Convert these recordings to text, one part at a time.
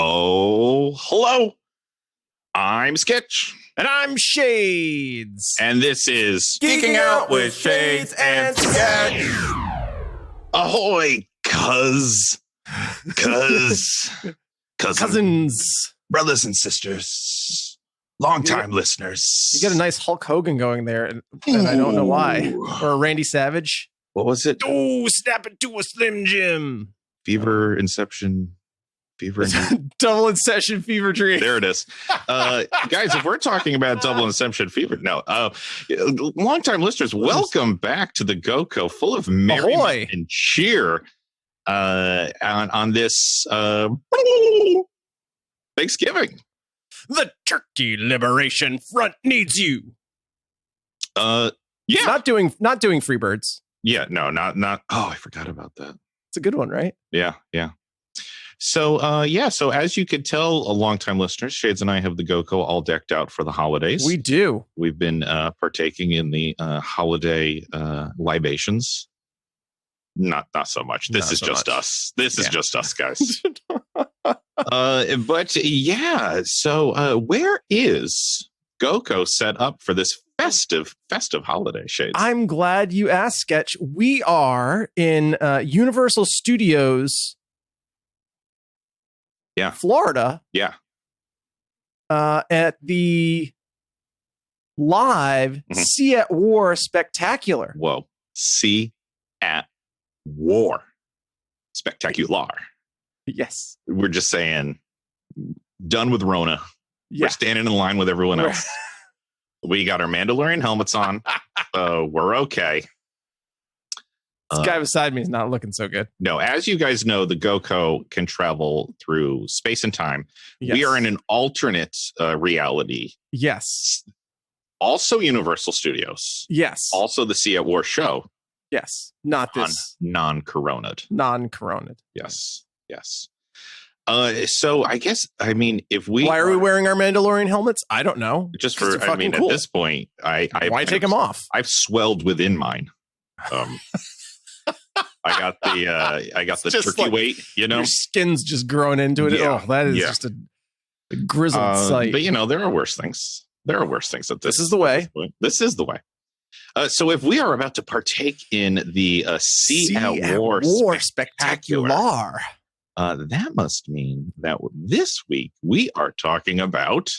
Oh, hello. I'm Sketch. And I'm Shades. And this is Geeking Out with Shades and Sketch. Ahoy, cousins, Brothers and sisters, longtime listeners. You got a nice Hulk Hogan going there, and I don't know why. Or a Randy Savage. What was it? Oh, snap it to a Slim Jim. Double Inception Fever Dream. There it is. Guys, if we're talking about Double Inception Fever, longtime listeners, welcome back to the GoCo, full of merriment and cheer on this Thanksgiving. The Turkey Liberation Front needs you. Yeah. Not doing Freebirds. Yeah, no, not. Oh, I forgot about that. It's a good one, right? Yeah. So, so as you could tell, longtime listeners, Shades and I have the GoCo all decked out for the holidays. We do. We've been partaking in the holiday libations. Not so much. This is just us. This is just us, guys. But yeah, so where is GoCo set up for this festive holiday, Shades? I'm glad you asked, Sketch. We are in Universal Studios. Yeah. Florida. Yeah. At the live Sea at War Spectacular. Whoa. Sea at War Spectacular. Yes. We're just saying, done with Rona. Yeah. We're standing in line with everyone else. We got our Mandalorian helmets on. We're okay. This guy beside me is not looking so good. No, as you guys know, the GoCo can travel through space and time. Yes. We are in an alternate reality. Yes. Also Universal Studios. Yes. Also the Sea at War show. Yes. Not this. Non-coroned. Yes. So I guess, if we... Why are we wearing our Mandalorian helmets? I don't know. Just for, cool. At this point, why take them off? I've swelled within mine. I got the turkey like, weight, Your skin's just growing into it. Yeah. Oh, that is just a grizzled sight. But there are worse things. There is the way. This is the way. So if we are about to partake in the Sea at War Spectacular, that must mean that this week we are talking about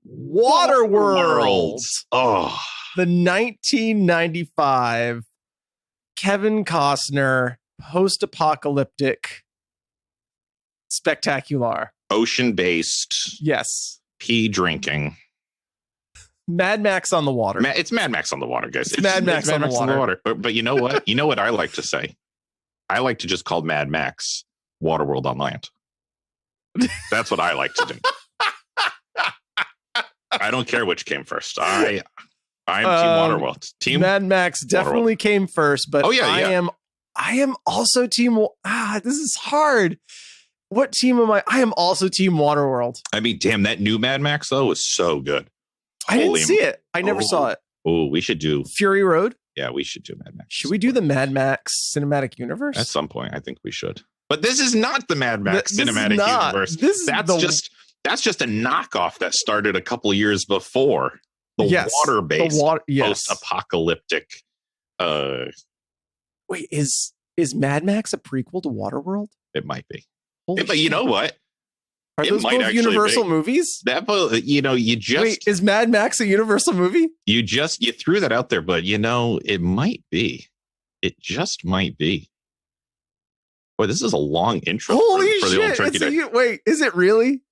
WaterWorld. Oh, the 1995 Kevin Costner post-apocalyptic spectacular. Ocean-based. Yes. Pee drinking. Mad Max on the water. It's Mad Max on the water, guys. It's Mad Max on the water. But you know what? You know what I like to say? I like to just call Mad Max WaterWorld on land. That's what I like to do. I don't care which came first. I'm Team WaterWorld. Team Mad Max definitely came first, but I am also Team. This is hard. What team am I? I am also Team WaterWorld. Damn, that new Mad Max though was so good. I didn't see it. I never saw it. Oh, we should do Fury Road. Yeah, we should do Mad Max. Should we do the Mad Max cinematic universe at some point? I think we should. But this is not the Mad Max cinematic universe. That's just a knockoff that started a couple of years before. The water-based post-apocalyptic. Wait, is Mad Max a prequel to WaterWorld? It might be. But you know what? Are those both Universal movies? Wait, is Mad Max a Universal movie? You threw that out there, but it might be. It just might be. Boy, this is a long intro. Holy for the old turkey day. Wait, is it really?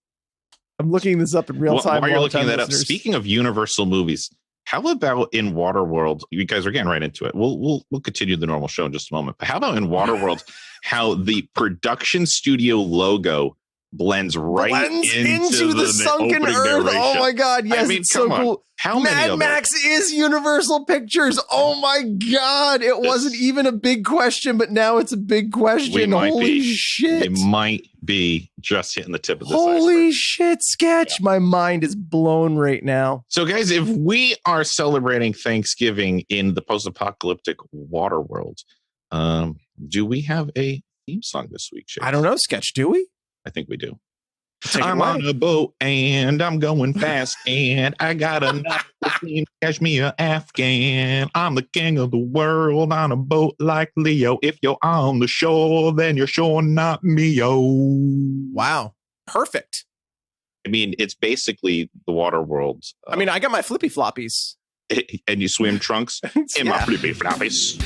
I'm looking this up in real time. While you're looking that up, speaking of Universal movies, how about in WaterWorld? You guys are getting right into it. We'll continue the normal show in just a moment. But how about in WaterWorld, how the production studio logo blends into the sunken earth. Narration. Oh my God! Yes, it's so cool. How many Mad Max is Universal Pictures. Oh my God! It wasn't even a big question, but now it's a big question. Holy shit! It might be just hitting the tip of this. Holy shit, Sketch! Yeah. My mind is blown right now. So, guys, if we are celebrating Thanksgiving in the post-apocalyptic WaterWorld, do we have a theme song this week, Chase? I don't know, Sketch. Do we? I think we do. I'm on a boat and I'm going fast and I got a knife Kashmir Afghan. I'm the king of the world on a boat like Leo. If you're on the shore, then you're sure not me-o. Wow. Perfect. I mean, it's basically the WaterWorld. I mean, I got my flippy floppies. And you swim trunks in my flippy floppies.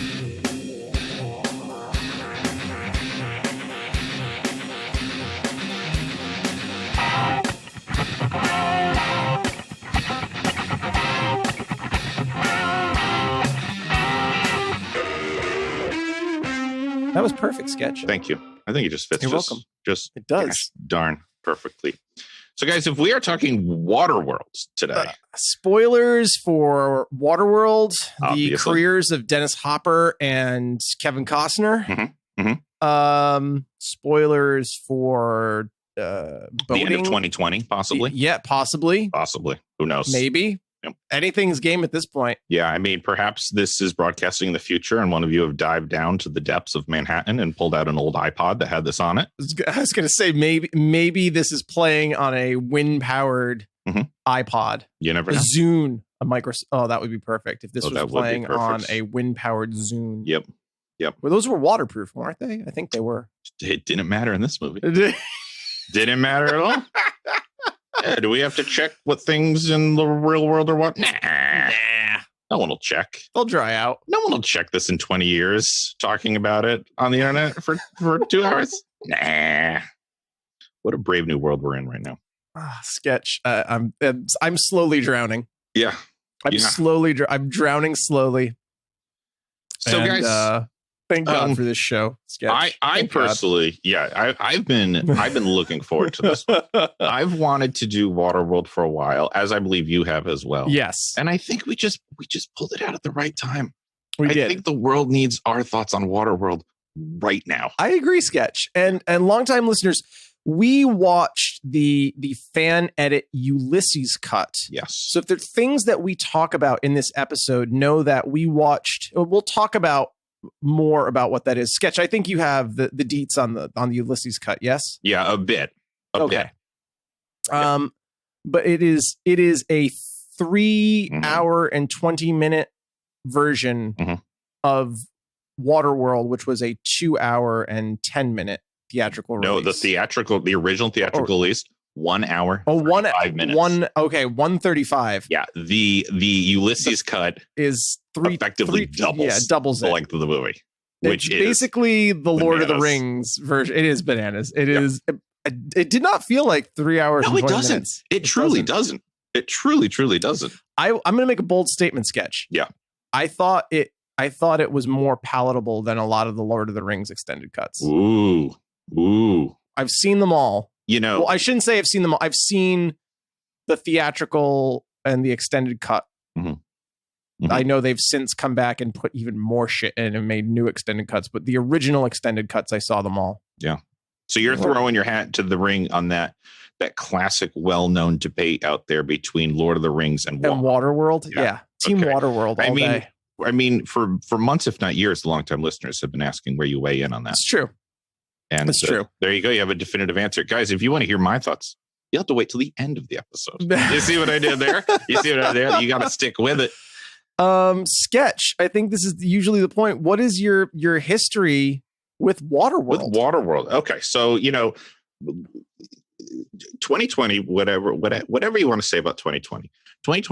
That was perfect, Sketch. Thank you. I think it just fits. You're welcome. It does. Gosh, darn perfectly. So, guys, if we are talking WaterWorld today. Spoilers for WaterWorld, obviously. The careers of Dennis Hopper and Kevin Costner. Mm-hmm. Mm-hmm. Spoilers for boating. The end of 2020, possibly. Yeah, possibly. Possibly. Who knows? Maybe. Yep. Anything's game at this point. Yeah, I mean, perhaps this is broadcasting in the future and one of you have dived down to the depths of Manhattan and pulled out an old iPod that had this on it. I was going to say, maybe this is playing on a wind-powered iPod. You never know. A Zune. Oh, that would be perfect if this was playing on a wind-powered Zune. Yep. Well, those were waterproof, weren't they? I think they were. It didn't matter in this movie. Didn't matter at all. Yeah, do we have to check what things in the real world are what? Nah. No one will check. They'll dry out. No one will check this in 20 years talking about it on the internet for 2 hours. Nah. What a brave new world we're in right now. Sketch. I'm slowly drowning. Yeah. I'm drowning slowly. So guys, thank God for this show. Sketch. I personally, I've been looking forward to this. I've wanted to do WaterWorld for a while, as I believe you have as well. Yes. And I think we just pulled it out at the right time. I think the world needs our thoughts on WaterWorld right now. I agree, Sketch. And longtime listeners, we watched the fan edit Ulysses cut. Yes. So if there are things that we talk about in this episode, know that we'll talk about more about what that is. Sketch, I think you have the deets on the Ulysses cut, yes? Yeah, a bit. Okay. But it is a 3 hour and 20-minute version of WaterWorld, which was a 2 hour and 10-minute theatrical release. No, the original theatrical release, 1 hour, 5 minutes. 1:35. Yeah, the Ulysses cut is effectively doubles the length of the movie, which is basically the Lord of the Rings version. It is bananas. It is. It did not feel like 3 hours. No, and 20 it doesn't. Minutes. It truly doesn't. It truly doesn't. I'm going to make a bold statement, Sketch. Yeah, I thought it was more palatable than a lot of the Lord of the Rings extended cuts. Ooh. I've seen them all. Well, I shouldn't say I've seen them all. I've seen the theatrical and the extended cut. I know they've since come back and put even more shit in and made new extended cuts, but the original extended cuts, I saw them all. Yeah. So you're throwing your hat to the ring on that classic, well-known debate out there between Lord of the Rings and WaterWorld. Yeah. Team okay. WaterWorld all day. I mean, for months, if not years, the longtime listeners have been asking where you weigh in on that. It's true. And it's true. There you go. You have a definitive answer. Guys, if you want to hear my thoughts, you'll have to wait till the end of the episode. You see what I did there? You got to stick with it. Sketch, I think this is usually the point. What is your history with WaterWorld? Okay. So, 2020, whatever you want to say about 2020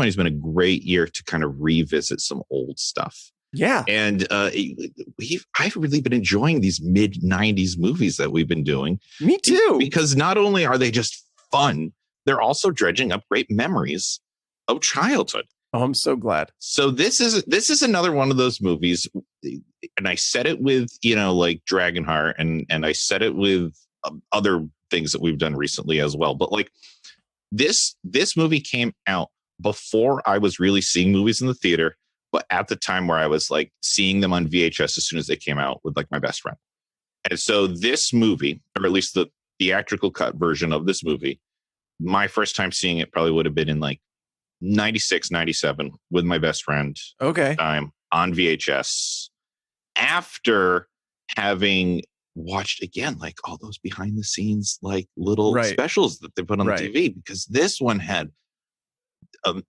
has been a great year to kind of revisit some old stuff. Yeah. And I've really been enjoying these mid 90s movies that we've been doing. Me too. Because not only are they just fun, they're also dredging up great memories of childhood. Oh, I'm so glad. So this is another one of those movies. And I said it with, like Dragonheart and I said it with other things that we've done recently as well. But like this movie came out before I was really seeing movies in the theater, but at the time where I was like seeing them on VHS as soon as they came out with like my best friend. And so this movie, or at least the theatrical cut version of this movie, my first time seeing it probably would have been in like 96, 97 with my best friend. Okay. Time on VHS after having watched again, like all those behind the scenes, like little Right. specials that they put on Right. the TV, because this one had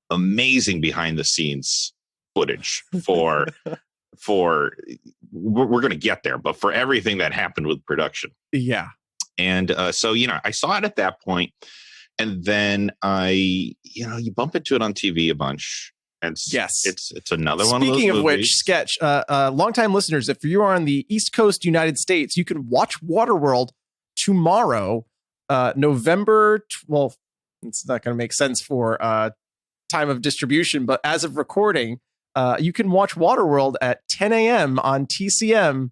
amazing behind the scenes footage for we're going to get there, but for everything that happened with production. Yeah. And so, you know, I saw it at that point, and then you bump into it on TV a bunch. And Yes, it's another one of those Speaking of movies. which, Sketch, longtime listeners, if you are on the East Coast United States, you can watch WaterWorld tomorrow, November. Well, it's not going to make sense for time of distribution, but as of recording, you can watch WaterWorld at 10 a.m. on TCM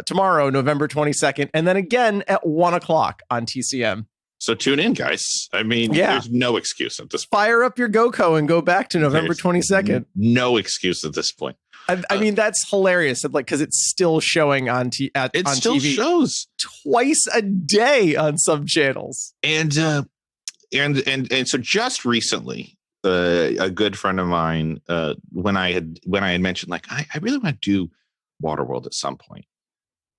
tomorrow, November 22nd, and then again at 1 o'clock on TCM. So tune in, guys. I mean, there's no excuse at this point. Fire up your GoCo and go back to November 22nd. No excuse at this point. I mean, that's hilarious. Like, because it's still showing on TV. It still shows twice a day on some channels. And so just recently, a good friend of mine, when I had mentioned, like, I really want to do WaterWorld at some point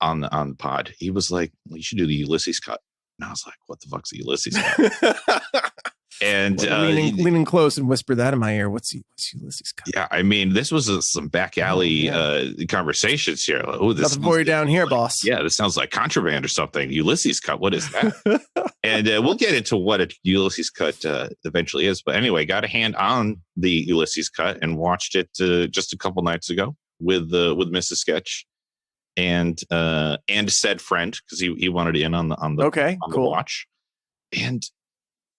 on the pod, he was like, well, you should do the Ulysses cut. And I was like, what the fuck's the Ulysses cut? And leaning close and whisper that in my ear. What's Ulysses cut? Yeah, I mean, this was some back alley conversations here. Like, oh, this nothing for you down here, boss. Yeah, this sounds like contraband or something. Ulysses cut. What is that? And we'll get into what a Ulysses cut eventually is. But anyway, got a hand on the Ulysses cut and watched it just a couple nights ago with Mrs. Sketch and said friend, because he wanted in on the the watch. And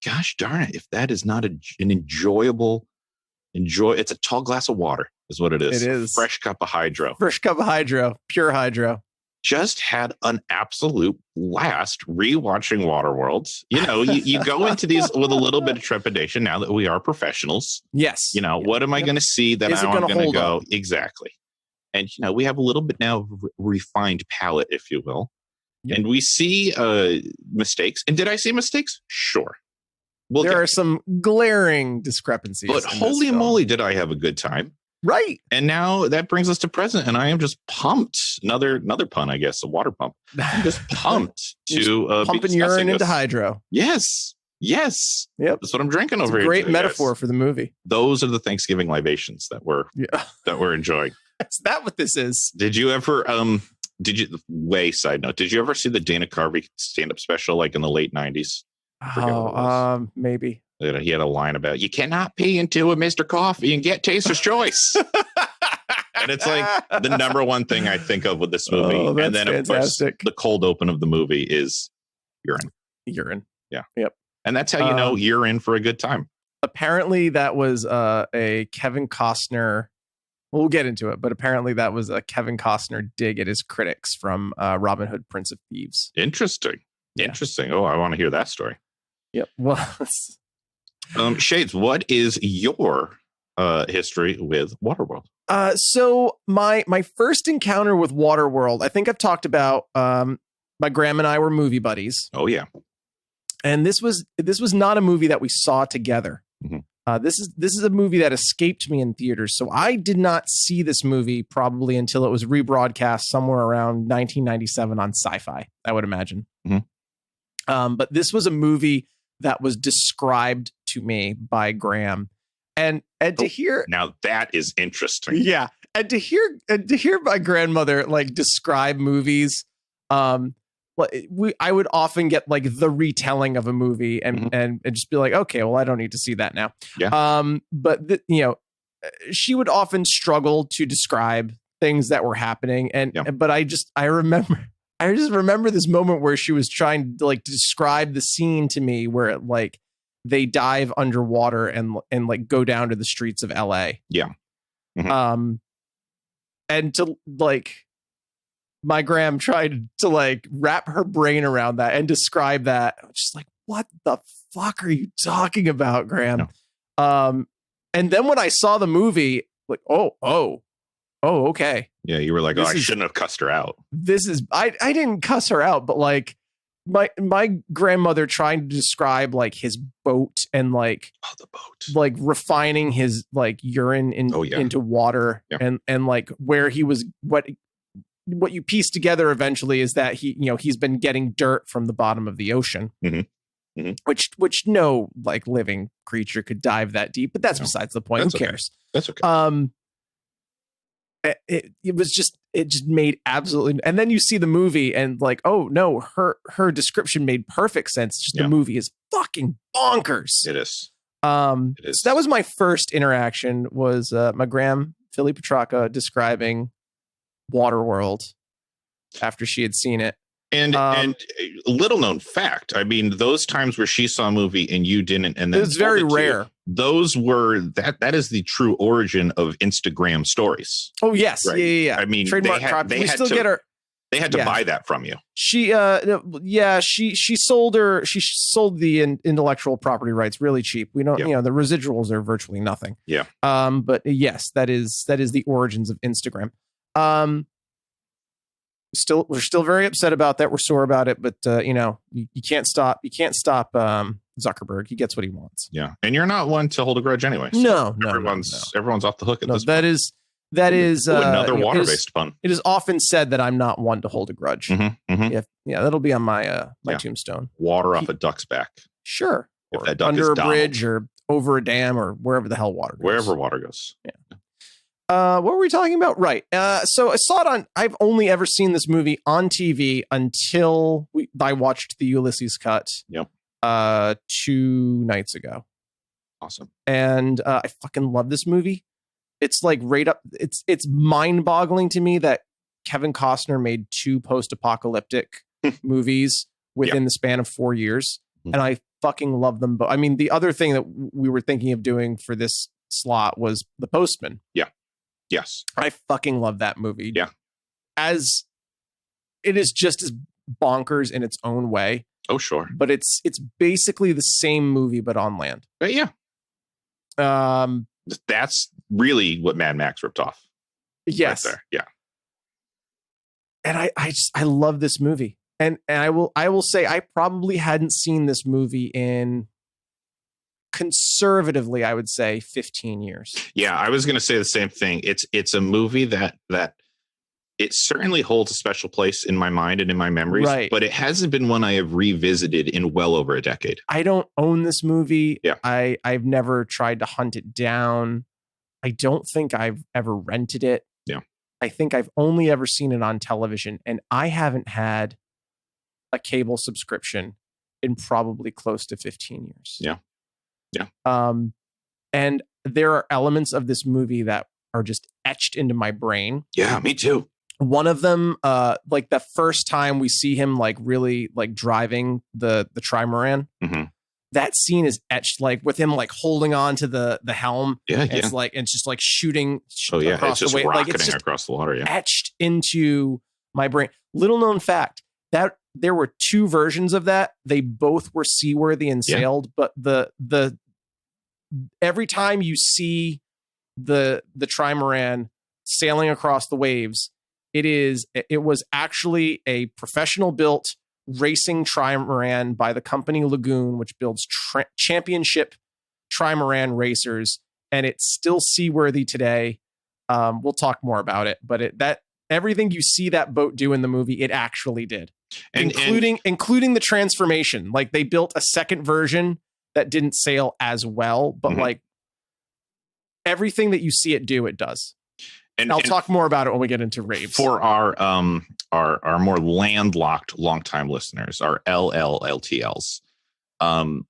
gosh darn it, if that is not an enjoyable, it's a tall glass of water is what it is. It is. Fresh cup of hydro. Pure hydro. Just had an absolute blast rewatching WaterWorld. You know, you go into these with a little bit of trepidation now that we are professionals. Yes. You know, what am I going to see that I'm going to go? Up? Exactly. And, you know, we have a little bit now refined palate, if you will. Yep. And we see mistakes. And did I see mistakes? Sure. There are some glaring discrepancies. But holy moly, did I have a good time. Right. And now that brings us to present. And I am just pumped. Another pun, I guess, a water pump. I'm just pumped to pumping urine into hydro. Yes. Yep. That's what I'm drinking over here. Great metaphor for the movie. Those are the Thanksgiving libations that we're enjoying. Is that what this is? Did you ever side note, did you ever see the Dana Carvey stand-up special like in the late 90s? Maybe. He had a line about, you cannot pee into a Mr. Coffee and get Taster's Choice. And it's like the number one thing I think of with this movie. And then fantastic. Of course, the cold open of the movie is urine. Yeah. Yep. And that's how you know you're in for a good time. Apparently that was a Kevin Costner. We'll get into it, but apparently that was a Kevin Costner dig at his critics from Robin Hood, Prince of Thieves. Interesting. Oh, I want to hear that story. Yep. Well, Shades, what is your history with WaterWorld? So my first encounter with WaterWorld, I think I've talked about. My grandma and I were movie buddies. Oh yeah. And this was not a movie that we saw together. Mm-hmm. This is a movie that escaped me in theaters. So I did not see this movie probably until it was rebroadcast somewhere around 1997 on Sci-Fi, I would imagine. Mm-hmm. But this was a movie that was described to me by Graham. And to hear, now that is interesting. Yeah. And to hear my grandmother like describe movies, I would often get like the retelling of a movie and just be like, okay, well, I don't need to see that now. Yeah. But she would often struggle to describe things that were happening. But I just remember this moment where she was trying to like describe the scene to me where like they dive underwater and like go down to the streets of LA. Yeah. Mm-hmm. And to like, my Graham tried to like wrap her brain around that and describe that. Just like, what the fuck are you talking about, Graham? No. And then when I saw the movie, like, oh, okay. Yeah, you were like, I shouldn't have cussed her out. I didn't cuss her out, but like my grandmother trying to describe like his boat and like the boat, like refining his like urine into water and like where he was what you piece together eventually is that he's been getting dirt from the bottom of the ocean, which no like living creature could dive that deep. But that's besides the point. Who cares? That's okay. It just made absolutely. And then you see the movie and like, oh no, her description made perfect sense. Just the movie is fucking bonkers. It is. So that was my first interaction. Was my gram Philly Petrarca describing WaterWorld after she had seen it. And little known fact, I mean, those times where she saw a movie and you didn't, and then it was very rare. Those were that is the true origin of Instagram stories. Oh yes, right? Yeah. I mean, trademark copy. We still get her. They had to buy that from you. She sold the intellectual property rights really cheap. We don't, the residuals are virtually nothing. Yeah. But yes, that is the origins of Instagram. We're still very upset about that. We're sore about it, but you can't stop Zuckerberg. He gets what he wants. Yeah, and you're not one to hold a grudge anyway. So no, everyone's off the hook at this point. That is another water-based pun. It is often said that I'm not one to hold a grudge. Yeah, that'll be on my tombstone. Water off a duck's back. Sure. If or that duck under is a Donald. bridge or over a dam or wherever the hell water goes. Wherever water goes. Yeah. What were we talking about? Right. So I saw it I've only ever seen this movie on TV until I watched the Ulysses cut. Yep. 2 nights ago. Awesome. And I fucking love this movie. It's like right up. It's mind-boggling to me that Kevin Costner made 2 post-apocalyptic movies within the span of 4 years, and I fucking love them. But I mean, the other thing that we were thinking of doing for this slot was The Postman. Yeah. Yes. I fucking love that movie. Yeah. As it is just as bonkers in its own way. Oh, sure. But it's basically the same movie, but on land. But yeah. That's really what Mad Max ripped off. Yes. Right there. Yeah. And I love this movie. And I will say I probably hadn't seen this movie in, conservatively, I would say 15 years. Yeah, I was going to say the same thing. It's a movie that it certainly holds a special place in my mind and in my memories, right. But it hasn't been one I have revisited in well over a decade. I don't own this movie. Yeah. I've never tried to hunt it down. I don't think I've ever rented it. Yeah. I think I've only ever seen it on television, and I haven't had a cable subscription in probably close to 15 years. Yeah. Yeah. And there are elements of this movie that are just etched into my brain. Yeah, me too. One of them, like the first time we see him like really like driving the trimaran, that scene is etched, like with him like holding on to the helm. Yeah, It's like it's just like shooting. Oh yeah, across it's just the way. rocketing Like, it's just across the water. Yeah, etched into my brain. Little known fact that there were 2 versions of that. They both were seaworthy and sailed, but the every time you see the trimaran sailing across the waves, it was actually a professional built racing trimaran by the company Lagoon, which builds championship trimaran racers, and it's still seaworthy today. We'll talk more about it, but everything you see that boat do in the movie, it actually did, including the transformation. Like they built a second version that didn't sail as well, but like everything that you see it do, it does. And I'll talk more about it when we get into raves. For our more landlocked longtime listeners, our LTLs, a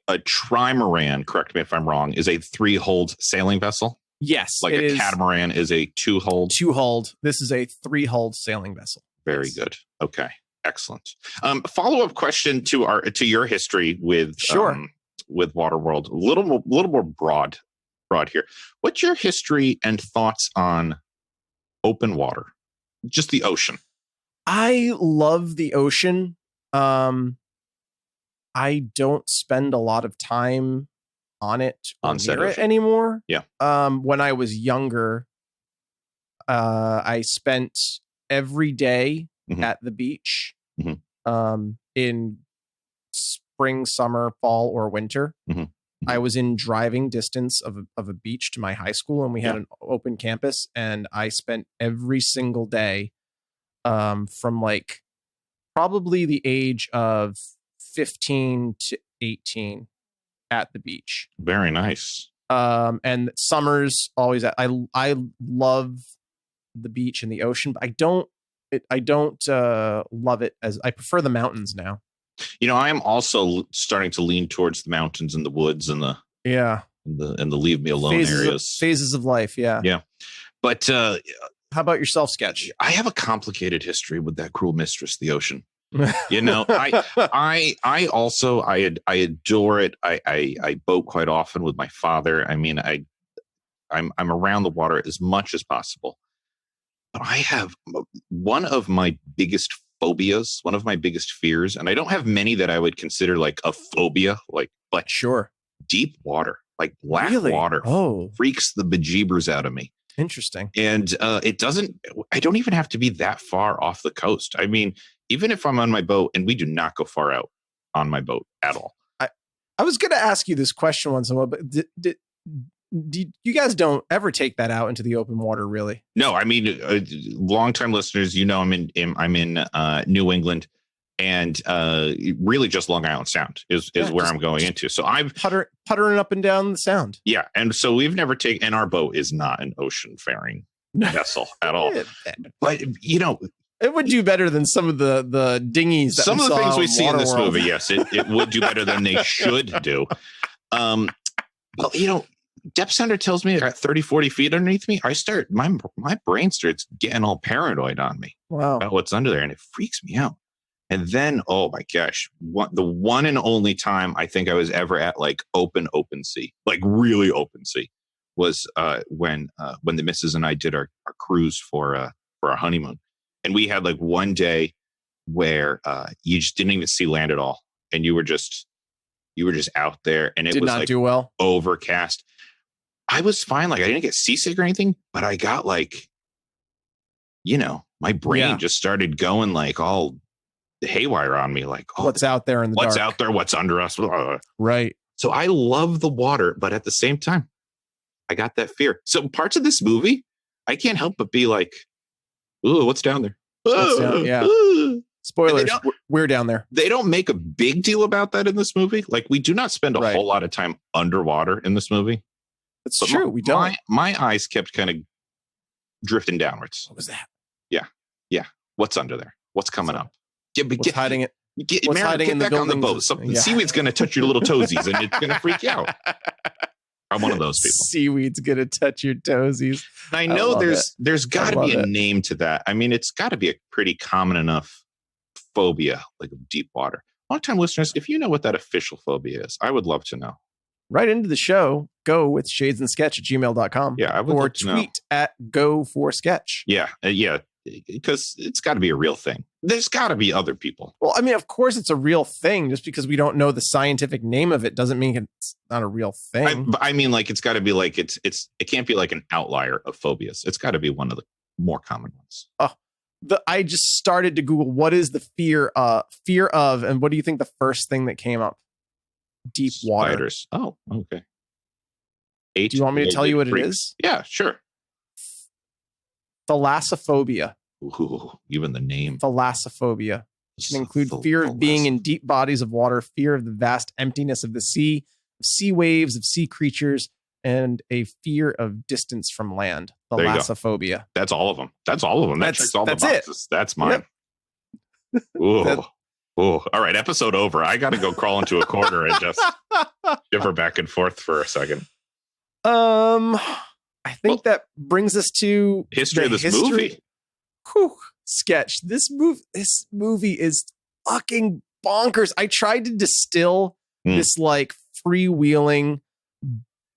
trimaran, correct me if I'm wrong, is a 3-hulled sailing vessel. Yes, like a catamaran is a 2-hulled. 2-hulled. This is a 3-hulled sailing vessel. Very good. Okay, excellent. Follow-up question to your history with WaterWorld. A little more broad here. What's your history and thoughts on open water, just the ocean? I love the ocean. I don't spend a lot of time on it or near it anymore. Yeah. When I was younger, I spent every day at the beach, in spring, summer, fall, or winter. I was in driving distance of a beach to my high school, and we had an open campus, and I spent every single day from like probably the age of 15 to 18 at the beach. Very nice. And summers always I love the beach and the ocean, but I don't love it as I prefer the mountains now. I am also starting to lean towards the mountains and the woods and the leave me alone areas. Phases of life. Yeah. Yeah. But how about yourself, Sketch? I have a complicated history with that cruel mistress, the ocean. I adore it. I boat quite often with my father. I mean, I'm around the water as much as possible. But I have one of my biggest phobias, one of my biggest fears, and I don't have many that I would consider like a phobia, but sure, deep water, like black water, freaks the bejeebers out of me. Interesting. And I don't even have to be that far off the coast. I mean, even if I'm on my boat, and we do not go far out on my boat at all. I was going to ask you this question once in a while, but you guys don't ever take that out into the open water, really? No, I mean, longtime listeners, I'm in New England, and really just Long Island Sound is where I'm going into. So I'm puttering up and down the Sound. Yeah, and so we've never taken, and our boat is not an ocean faring vessel at all. But it would do better than some of the dinghies. Some of the things we see in this movie, yes, it would do better than they should do. But depth center tells me at 30, 40 feet underneath me, my brain starts getting all paranoid on me. Wow. About what's under there, and it freaks me out. And then, oh my gosh, the one and only time I think I was ever at like open sea, like really open sea, was when the missus and I did our cruise for our honeymoon. And we had like one day where you just didn't even see land at all. And you were just out there, and it did was not like do well. Overcast. I was fine. Like I didn't get seasick or anything, but I got like, my brain just started going like all haywire on me. Like, what's out there in the dark? What's out there? What's under us? Right. So I love the water, but at the same time, I got that fear. So parts of this movie, I can't help but be like, ooh, what's down there? Yeah. Spoilers. We're down there. They don't make a big deal about that in this movie. Like we do not spend a whole lot of time underwater in this movie. That's true. We don't. My eyes kept kind of drifting downwards. What was that? Yeah. What's under there? What's coming up? What's hiding it? Get back on the boat. Seaweed's going to touch your little toesies, and it's going to freak you out. I'm one of those people. Seaweed's going to touch your toesies. I know there's got to be a name to that. I mean, it's got to be a pretty common enough phobia, like of deep water. Long-time listeners, if you know what that official phobia is, I would love to know. Right into the show, go with shadesandsketch@gmail.com. Yeah, I would or tweet at go4sketch. Yeah, because it's got to be a real thing. There's got to be other people. Well, I mean, of course it's a real thing. Just because we don't know the scientific name of it doesn't mean it's not a real thing. I mean, like it's got to be like it can't be like an outlier of phobias. It's got to be one of the more common ones. I just started to Google what is the fear of, and what do you think the first thing that came up? Deep water. Spiders. Oh, okay. Do you want me to tell you what it is? Yeah, sure. Thalassophobia. Ooh, even the name. Thalassophobia. It can include fear of being in deep bodies of water, fear of the vast emptiness of the sea waves, of sea creatures, and a fear of distance from land. Thalassophobia. That's all of them. That checks all the boxes. That's mine. Yep. Ooh. Oh, all right. Episode over. I got to go crawl into a corner and just shiver back and forth for a second. I think that brings us to history of this movie. Whew. Sketch. This movie is fucking bonkers. I tried to distill this like freewheeling,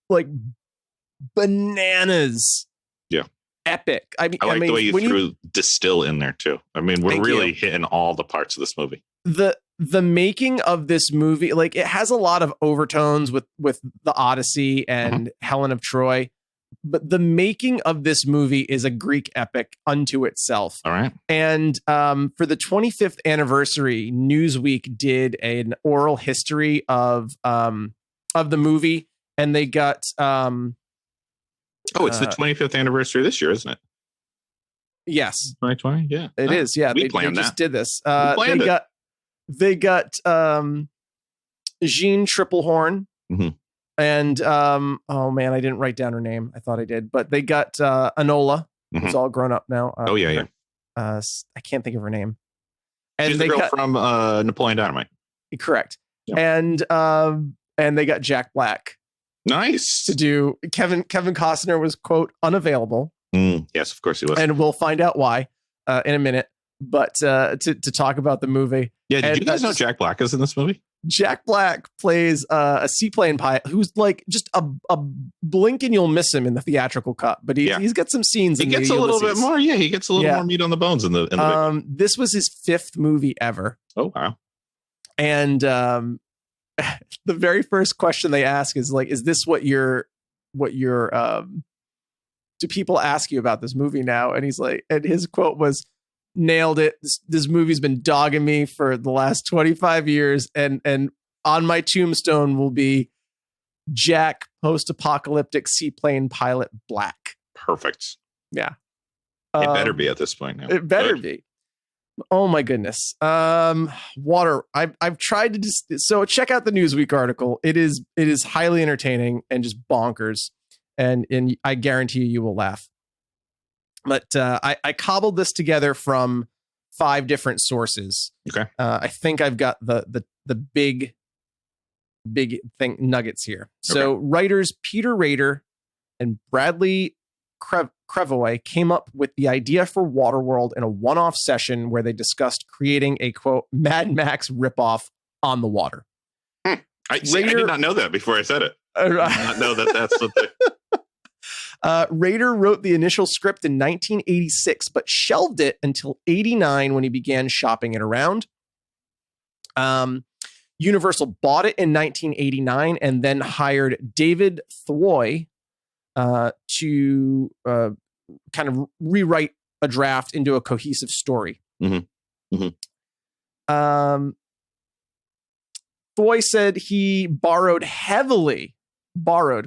like bananas. Yeah. Epic. I mean, the way you threw distill in there too. I mean, we're really hitting all the parts of this movie. The making of this movie, like it has a lot of overtones with the Odyssey and Helen of Troy, but the making of this movie is a Greek epic unto itself. All right. And for the 25th anniversary, Newsweek did an oral history of the movie, and they got it's the 25th anniversary this year, isn't it? Yes, 2020. Yeah, it is. Yeah, they just did this. They got Jean Triplehorn. Mm-hmm. And oh man, I didn't write down her name. I thought I did, but they got Enola, who's all grown up now. I can't think of her name. And she's the girl from Napoleon Dynamite. Correct. Yep. And they got Jack Black. Nice. To do Kevin Costner was, quote, unavailable. Yes, of course he was. And we'll find out why in a minute. But to talk about the movie. Yeah, did you guys know Jack Black is in this movie? Jack Black plays a seaplane pilot who's like just a blink and you'll miss him in the theatrical cut, but he's got some scenes. He gets a little bit more. Yeah, he gets a little more meat on the bones in the this was his 5th movie ever. Oh wow! And the very first question they ask is like, "Is this what your do people ask you about this movie now?" And he's like, and his quote was, "Nailed it. This movie's been dogging me for the last 25 years. And on my tombstone will be Jack, post-apocalyptic seaplane pilot Black." Perfect. Yeah. It better be at this point now. It better be. Oh my goodness. Water. I've tried to so check out the Newsweek article. It is highly entertaining and just bonkers. And I guarantee you will laugh. But I cobbled this together from 5 different sources. Okay. I think I've got the big thing nuggets here. So writers Peter Rader and Bradley Crevoy came up with the idea for WaterWorld in a one-off session where they discussed creating a, quote, Mad Max ripoff on the water. I did not know that before I said it. I did not know that's what they... Rader wrote the initial script in 1986, but shelved it until 89 when he began shopping it around. Universal bought it in 1989 and then hired David Thwoy to kind of rewrite a draft into a cohesive story. Mm-hmm. Mm-hmm. Thwoy said he borrowed,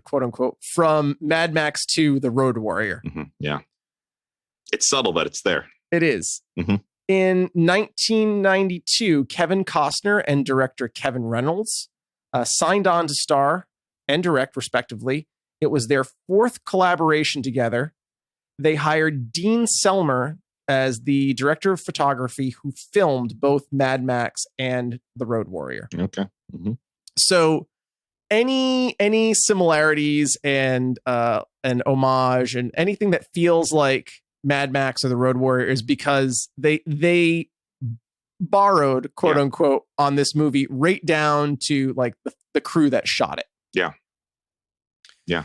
quote unquote, from Mad Max 2, The Road Warrior. Mm-hmm. Yeah. It's subtle, but it's there. It is. Mm-hmm. In 1992, Kevin Costner and director Kevin Reynolds signed on to star and direct, respectively. It was their 4th collaboration together. They hired Dean Selmer as the director of photography who filmed both Mad Max and The Road Warrior. Okay. Mm-hmm. So any similarities and homage and anything that feels like Mad Max or The Road Warrior is because they borrowed, quote unquote, on this movie right down to like the crew that shot it. Yeah. Yeah.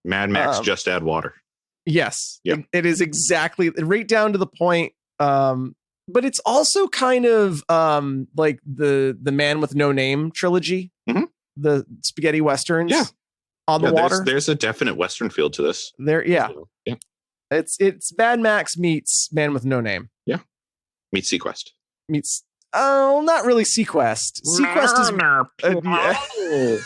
Mad Max, just add water. Yes. Yeah. It is exactly right down to the point. But it's also kind of like the Man with No Name trilogy. Mm-hmm. The spaghetti westerns on the water. There's a definite Western feel to this. So, It's Mad Max meets Man with No Name. Yeah. Meets Sequest. Not really Sequest. Sequest is...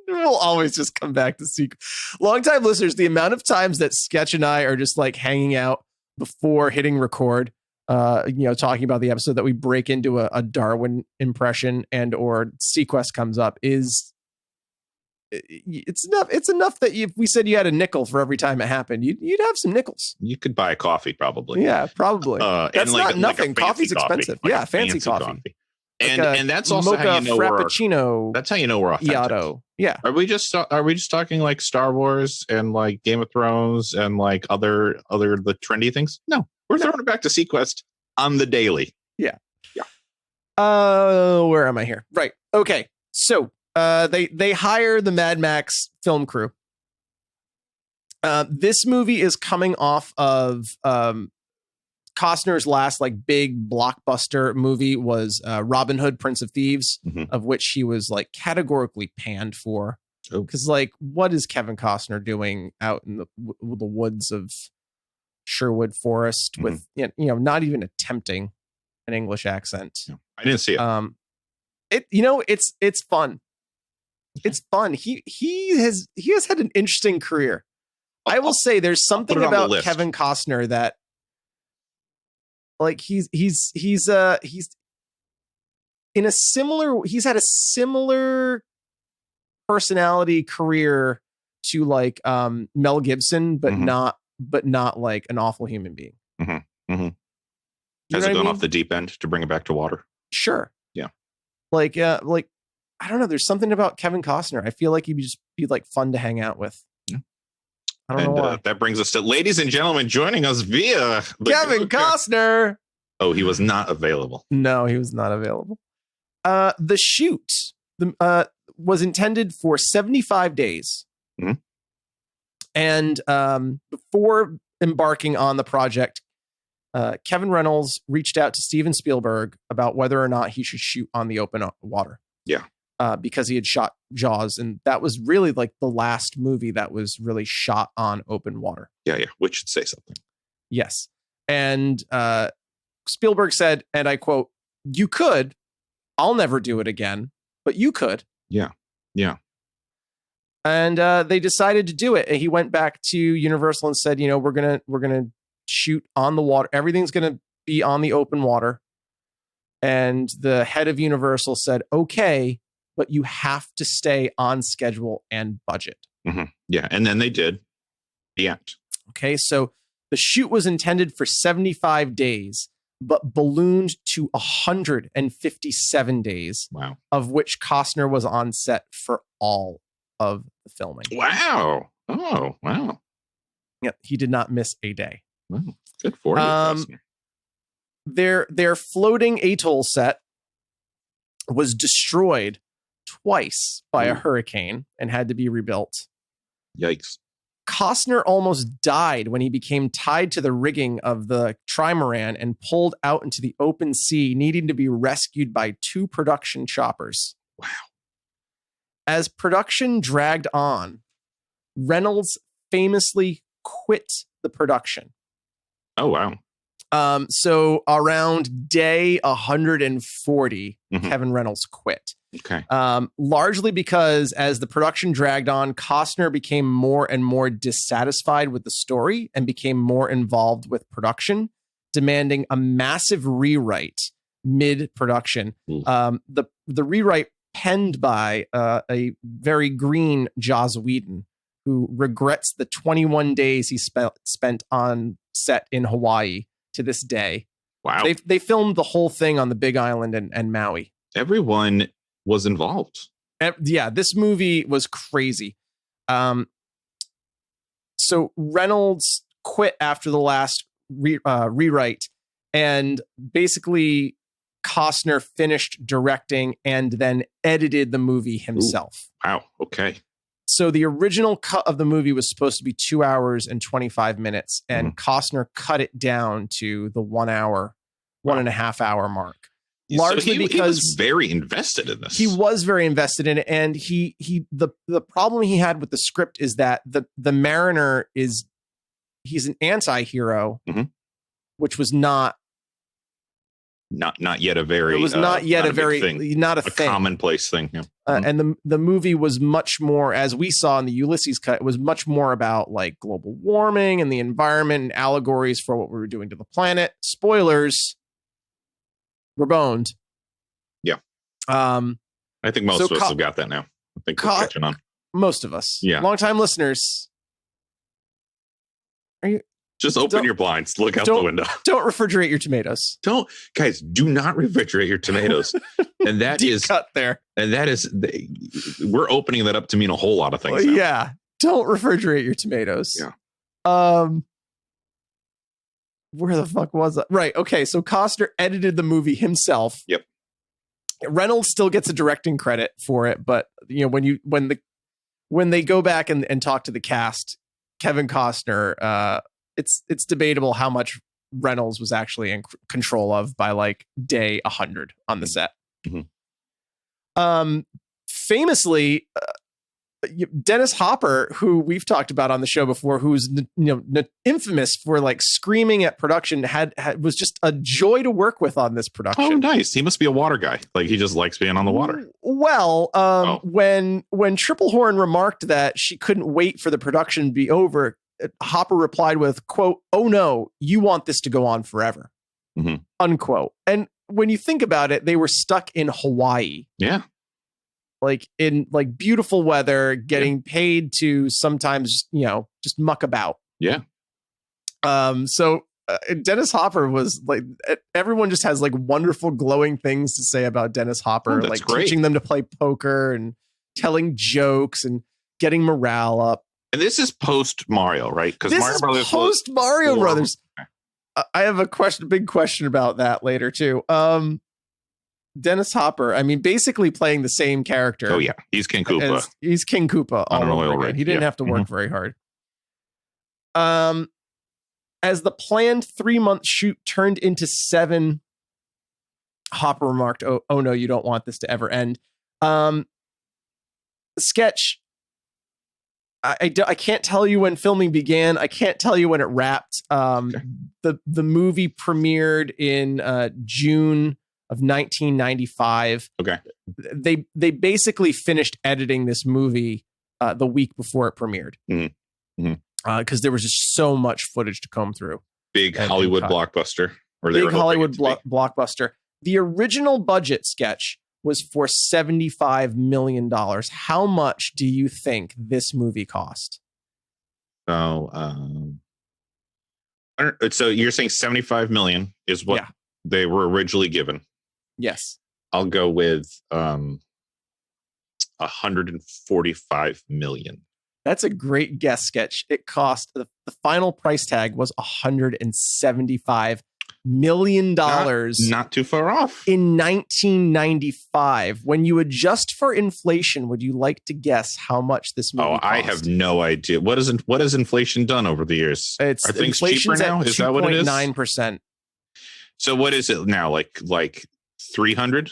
We'll always just come back to Sequest. Longtime listeners, the amount of times that Sketch and I are just like hanging out before hitting record, talking about the episode that we break into a Darwin impression and or Sequest comes up it's enough that if we said you had a nickel for every time it happened, you'd have some nickels. You could buy a coffee probably. Yeah, probably. That's not nothing. Coffee's expensive. Like fancy coffee. And that's also how you know frappuccino. That's how you know we're authentic. Iato. Yeah. Are we just talking like Star Wars and like Game of Thrones and like other the trendy things? No, we're throwing it back to Sequest on the daily. Yeah. Yeah. Where am I here? Right. Okay. So they hire the Mad Max film crew. This movie is coming off of Costner's last like big blockbuster movie was Robin Hood, Prince of Thieves, of which he was like categorically panned for. Because like, what is Kevin Costner doing out in the woods of Sherwood Forest with not even attempting an English accent? Yeah. I didn't see it. It's fun. It's fun. He has had an interesting career. I will say there's something about Kevin Costner that, like, he's in a similar, he's had a similar personality career to like Mel Gibson, but not like an awful human being. Has it gone off the deep end to bring it back to water? Sure. Yeah. Like I don't know. There's something about Kevin Costner. I feel like he'd just be like fun to hang out with. Yeah. I don't know why. That brings us to, ladies and gentlemen, joining us via Kevin Costner. Oh, he was not available. No, he was not available. The shoot was intended for 75 days. And before embarking on the project, Kevin Reynolds reached out to Steven Spielberg about whether or not he should shoot on the open water. Yeah. Because he had shot Jaws, and that was really like the last movie that was really shot on open water. Yeah, which should say something. Yes. And Spielberg said, and I quote, "You could. I'll never do it again, but you could." Yeah. And they decided to do it. And he went back to Universal and said, we're gonna shoot on the water. Everything's gonna be on the open water. And the head of Universal said, "Okay, but you have to stay on schedule and budget." Yeah, and then they did. The end. Okay, so the shoot was intended for 75 days, but ballooned to 157 days. Wow. Of which Costner was on set for all of the filming. Wow. Oh, wow. Yeah, he did not miss a day. Wow. Good for you, Costner. Their floating atoll set was destroyed twice by a hurricane and had to be rebuilt. Yikes. Costner almost died when he became tied to the rigging of the trimaran and pulled out into the open sea, needing to be rescued by 2 production choppers. Wow. As production dragged on, Reynolds famously quit the production. Oh, wow. So around day 140, Kevin Reynolds quit. Okay. Largely because as the production dragged on, Costner became more and more dissatisfied with the story and became more involved with production, demanding a massive rewrite mid-production. The rewrite penned by a very green Joss Whedon, who regrets the 21 days he spent on set in Hawaii to this day. Wow. They filmed the whole thing on the Big Island and Maui. Everyone was involved. Yeah, this movie was crazy. So Reynolds quit after the last rewrite, and basically Costner finished directing and then edited the movie himself. Ooh, wow. Okay. So the original cut of the movie was supposed to be 2 hours and 25 minutes, and Costner cut it down to the 1 hour, 1.5 hour mark. Largely because he was very invested in this. He was very invested in it, and the problem he had with the script is that the Mariner he's an anti-hero, which was not yet a very it was not yet a very thing. Not a thing. Commonplace thing. Yeah. And the movie was much more, as we saw in the Ulysses cut, it was much more about like global warming and the environment and allegories for what we were doing to the planet. Spoilers. We're boned. Yeah. I think most of us have got that now. I think we're catching on. Most of us. Yeah. Longtime listeners. Just open your blinds. Look out the window. Don't refrigerate your tomatoes. Guys, do not refrigerate your tomatoes. And that is cut there. And that is, we're opening that up to mean a whole lot of things. Well, yeah. Don't refrigerate your tomatoes. Yeah. Where the fuck was that? Right. Okay. So Costner edited the movie himself. Yep. Reynolds still gets a directing credit for it, but when they go back and talk to the cast, Kevin Costner, it's debatable how much Reynolds was actually in control of by like day 100 on the set. Famously, Dennis Hopper, who we've talked about on the show before, who's infamous for like screaming at production, was just a joy to work with on this production. Oh, nice. He must be a water guy. Like he just likes being on the water. Well, when Triple Horn remarked that she couldn't wait for the production to be over, Hopper replied with, quote, "Oh no, you want this to go on forever," unquote. And when you think about it, they were stuck in Hawaii. Yeah. Like in like beautiful weather, getting paid to sometimes, just muck about. Yeah. So Dennis Hopper was like, everyone just has like wonderful glowing things to say about Dennis Hopper, like great. Teaching them to play poker and telling jokes and getting morale up. And this is post Mario, right? Because Mario Brothers post Mario Brothers. I have a big question about that later too. Dennis Hopper, I mean, basically playing the same character. Oh yeah, he's King Koopa. He's King Koopa all over again. He didn't have to work very hard. As the planned 3-month shoot turned into 7, Hopper remarked, "Oh no, you don't want this to ever end." Sketch. I can't tell you when filming began. I can't tell you when it wrapped. The movie premiered in June of 1995. Okay. They basically finished editing this movie the week before it premiered. Because there was just so much footage to comb through. Big Hollywood blockbuster. Big Hollywood blockbuster. The original budget, Sketch, was for $75 million. How much do you think this movie cost? So you're saying 75 million is what they were originally given. Yes. I'll go with 145 million. That's a great guess, Sketch. It cost, the final price tag was $175 million. Not too far off. In 1995. When you adjust for inflation, would you like to guess how much this movie cost? I have no idea. What has inflation done over the years? Are things cheaper now? Is that what it is? 2.9%. So what is it now? Like 300?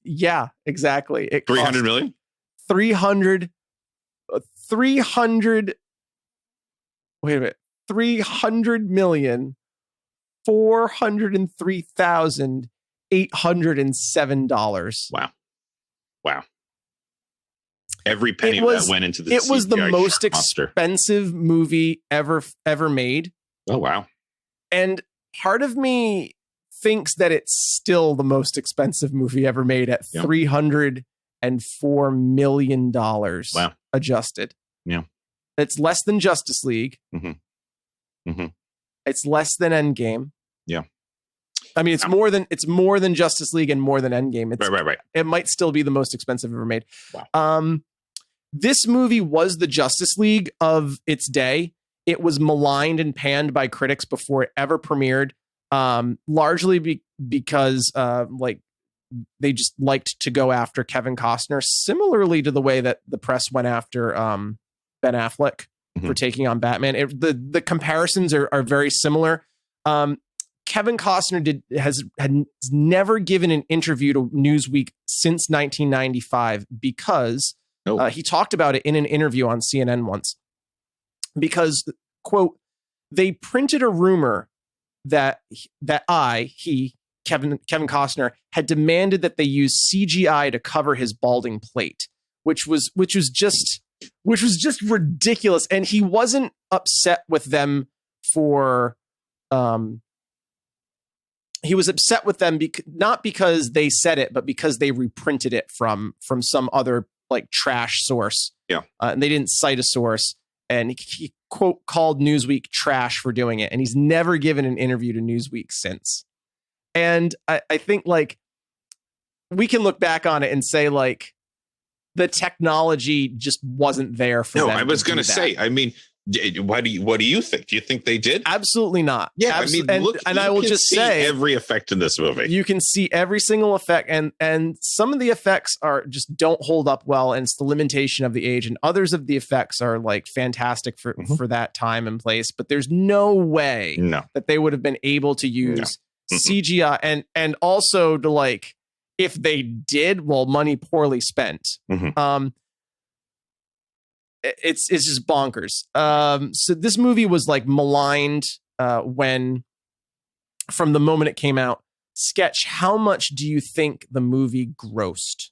Yeah, exactly. It 300 million? 300. Wait a minute. 300,403,807. Wow. Every penny of that went into the It was the CGI most monster. expensive movie ever made. Oh, wow. And part of me thinks that it's still the most expensive movie ever made at $304 million. Wow. Adjusted. Yeah. It's less than Justice League. It's less than Endgame. Yeah. I mean, it's more than Justice League and more than Endgame. It's, right. It might still be the most expensive ever made. Wow. This movie was the Justice League of its day. It was maligned and panned by critics before it ever premiered, largely because they just liked to go after Kevin Costner, similarly to the way that the press went after Ben Affleck for taking on Batman. The comparisons are very similar. Kevin Costner has never given an interview to Newsweek since 1995 because he talked about it in an interview on CNN once. Because, quote, they printed a rumor that Kevin Costner had demanded that they use CGI to cover his balding plate, which was just ridiculous. And he wasn't upset with them for he was upset with them not because they said it, but because they reprinted it from some other like trash source. Yeah. And they didn't cite a source. And he quote called Newsweek trash for doing it. And he's never given an interview to Newsweek since. And I think like we can look back on it and say like the technology just wasn't there for them. No, I was going to say, I mean, what do you think? Do you think they did? Absolutely not. Yeah, I mean, look, and I will just say every effect in this movie. You can see every single effect, and some of the effects don't hold up well, and it's the limitation of the age. And others of the effects are like fantastic for that time and place. But there's no way that they would have been able to use CGI and also to like if they did, well, money poorly spent. It's just bonkers. So this movie was like maligned when from the moment it came out. Sketch, how much do you think the movie grossed?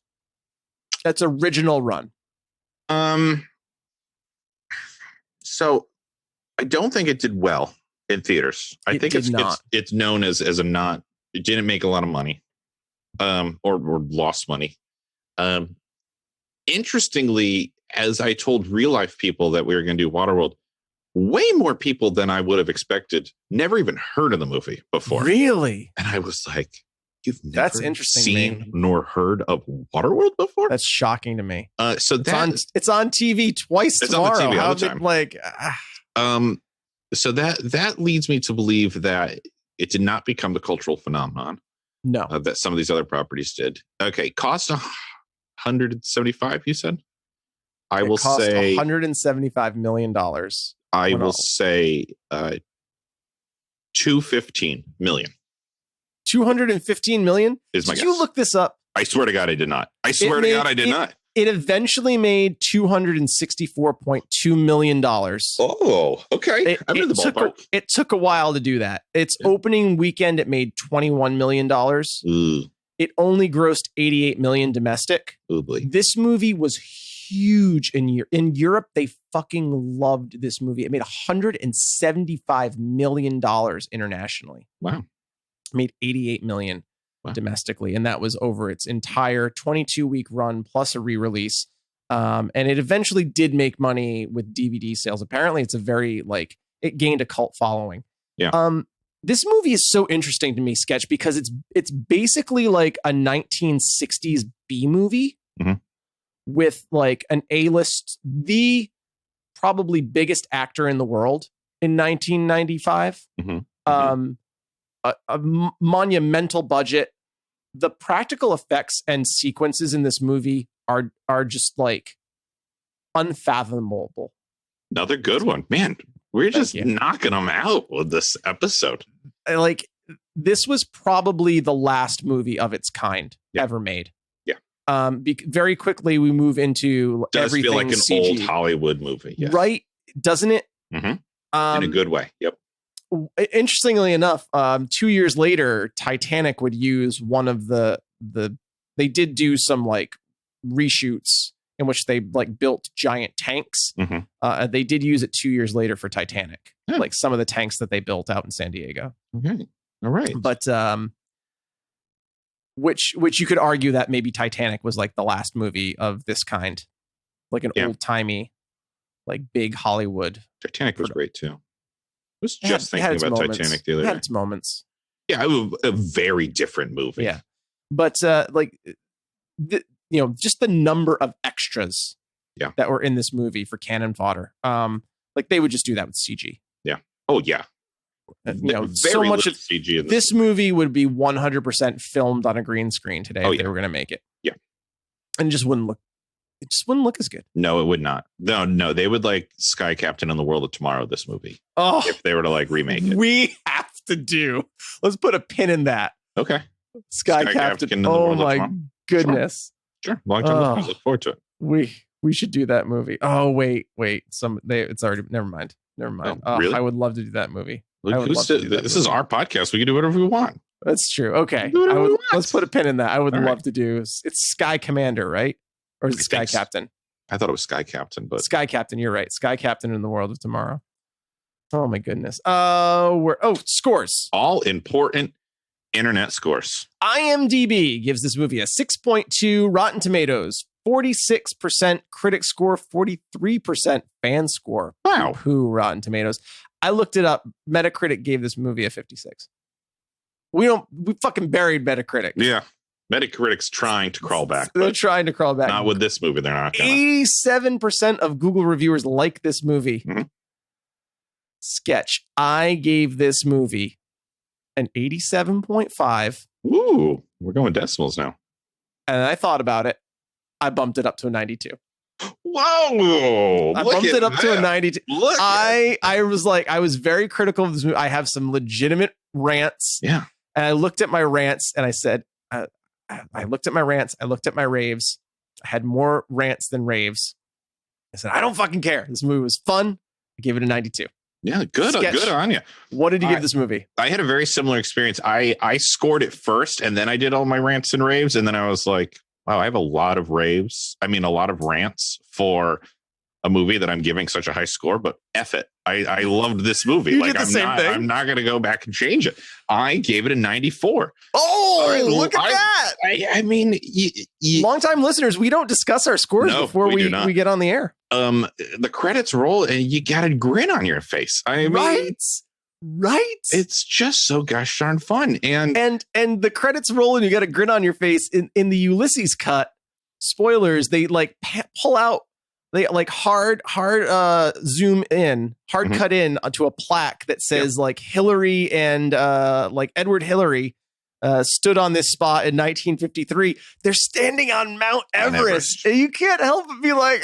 That's original run. So I don't think it did well in theaters. I think it's known as a not. It didn't make a lot of money, or lost money. Interestingly, as I told real life people that we were going to do WaterWorld, way more people than I would have expected never even heard of the movie before. Really? And I was like, you've never That's interesting, seen nor heard of WaterWorld before? That's shocking to me. So it's on TV twice tomorrow. On the TV How all the time. So that leads me to believe that it did not become the cultural phenomenon. No. That some of these other properties did. Okay, cost 175, you said? I will say $175 million. I will say 215 million. 215 million? Is my guess. Did you look this up? I swear to God, I did not. I swear to God, I did not. It eventually made $264.2 million. Oh, okay. I'm in the ballpark. It took a while to do that. Its opening weekend, it made $21 million. Ooh. It only grossed $88 million domestic. Ooh, boy. This movie was huge in Europe. They fucking loved this movie. It made $175 million internationally. Wow. It made $88 million domestically, and that was over its entire 22-week run plus a re-release. And it eventually did make money with DVD sales. Apparently, it's a very it gained a cult following. Yeah. This movie is so interesting to me, Sketch, because it's basically like a 1960s B movie. Mm-hmm. With like an A-list, the probably biggest actor in the world in 1995. Mm-hmm. A monumental budget. The practical effects and sequences in this movie are just like unfathomable. Another good one, man. We're just knocking them out with this episode. Like, this was probably the last movie of its kind ever made. Very quickly we move into everything feel like an CG. old Hollywood movie, yes. Right? Doesn't it? Mm-hmm. In a good way. Yep. Interestingly enough, 2 years later, Titanic would use one of the they did do some like reshoots in which they like built giant tanks. Mm-hmm. They did use it 2 years later for Titanic, like some of the tanks that they built out in San Diego. Okay. All right. But which you could argue that maybe Titanic was like the last movie of this kind, like an old timey, like big Hollywood. Titanic was great too. I was just thinking about moments. Titanic the other day. It had its moments. Yeah, it was a very different movie. Yeah, but just the number of extras that were in this movie for cannon fodder. Like they would just do that with CG. Yeah. Oh yeah. So much of CG in this movie would be 100% filmed on a green screen today if they were going to make it. Yeah. And it just wouldn't look as good. No, it would not. No, they would like Sky Captain and the World of Tomorrow, this movie. Oh, if they were to like remake it. We have to do. Let's put a pin in that. Okay. Sky Captain. Oh my goodness. Sure. Long time. Look forward to it. We should do that movie. Oh, wait. It's already, never mind. Oh, really? I would love to do that movie. This is our podcast. We can do whatever we want. That's true. Okay. Let's put a pin in that. I would love to do. It's Sky Commander, right? Or is it Sky Captain? I thought it was Sky Captain, but Sky Captain. You're right. Sky Captain in the World of Tomorrow. Oh my goodness. Scores. All important internet scores. IMDb gives this movie a 6.2. Rotten Tomatoes 46%. Critic score 43%. Fan score. Wow. Poo Rotten Tomatoes. I looked it up. Metacritic gave this movie a 56. We fucking buried Metacritic. Yeah. Metacritic's trying to crawl back. They're trying to crawl back. Not with this movie. They're not gonna. 87% of Google reviewers like this movie. Mm-hmm. Sketch. I gave this movie an 87.5. Ooh, we're going decimals now. And I thought about it. I bumped it up to a 92. Whoa! I bumped it up to a 92. I was very critical of this movie. I have some legitimate rants. Yeah. And I looked at my rants and I said, I looked at my rants. I looked at my raves. I had more rants than raves. I said, I don't fucking care. This movie was fun. I gave it a 92. Yeah, good. Sketch. Good on you. What did you give this movie? I had a very similar experience. I scored it first, and then I did all my rants and raves, and then I was like, wow, I have a lot of raves. I mean, a lot of rants for a movie that I'm giving such a high score, but F it. I loved this movie. You did the same thing. I'm not going to go back and change it. I gave it a 94. Oh, look at that. I mean, long-time listeners, we don't discuss our scores before we get on the air. The credits roll and you got a grin on your face. I mean, right. It's just so gosh darn fun. And the credits roll and you got a grin on your face. In the Ulysses cut, spoilers, they like pull out, they like hard zoom in, hard cut in onto a plaque that says like Hillary and like Edward Hillary stood on this spot in 1953. They're standing on Mount Everest. And you can't help but be like,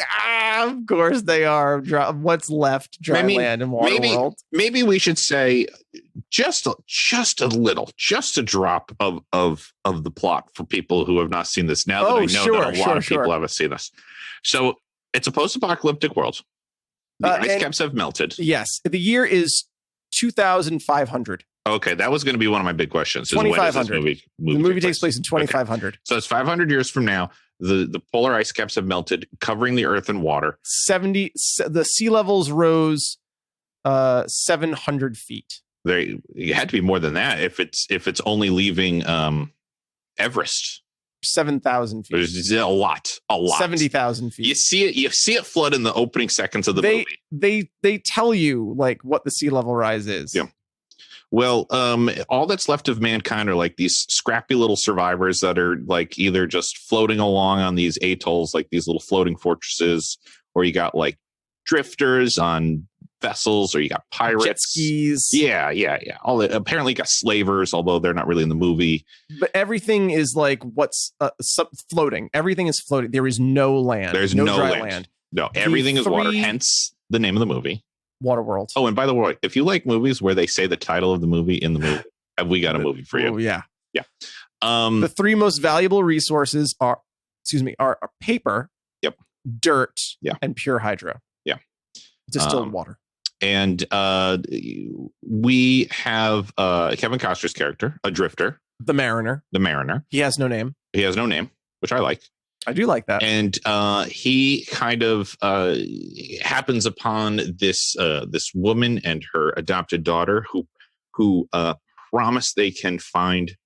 of course they are. What's left? Dry land and WaterWorld. Maybe we should say just a little, just a drop of the plot for people who have not seen this. Now that I know that a lot of people haven't seen this. So it's a post-apocalyptic world. The ice caps have melted. Yes. The year is 2,500. Okay, that was going to be one of my big questions. 2,500. The movie takes place in 2,500. Okay. So it's 500 years from now. The polar ice caps have melted, covering the earth in water. The sea levels rose 700 feet. It had to be more than that if it's only leaving Everest. 7,000 feet. There's a lot. 70,000 feet. You see it flood in the opening seconds of the movie. They tell you like what the sea level rise is. Yeah. Well, all that's left of mankind are like these scrappy little survivors that are like either just floating along on these atolls, like these little floating fortresses, or you got like drifters on vessels, or you got pirates, jet skis. Yeah. Apparently, you got slavers, although they're not really in the movie. But everything is like what's floating. Everything is floating. There is no land. There's no dry land. No, everything is water. Hence the name of the movie. WaterWorld. Oh, and by the way, if you like movies where they say the title of the movie in the movie, have we got a movie for you? Oh, yeah. Yeah. The three most valuable resources are paper, dirt, and pure hydro. Yeah. Distilled water. And we have Kevin Costner's character, a drifter. The Mariner. He has no name, which I like. I do like that. And he kind of happens upon this woman and her adopted daughter who promise they can find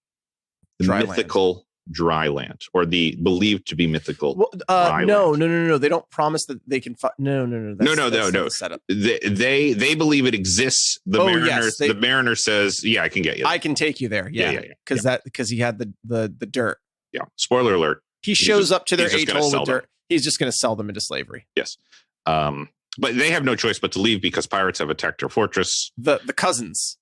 the mythical dry land, or the believed to be mythical. No. They don't promise that they can. No. That's setup. They believe it exists. The Mariner says, "Yeah, I can get you. I can take you there." Yeah. Because he had the dirt. Yeah. Spoiler alert. He shows up to their atoll with dirt. He's just going to sell them into slavery. Yes. But they have no choice but to leave because pirates have attacked their fortress. The cousins.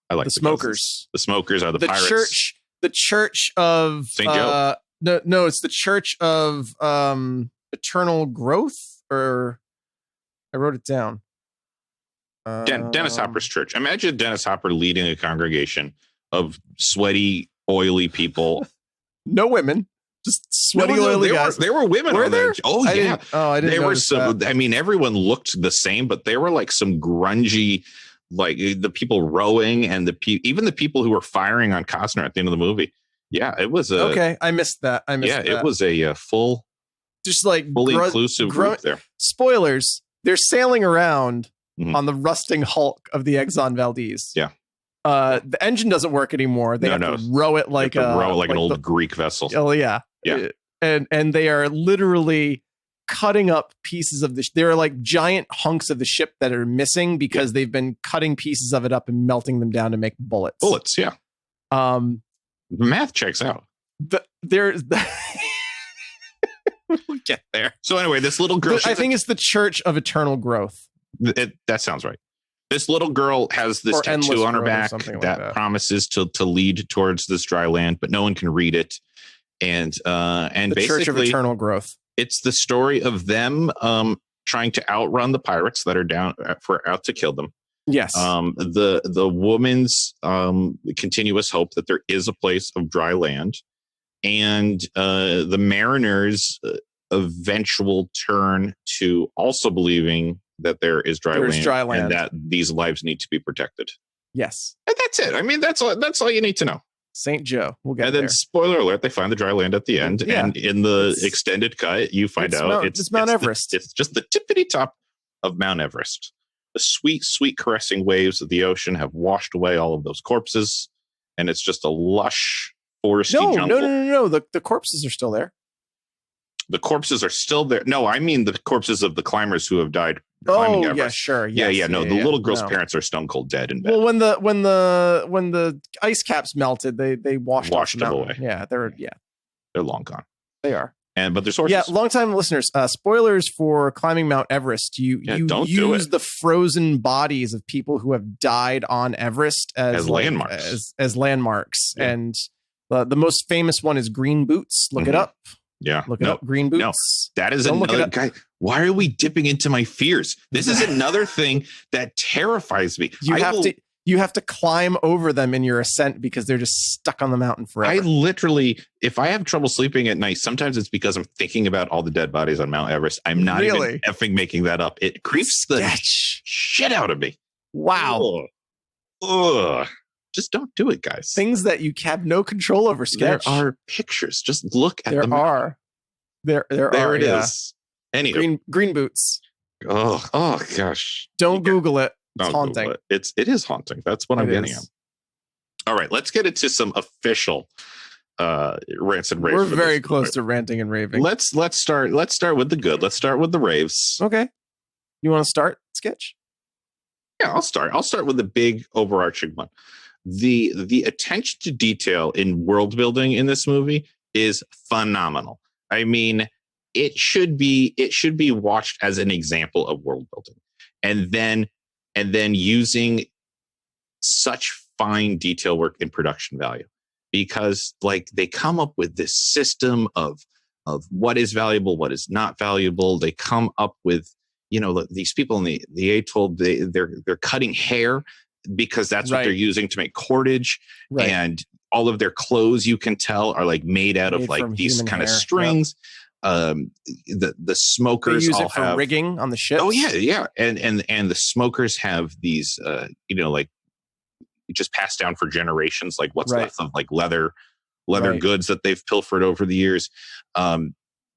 I like the smokers. Cousins. The smokers are the pirates. The church of St. Joe. No, it's the church of eternal growth. Or I wrote it down. Dennis Hopper's church. Imagine Dennis Hopper leading a congregation of sweaty, oily people. No women, just sweaty, oily guys. There were women. Were there? Oh, yeah. I didn't. There were some. That. I mean, everyone looked the same, but there were like some grungy, like the people rowing and even the people who were firing on Costner at the end of the movie. Yeah, it was okay. I missed that. It was a full, just like fully inclusive group there. Spoilers: they're sailing around on the rusting hulk of the Exxon Valdez. Yeah. The engine doesn't work anymore. They have to row it like an old Greek vessel. Oh yeah. And they are literally cutting up pieces of there are like giant hunks of the ship that are missing because they've been cutting pieces of it up and melting them down to make bullets. Yeah. The math checks out. We'll get there. So anyway, this little girl. I think it's the Church of Eternal Growth. That sounds right. This little girl has this tattoo on her back that promises to lead towards this dry land, but no one can read it. And the basically, Church of Eternal Growth. It's the story of them trying to outrun the pirates that are out to kill them. Yes. The woman's continuous hope that there is a place of dry land, and the mariners' eventual turn to also believing that there is dry land and that these lives need to be protected. Yes. And that's it. I mean, that's all you need to know. St. Joe. We'll get and then, there. spoiler alert, they find the dry land at the end. Yeah. And in the extended cut, you find out it's Mount Everest. It's just the tippity top of Mount Everest. The sweet, sweet caressing waves of the ocean have washed away all of those corpses. And it's just a lush, foresty jungle. No. The corpses are still there. The corpses are still there. No, I mean the corpses of the climbers who have died climbing Everest. Yeah, sure. Yes, the little girl's parents are stone cold dead in bed. Well, when the ice caps melted, they washed them away. Yeah, they're long gone. They are. But there's sources. Yeah, long-time listeners. Spoilers for climbing Mount Everest. You use the frozen bodies of people who have died on Everest as landmarks. As landmarks, and the most famous one is Green Boots. Look it up. Yeah, look it up. Green Boots. No, that is another guy. Why are we dipping into my fears? This is another thing that terrifies me. You have to climb over them in your ascent because they're just stuck on the mountain forever. I literally, if I have trouble sleeping at night, sometimes it's because I'm thinking about all the dead bodies on Mount Everest. I'm not even effing making that up. It creeps the shit out of me. Wow. Ugh. Just don't do it, guys. Things that you have no control over, Sketch. There are pictures. Just look at them. There are. It is. Anyway. Green Boots. Oh gosh. Don't Google it. It's haunting. It is haunting. That's what I'm getting at. All right, let's get into some official rants and raves. We're very close to ranting and raving. Let's start with the good. Let's start with the raves. Okay. You want to start, Sketch? Yeah, I'll start. I'll start with the big overarching one. The attention to detail in world building in this movie is phenomenal. I mean, it should be watched as an example of world building, and then using such fine detail work in production value, because like they come up with this system of what is valuable, what is not valuable. They come up with, these people in the atoll, they're cutting hair because that's what they're using to make cordage, and all of their clothes, you can tell, are like made out of like these kind of strings. The smokers all have rigging on the ship. Oh yeah. And the smokers have these like just passed down for generations, like what's left of like leather goods that they've pilfered over the years.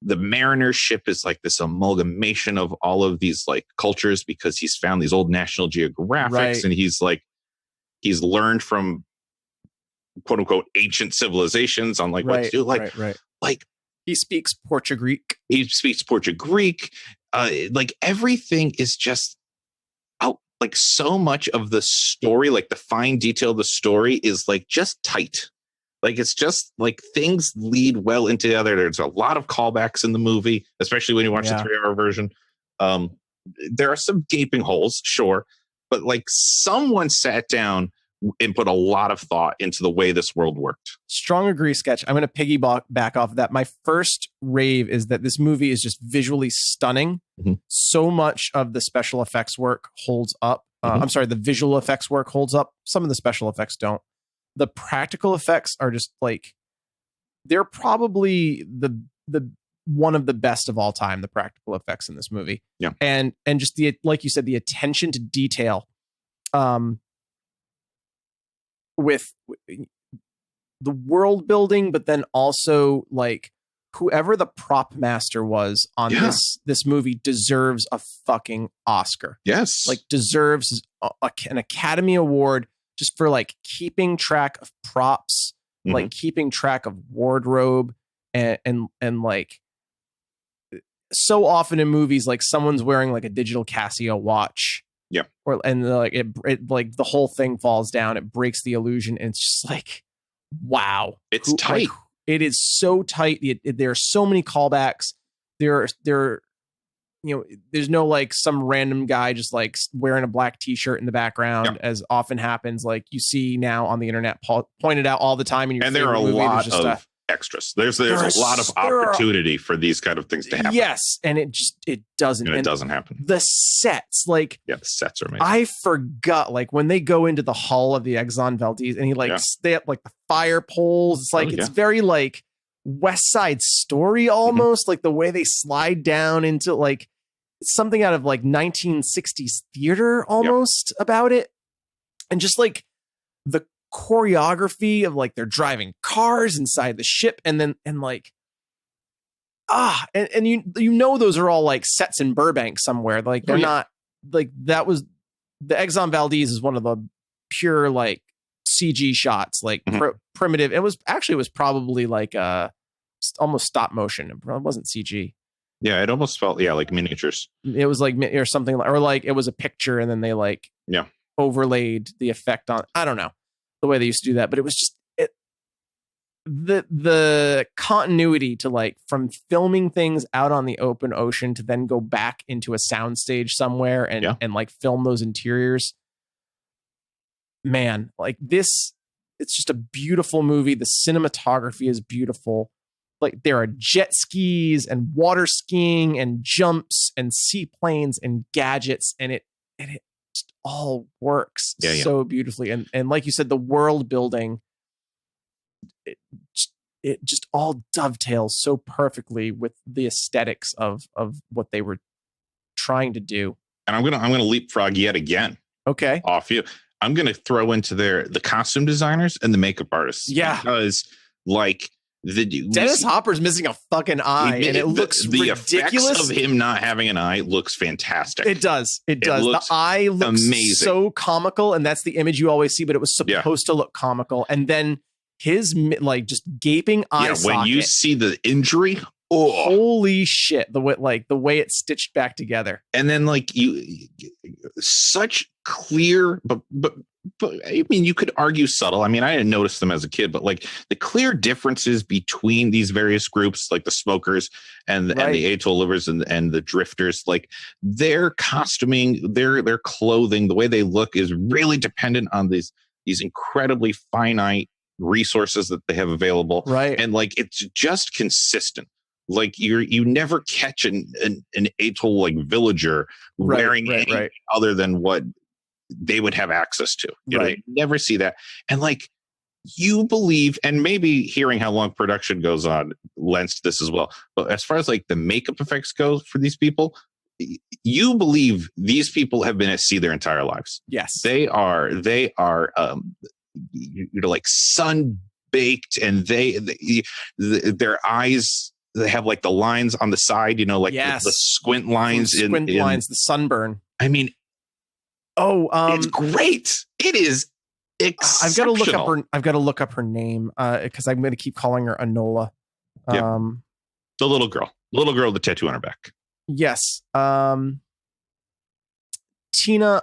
The mariner's ship is like this amalgamation of all of these like cultures, because he's found these old National Geographics, and he's learned from quote unquote ancient civilizations on like what to do. Like he speaks Portuguese. Like everything is just like so much of the story, like the fine detail of the story is like just tight. Like it's just like things lead well into the other. There's a lot of callbacks in the movie, especially when you watch the 3-hour version. There are some gaping holes, sure, but like someone sat down and put a lot of thought into the way this world worked. Strong agree, Sketch. I'm going to piggyback off of that. My first rave is that this movie is just visually stunning. Mm-hmm. So much of the special effects work holds up. I'm sorry, the visual effects work holds up. Some of the special effects don't. The practical effects are just like, they're probably the one of the best of all time, the practical effects in this movie. Yeah. And just like you said, the attention to detail, with the world building, but then also like whoever the prop master was on this movie deserves a fucking Oscar. Yes. Like deserves an Academy Award just for like keeping track of props, like keeping track of wardrobe and like so often in movies, like someone's wearing like a digital Casio watch. Yeah. And like it like the whole thing falls down. It breaks the illusion. And it's just like, wow. It's tight. Like, it is so tight. There are so many callbacks. There, there's no like some random guy just like wearing a black t-shirt in the background, as often happens. Like you see now on the internet pointed out all the time. In your and there are a lot of extras. There's a lot of opportunity for these kind of things to happen. Yes, and it doesn't. And it doesn't happen. The sets, like the sets are amazing. I forgot, like when they go into the hull of the Exxon Valdez, and he like stay up like the fire poles. It's like it's very like West Side Story almost, like the way they slide down into like something out of like 1960s theater almost about it, and just like choreography of like they're driving cars inside the ship, and you know those are all like sets in Burbank somewhere. Like they're not like that was the Exxon Valdez is one of the pure like CG shots, like primitive. It was probably like almost stop motion. It wasn't CG. Yeah, it almost felt like miniatures. It was like or something, or like it was a picture and then they like overlaid the effect on. I don't know the way they used to do that, but it was just the continuity to like from filming things out on the open ocean to then go back into a soundstage somewhere and like film those interiors. Man, like this, it's just a beautiful movie. The cinematography is beautiful. Like there are jet skis and water skiing and jumps and seaplanes and gadgets, and it just all works so beautifully. And like you said, the world building, it just all dovetails so perfectly with the aesthetics of what they were trying to do. And I'm gonna leapfrog yet again. Okay, off you. I'm gonna throw into the costume designers and the makeup artists. Yeah, because like Dennis Hopper's missing a fucking eye, and it looks ridiculous. Effects of him not having an eye looks fantastic. It does. The eye looks amazing, so comical, and that's the image you always see. But it was supposed to look comical, and then his like just gaping eye socket. When you see the injury, holy shit! The way it's stitched back together, and then like such clear, but I mean, you could argue subtle. I mean, I didn't notice them as a kid, but like the clear differences between these various groups, like the smokers and the atoll livers and the drifters, like their costuming, their clothing, the way they look is really dependent on these incredibly finite resources that they have available. Right. And like, it's just consistent. Like you never catch an atoll like villager wearing anything other than what they would have access to. You know, you never see that. And like you believe, and maybe hearing how long production goes on lends to this as well. But as far as like the makeup effects go for these people, you believe these people have been at sea their entire lives. Yes. They are like sun baked, and their eyes, they have like the lines on the side, like the squint lines, the sunburn. I mean, it's great. It is exceptional. I've got to look up her name because I'm going to keep calling her Enola. The little girl with the tattoo on her back. Yes. Tina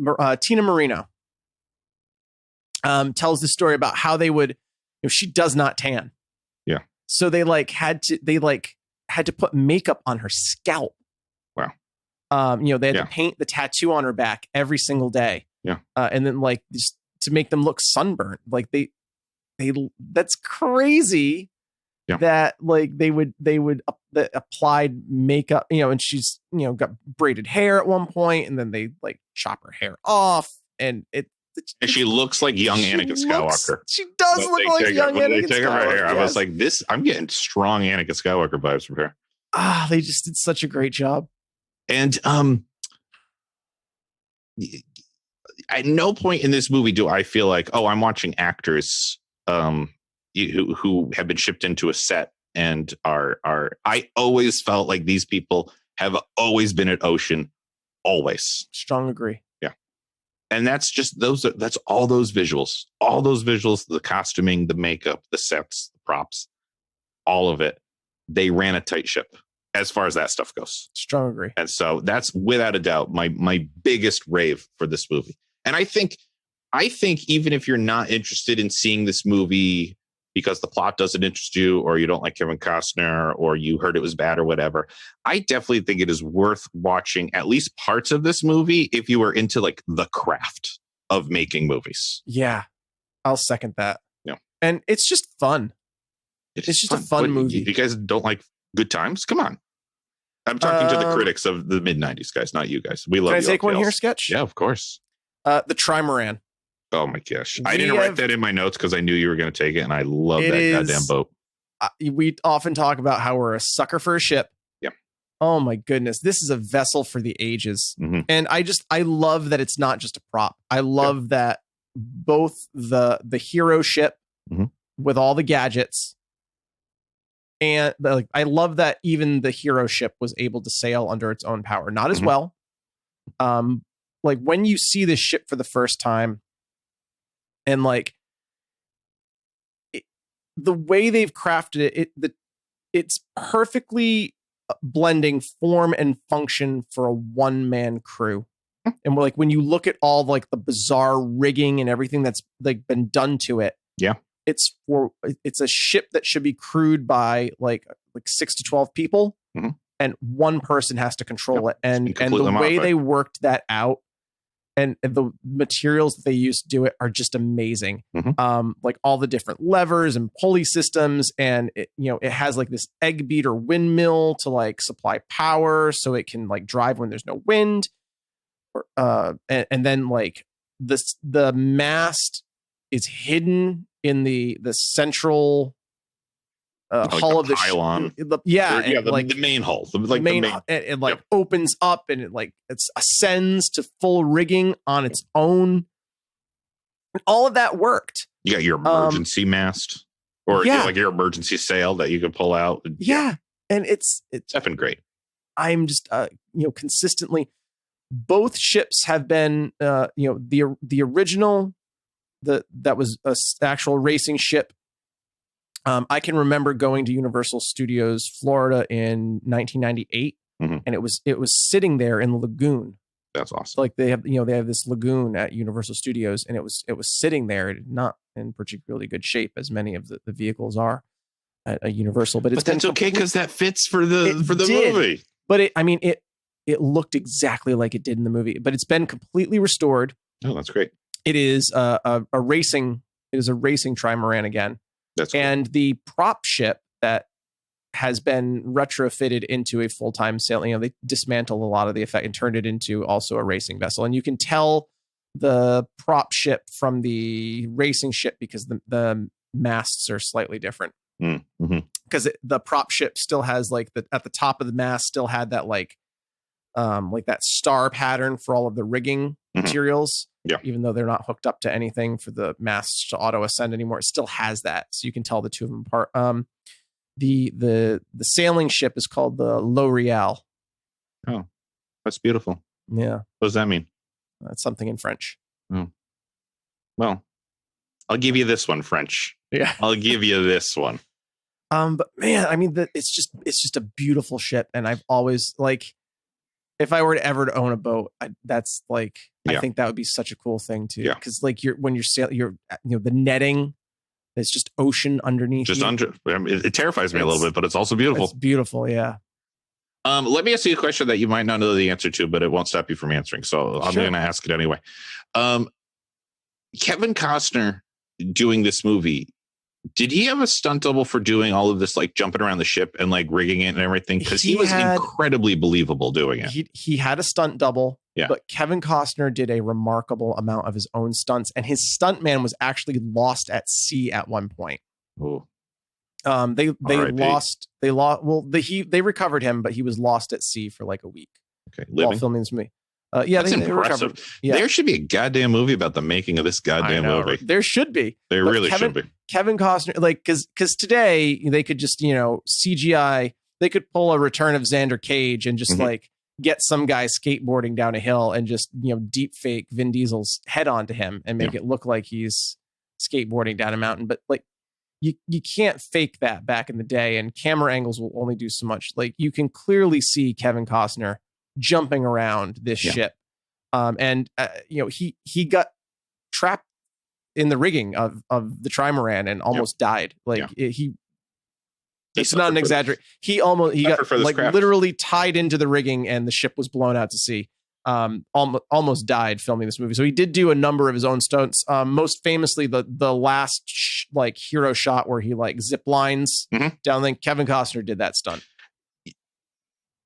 Marino tells the story about how they would, she does not tan. Yeah. So they had to put makeup on her scalp. Wow. They had to paint the tattoo on her back every single day. Yeah. And then like just to make them look sunburnt. Like they that's crazy. Yeah. That like they would applied makeup, and she's, got braided hair at one point, and then they like chop her hair off, and she looks like young Anakin Skywalker. She does look like young Anakin Skywalker. I was like, I'm getting strong Anakin Skywalker vibes from her. They just did such a great job. And at no point in this movie do I feel like, I'm watching actors who have been shipped into a set and are. I always felt like these people have always been at Ocean, always. Strong agree. Yeah, and that's just that's all those visuals, the costuming, the makeup, the sets, the props, all of it. They ran a tight ship as far as that stuff goes. Strong agree. And so that's without a doubt my biggest rave for this movie. And I think even if you're not interested in seeing this movie because the plot doesn't interest you, or you don't like Kevin Costner, or you heard it was bad or whatever, I definitely think it is worth watching at least parts of this movie if you are into like the craft of making movies. Yeah, I'll second that. Yeah. And it's just fun. It's just a fun movie. You guys don't like good times? Come on. I'm talking to the critics of the mid-90s, guys, not you guys. We love you. Can I take one here, Sketch? Yeah, of course. The Trimaran. Oh, my gosh. I didn't write that in my notes because I knew you were going to take it, and I love that goddamn boat. We often talk about how we're a sucker for a ship. Yeah. Oh, my goodness. This is a vessel for the ages. Mm-hmm. And I love that it's not just a prop. I love that both the hero ship with all the gadgets. And like, I love that even the hero ship was able to sail under its own power, not as well. Like when you see this ship for the first time, and like the way they've crafted it's perfectly blending form and function for a one-man crew. And we're like, when you look at all like the bizarre rigging and everything that's like been done to it, it's a ship that should be crewed by like 6 to 12 people, and one person has to control it. And the way they worked that out, and the materials that they used to do it are just amazing. Like all the different levers and pulley systems, and it has like this egg beater windmill to like supply power so it can like drive when there's no wind. And then like the mast is hidden in the central hull of the pylon. The main hull, it like opens up and it ascends to full rigging on its own. And all of that worked. You got your emergency mast, or like your emergency sail that you can pull out. And it's effing great. I'm just consistently, both ships have been the original. That was an actual racing ship. I can remember going to Universal Studios Florida in 1998, and it was sitting there in the lagoon. That's awesome. Like they have this lagoon at Universal Studios, and it was sitting there, not in particularly good shape as many of the vehicles are at a Universal. But that's okay because that fits for the movie. But it looked exactly like it did in the movie. But it's been completely restored. Oh, that's great. It is a racing trimaran again. That's cool. And the prop ship that has been retrofitted into a full-time sail. They dismantled a lot of the effect and turned it into also a racing vessel. And you can tell the prop ship from the racing ship because the masts are slightly different. Because the prop ship still has like at the top of the mast still had that like that star pattern for all of the rigging materials. Yeah. Even though they're not hooked up to anything for the masts to auto ascend anymore, it still has that. So you can tell the two of them apart. The sailing ship is called the L'Oréal. Oh, that's beautiful. Yeah. What does that mean? That's something in French. Oh. Well, I'll give you this one, French. Yeah. I'll give you this one. But man, I mean, it's just a beautiful ship. And I've always like, if I were to ever own a boat, I think that would be such a cool thing too. Because like when you're sailing, the netting, it's just ocean underneath. It terrifies me a little bit, but it's also beautiful. It's beautiful, yeah. Let me ask you a question that you might not know the answer to, but it won't stop you from answering. So I'm going to ask it anyway. Kevin Costner doing this movie, did he have a stunt double for doing all of this, like jumping around the ship and like rigging it and everything? Because he was incredibly believable doing it. He had a stunt double, but Kevin Costner did a remarkable amount of his own stunts, and his stunt man was actually lost at sea at one point. Oh, they recovered him, but he was lost at sea for like a week. Okay, while filming this movie. That's impressive. There should be a goddamn movie about the making of this goddamn movie. There should be. There really should be. Kevin Costner, like, because today they could just, CGI. They could pull a Return of Xander Cage and just like get some guy skateboarding down a hill and just deep fake Vin Diesel's head onto him and make it look like he's skateboarding down a mountain. But like, you can't fake that back in the day, and camera angles will only do so much. Like, you can clearly see Kevin Costner jumping around this ship, and he got trapped in the rigging of the trimaran and almost died. Like it's not an exaggeration. He got like literally tied into the rigging, and the ship was blown out to sea. Almost died filming this movie. So he did do a number of his own stunts. Most famously, the last hero shot where he like zip lines down. Then Kevin Costner did that stunt.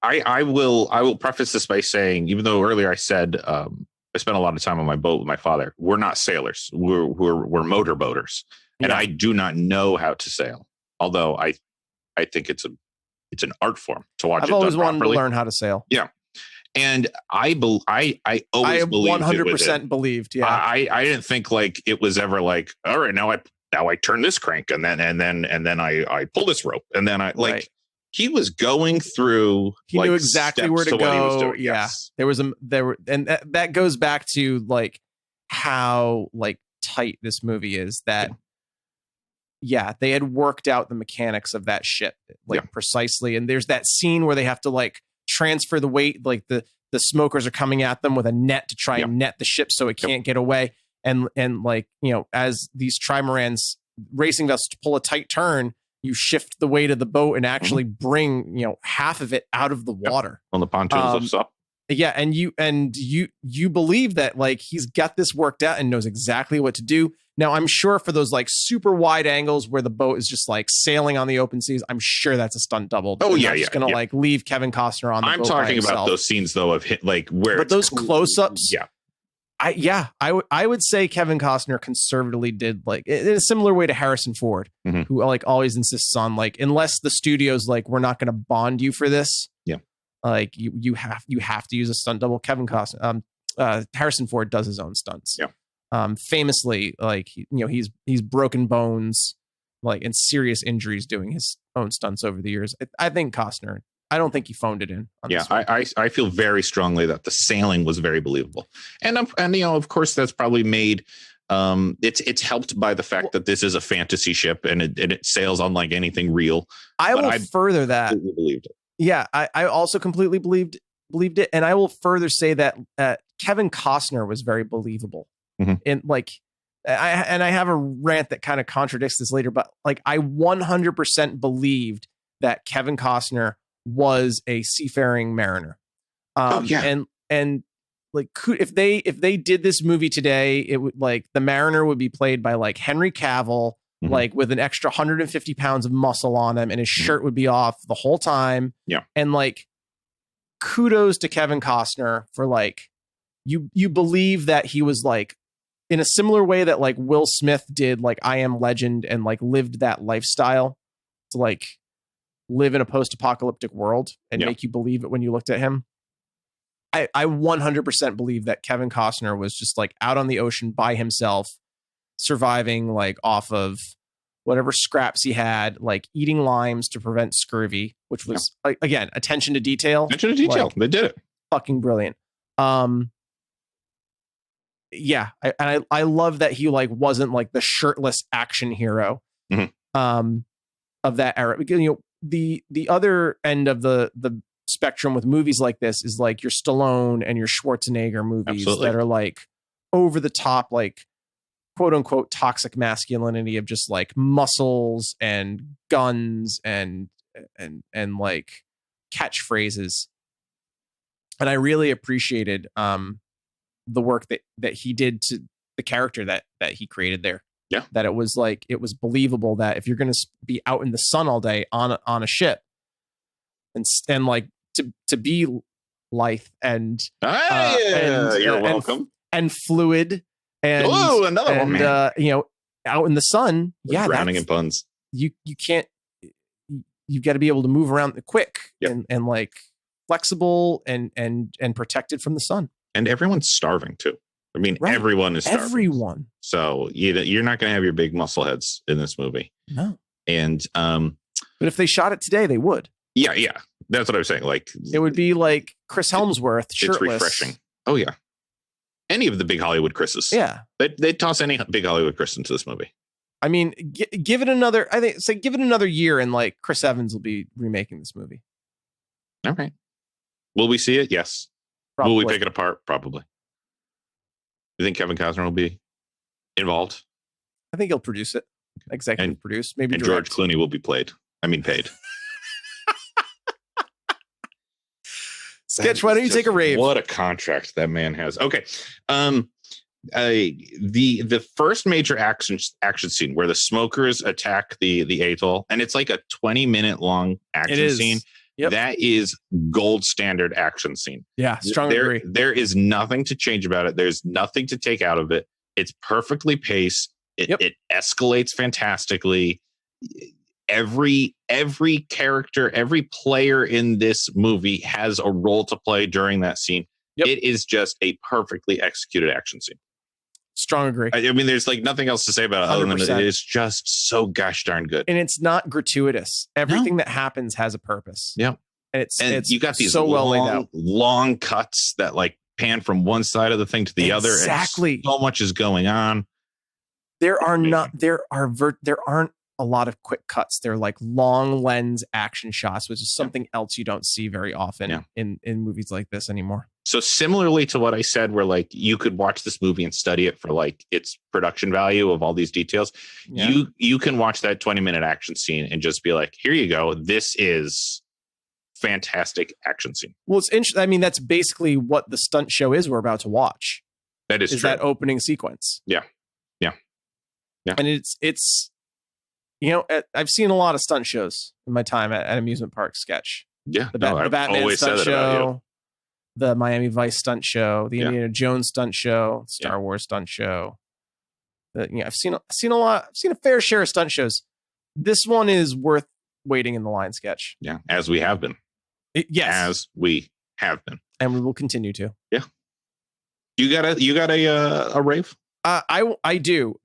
I will preface this by saying, even though earlier I said I spent a lot of time on my boat with my father, we're not sailors. We're motorboaters, and I do not know how to sail. Although I think it's an art form to watch. I've always wanted to learn how to sail. Yeah, And I always believed 100% believed. Yeah. I didn't think like it was ever like, all right, now I turn this crank and then I pull this rope and then I like he was going through. He knew exactly where to go. Yeah. Yes. That goes back to like how like tight this movie is that. Yeah, they had worked out the mechanics of that ship precisely. And there's that scene where they have to like transfer the weight, like the smokers are coming at them with a net to try and net the ship so it can't get away. And like, you know, as these trimarans racing vessels to pull a tight turn, you shift the weight of the boat and actually bring, you know, half of it out of the water. On the pontoons lifts up. Yeah, and you believe that like he's got this worked out and knows exactly what to do. Now, I'm sure for those like super wide angles where the boat is just like sailing on the open seas, I'm sure that's a stunt double. Oh, They're just gonna like leave Kevin Costner on the boat. I'm talking about those scenes though of like where, but those close-ups. Yeah, I would say Kevin Costner conservatively did like in a similar way to Harrison Ford, who like always insists on like unless the studio's like we're not going to bond you for this. Yeah, like you have to use a stunt double. Kevin Costner, Harrison Ford does his own stunts. Yeah. Famously, like he's broken bones, like and serious injuries doing his own stunts over the years. I think Costner. I don't think he phoned it in. Yeah, I feel very strongly that the sailing was very believable, and you know, of course, that's probably made. It's helped by the fact that this is a fantasy ship and it sails unlike anything real. I will further that. Believed it. Yeah, I also completely believed it, and I will further say that Kevin Costner was very believable. And like, I have a rant that kind of contradicts this later, but like, I 100% believed that Kevin Costner was a seafaring mariner. And like, if they did this movie today, it would like the mariner would be played by like Henry Cavill, like with an extra 150 pounds of muscle on him, and his shirt would be off the whole time. Yeah, and like, kudos to Kevin Costner for like, you believe that he was like. In a similar way that like Will Smith did, like I Am Legend and like lived that lifestyle to like live in a post-apocalyptic world and make you believe it when you looked at him. I 100% believe that Kevin Costner was just like out on the ocean by himself, surviving like off of whatever scraps he had, like eating limes to prevent scurvy, which was again, attention to detail. Attention to detail. Like, they did it. Fucking brilliant. Yeah, I love that he like wasn't like the shirtless action hero of that era. Because you know the other end of the spectrum with movies like this is like your Stallone and your Schwarzenegger movies that are like over the top, like quote unquote toxic masculinity of just like muscles and guns and like catchphrases. And I really appreciated the work that he did to the character that he created there. Yeah. That it was like, it was believable that if you're going to be out in the sun all day on a ship and like to be lithe and, you're welcome. And fluid and, another one, man. You know, out in the sun. We're drowning in puns. You can't, you've got to be able to move around quick and like flexible and protected from the sun. And everyone's starving too. I mean, everyone is starving. Everyone. So you're not going to have your big muscle heads in this movie. No. And but if they shot it today, they would. Yeah. That's what I was saying. Like it would be like Chris Helmsworth shirtless. It's refreshing. Oh yeah. Any of the big Hollywood Chris's. Yeah. They'd toss any big Hollywood Chris into this movie. I mean, give it another. I think give it another year, and like Chris Evans will be remaking this movie. All right. Will we see it? Yes. Probably. Will we pick it apart? Probably. You think Kevin Costner will be involved? I think he'll produce it. Executive produce, maybe. And George Clooney will be paid. Sketch, why don't you take a rave? What a contract that man has. Okay. The first major action scene where the smokers attack the atoll, and it's like a 20-minute long action scene. Yep. That is gold standard action scene. Yeah, strongly agree. There is nothing to change about it. There's nothing to take out of it. It's perfectly paced. It escalates fantastically. every character, every player in this movie has a role to play during that scene. Yep. It is just a perfectly executed action scene. Strong agree. I mean, there's like nothing else to say about it other than it is just so gosh darn good. And it's not gratuitous. Everything that happens has a purpose. Yeah. And it's you got these so well laid out. Long cuts that like pan from one side of the thing to the other. Exactly. So much is going on. There aren't a lot of quick cuts. They're like long lens action shots, which is something else you don't see very often in movies like this anymore. So similarly to what I said, where like you could watch this movie and study it for like its production value of all these details. Yeah. You can watch that 20-minute action scene and just be like, here you go. This is fantastic action scene. Well, it's interesting. I mean, that's basically what the stunt show is we're about to watch. That is true. That opening sequence. Yeah. And it's I've seen a lot of stunt shows in my time at amusement park sketch. Yeah. The Batman stunt show, the Miami Vice stunt show, the Indiana Jones stunt show, Star Wars stunt show. I've seen a fair share of stunt shows. This one is worth waiting in the line sketch. Yeah, as we have been. Yes. As we have been. And we will continue to. Yeah. You got a rave? I do.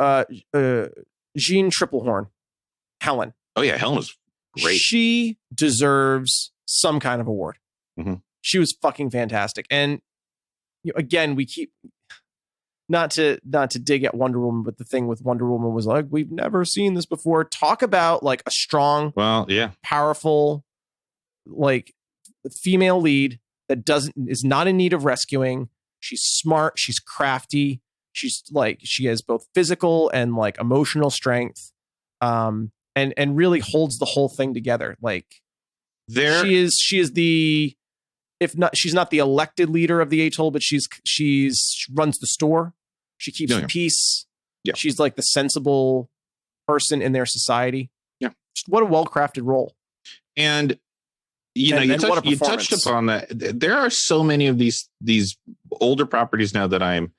Jean Triplehorn. Helen. Oh yeah, Helen was great. She deserves some kind of award. Mm-hmm. She was fucking fantastic. And again, we keep not to dig at Wonder Woman, but the thing with Wonder Woman was like, we've never seen this before. Talk about like a strong, powerful, like female lead that is not in need of rescuing. She's smart. She's crafty. She's like, she has both physical and like emotional strength. And really holds the whole thing together. Like she is the, if not, she's not the elected leader of the atoll, but she runs the store. She keeps the peace. Yeah. She's like the sensible person in their society. Yeah. Just what a well-crafted role. And you touched upon that. There are so many of these older properties now that I'm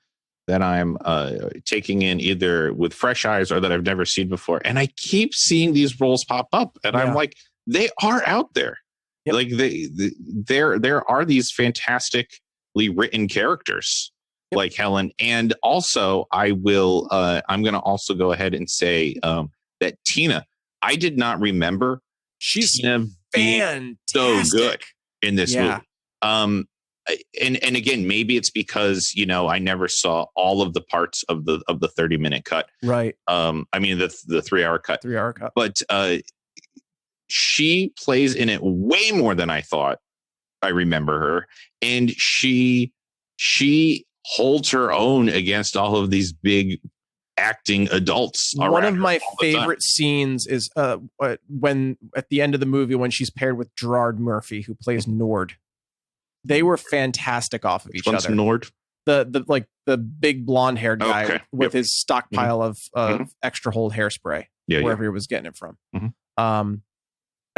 taking in either with fresh eyes or that I've never seen before. And I keep seeing these roles pop up and I'm like, they are out there. Yep. Like there are these fantastically written characters like Helen. And also I'm going to also go ahead and say that Tina, I did not remember Tina being so good in this movie. And again, maybe it's because, I never saw all of the parts of the 30-minute cut. Right. I mean, the 3-hour cut. 3-hour cut. But she plays in it way more than I thought I remember her. And she holds her own against all of these big acting adults. One of my favorite scenes is when at the end of the movie, when she's paired with Gerard Murphy, who plays Nord. They were fantastic off of each other. Nord? The big blonde haired guy with his stockpile of extra hold hairspray, wherever he was getting it from. Mm-hmm.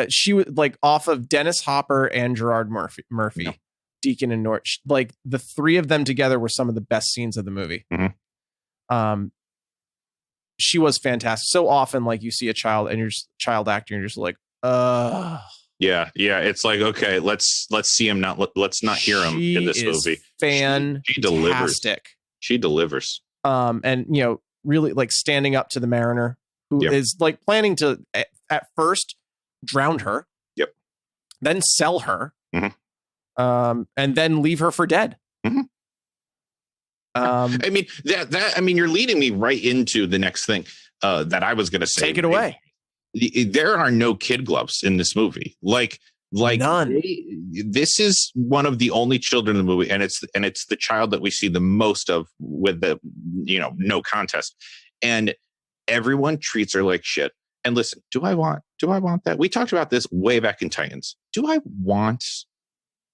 She was like off of Dennis Hopper and Gerard Murphy, Deacon and Nord. Like the three of them together were some of the best scenes of the movie. Mm-hmm. She was fantastic. So often, like you see a child actor, and you're just like, Yeah. It's like, okay, let's see him let's not hear him in this movie. Fantastic. She delivers. And really like standing up to the Mariner, who is like planning to at first drown her. Yep. Then sell her. Mm-hmm. And then leave her for dead. Mm-hmm. I mean you're leading me right into the next thing that I was going to say. Take it away. There are no kid gloves in this movie. Like none. This is one of the only children in the movie, and it's the child that we see the most of with the no contest, and everyone treats her like shit. And listen, do I want that? We talked about this way back in Titans. Do I want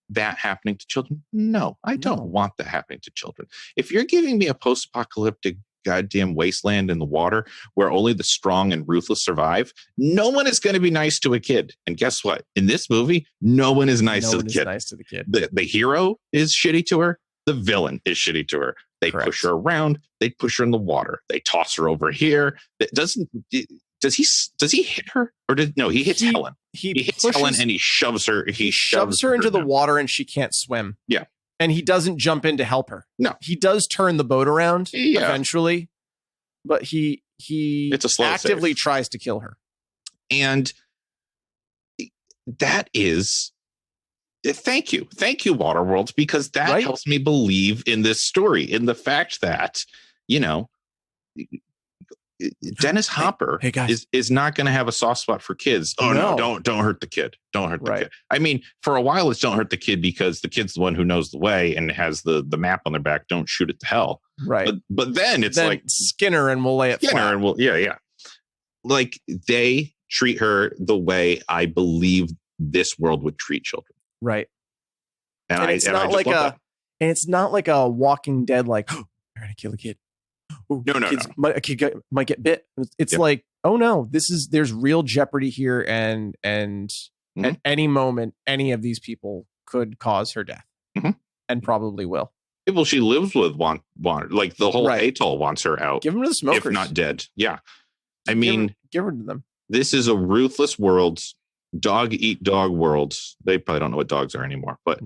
that happening to children? No, I don't want that happening to children. If you're giving me a post-apocalyptic goddamn wasteland in the water where only the strong and ruthless survive, no one is going to be nice to a kid. And guess what? In this movie, no one is nice to the kid. The hero is shitty to her. The villain is shitty to her. They push her around. They push her in the water. They toss her over here. It doesn't does he hit her or he hits Helen? He hits Helen and he shoves her. He shoves her into the water and she can't swim. Yeah. And he doesn't jump in to help her. No. He does turn the boat around eventually, but he it's a slow actively save. Tries to kill her. And that is thank you, WaterWorld, because that helps me believe in this story, in the fact that, Dennis Hopper is not going to have a soft spot for kids. Oh no, don't hurt the kid. Don't hurt the kid. I mean, for a while it's don't hurt the kid because the kid's the one who knows the way and has the map on their back. Don't shoot it to hell. Right. But then it's like Skinner and we'll lay it flat. And we'll like they treat her the way I believe this world would treat children. Right. And it's not like a Walking Dead, like, oh, they're going to kill a kid. Ooh, no. A kid might get bit. It's like, oh no, there's real jeopardy here. And at any moment, any of these people could cause her death and probably will. People she lives with want like the whole atoll wants her out. Give them to the smokers. If not dead. Yeah. I mean, give her to them. This is a ruthless world, dog eat dog world. They probably don't know what dogs are anymore, but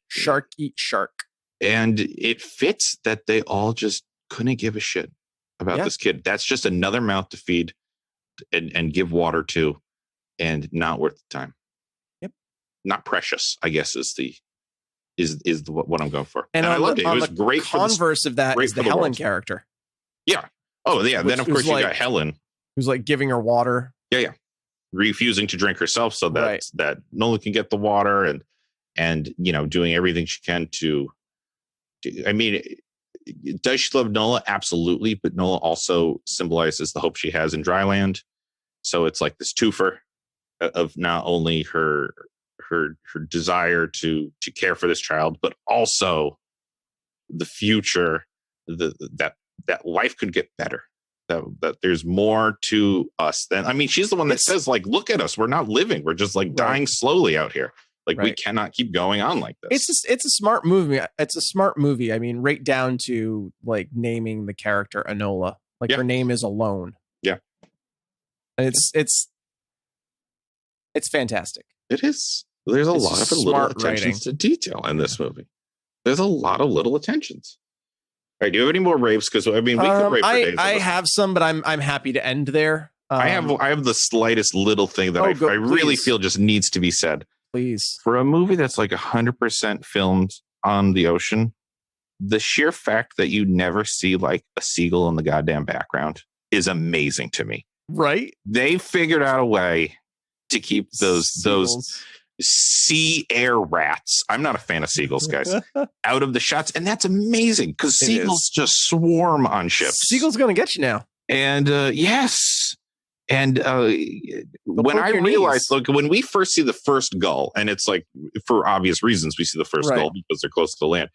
shark eat shark. And it fits that they all just couldn't give a shit about this kid. That's just another mouth to feed and give water to, and not worth the time. Yep. Not precious, I guess, is what I'm going for. And I loved it. It was great. Converse of that is the Helen character. Yeah. Oh, yeah. Then, of course, you got Helen. Who's like giving her water. Yeah. Refusing to drink herself so that Nola can get the water and doing everything she can to. I mean, does she love Nola? Absolutely. But Nola also symbolizes the hope she has in dry land. So it's like this twofer of not only her desire to care for this child, but also the future, that life could get better. That there's more to us than, I mean, she's the one that says, like, look at us. We're not living. We're just like dying slowly out here. Like, we cannot keep going on like this. It's a smart movie. It's a smart movie. I mean, right down to like naming the character Enola. Like her name is Alone. Yeah. And it's fantastic. It is. There's a lot of little attentions to detail in this movie. There's a lot of little attentions. All right, do you have any more raves? Because I mean, we could rave for days. I have some, but I'm happy to end there. I have the slightest little thing that I really feel just needs to be said. Please. For a movie that's like 100% filmed on the ocean, the sheer fact that you never see like a seagull in the goddamn background is amazing to me. Right? They figured out a way to keep those sea air rats. I'm not a fan of seagulls, guys. Out of the shots, and that's amazing because seagulls just swarm on ships. Seagulls gonna get you now. And yes. And when I realized, look, when we first see the first gull, and it's like, for obvious reasons, we see the first gull because they're close to the land.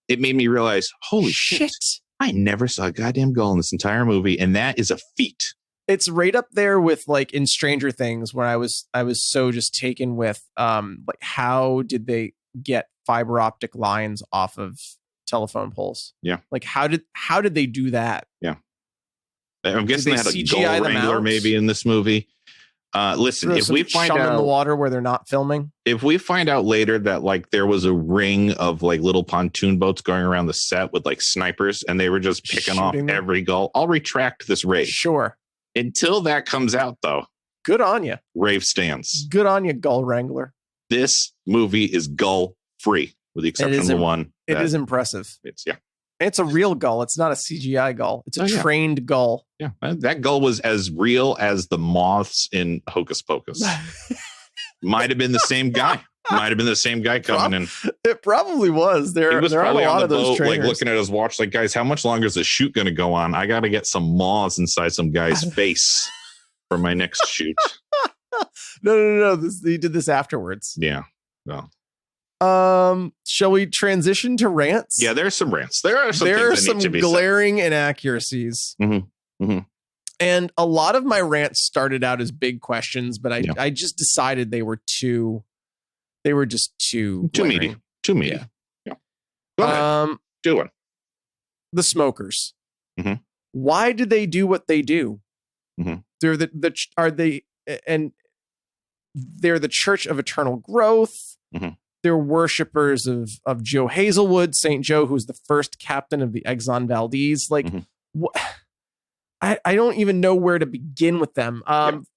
It made me realize, holy shit, I never saw a goddamn gull in this entire movie. And that is a feat. It's right up there with like in Stranger Things, where I was so just taken with like, how did they get fiber optic lines off of telephone poles? Yeah. Like, how did they do that? Yeah. I'm guessing they had a gull wrangler maybe in this movie. Listen, if we find out in the water where they're not filming, if we find out later that like there was a ring of like little pontoon boats going around the set with like snipers and they were just picking off every gull, I'll retract this rave. Sure. Until that comes out, though, good on you. Rave stands. Good on you, gull wrangler. This movie is gull free, with the exception of the one. It is impressive. It's a real gull. It's not a CGI gull. It's a trained gull. Yeah, that gull was as real as the moths in Hocus Pocus. Might have been the same guy. Might have been the same guy coming in. It probably was. There are a lot of those trainers. Like looking at his watch, like, guys, how much longer is this shoot going to go on? I got to get some moths inside some guy's face for my next shoot. No. He did this afterwards. Yeah. No. Shall we transition to rants? Yeah, there are some rants. There are some glaring inaccuracies. Mm-hmm. Mm-hmm. And a lot of my rants started out as big questions, but I just decided they were too meaty. Too meaty. Yeah. Go ahead. Do one. The smokers. Mm-hmm. Why did they do what they do? Mm-hmm. They're they're the Church of Eternal Growth. Mm-hmm. They're worshippers of Joe Hazelwood, Saint Joe, who's the first captain of the Exxon Valdez. Like, I don't even know where to begin with them.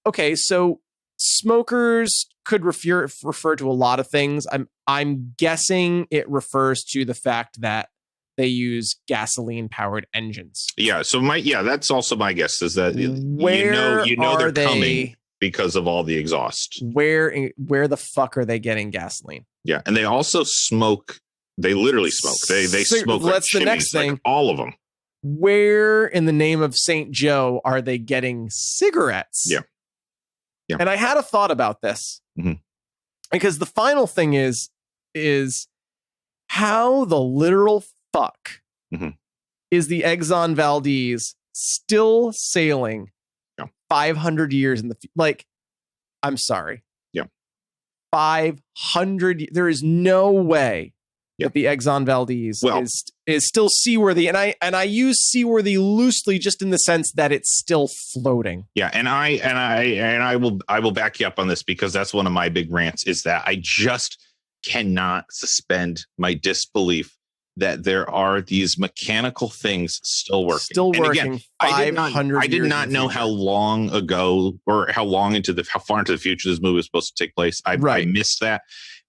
Okay, so smokers could refer to a lot of things. I'm guessing it refers to the fact that they use gasoline powered engines. Yeah. So that's also my guess, is that you know they're coming because of all the exhaust. Where the fuck are they getting gasoline? Yeah, and they also smoke. They literally smoke. They smoke. Like that's the next thing. Like all of them. Where in the name of Saint Joe are they getting cigarettes? Yeah. And I had a thought about this, because the final thing is how the literal fuck is the Exxon Valdez still sailing 500 years in the like, I'm sorry. 500. There is no way that the Exxon Valdez is still seaworthy, and I use seaworthy loosely just in the sense that it's still floating. Yeah, and I will back you up on this, because that's one of my big rants, is that I just cannot suspend my disbelief that there are these mechanical things still working. And again, I did not know how long ago, or how far into the future this movie was supposed to take place. I missed that,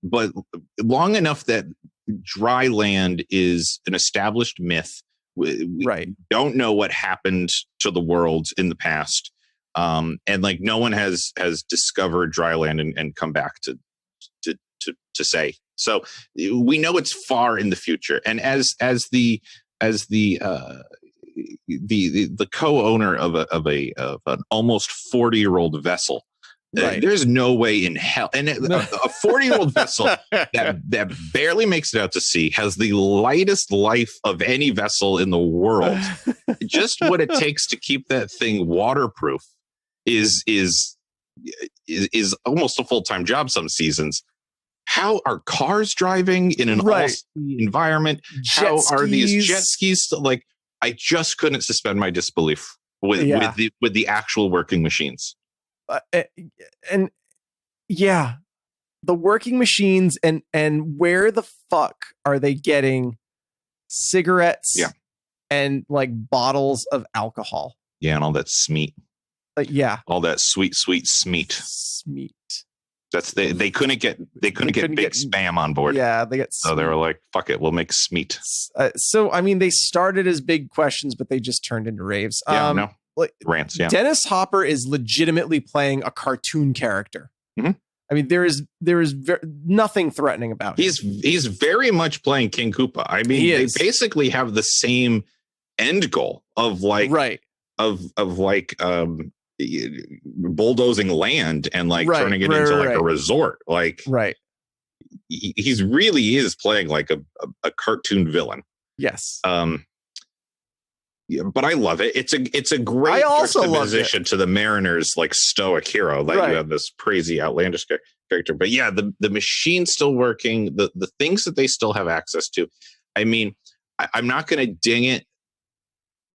but long enough that dry land is an established myth. We don't know what happened to the world in the past, and like no one has discovered dry land and come back to say. So we know it's far in the future, and as the co-owner of an almost 40-year-old vessel, there's no way in hell, and a 40-year-old vessel that barely makes it out to sea has the lightest life of any vessel in the world. Just what it takes to keep that thing waterproof is almost a full-time job some seasons. How are cars driving in an all-sea environment? How are these jet skis? Like, I just couldn't suspend my disbelief with the actual working machines. And the working machines, and where the fuck are they getting cigarettes? And like bottles of alcohol. Yeah, and all that smeat. All that sweet smeat. They couldn't get big spam on board. Yeah, so they were like, fuck it, we'll make smeat. So I mean, they started as big questions, but they just turned into raves. Rants. Yeah. Dennis Hopper is legitimately playing a cartoon character. I mean, there is nothing threatening about him. He's very much playing King Koopa. I mean, they basically have the same end goal of like bulldozing land and like turning it into like a resort. Like, he's really is playing like a cartoon villain. Yes. But I love it. It's a great juxtaposition to the Mariner's like stoic hero. Like you have this crazy outlandish character. But yeah, the machine's still working. The things that they still have access to. I mean, I'm not going to ding it,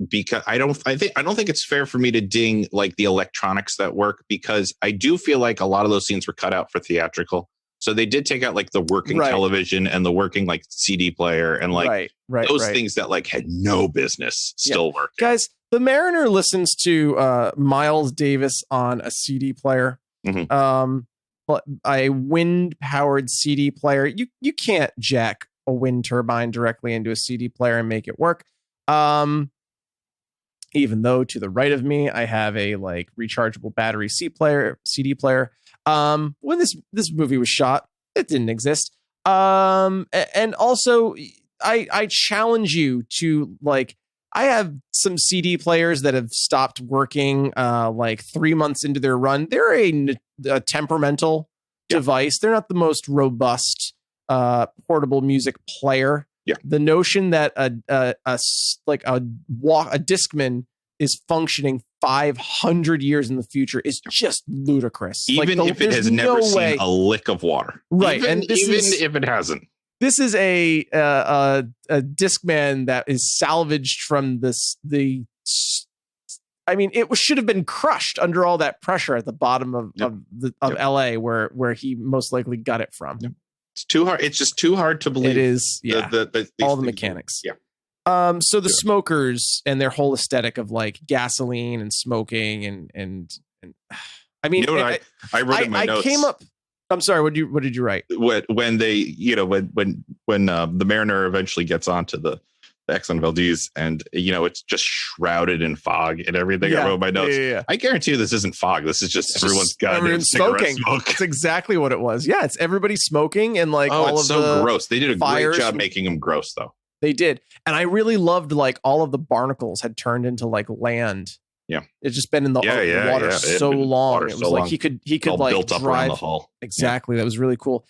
because I don't think it's fair for me to ding like the electronics that work, because I do feel like a lot of those scenes were cut out for theatrical. So they did take out like the working television and the working like CD player and like those things that like had no business still working. Guys, the Mariner listens to Miles Davis on a CD player. But a wind powered CD player, you can't jack a wind turbine directly into a CD player and make it work. Even though to the right of me, I have a like rechargeable battery CD player. When this movie was shot, it didn't exist. And also I challenge you to like, I have some CD players that have stopped working like 3 months into their run. They're a temperamental device. They're not the most robust portable music player. Yeah. The notion that a Discman is functioning 500 years in the future is just ludicrous. Even if it has never seen a lick of water. Right. Even if it hasn't. This is a Discman that is salvaged from the I mean, it should have been crushed under all that pressure at the bottom of LA, where he most likely got it from. Yep. It's too hard. It's just too hard to believe. It is. Yeah. All the mechanics. Yeah. So the smokers and their whole aesthetic of like gasoline and smoking and I mean, you know what I wrote in my notes. I came up. I'm sorry. What did you write? When they, when the Mariner eventually gets onto the Exxon Valdez and it's just shrouded in fog and everything. Yeah, I wrote my notes. Yeah. I guarantee you this isn't fog. This is just everyone's smoking. Smoke. It's exactly what it was. Yeah, it's everybody smoking and like all it's of so the gross. They did a fires. great job making them gross though. They did, and I really loved like all of the barnacles had turned into like land. Yeah, it's just been in the water so long. It was like he could like built up around the hull. Exactly, that was really cool.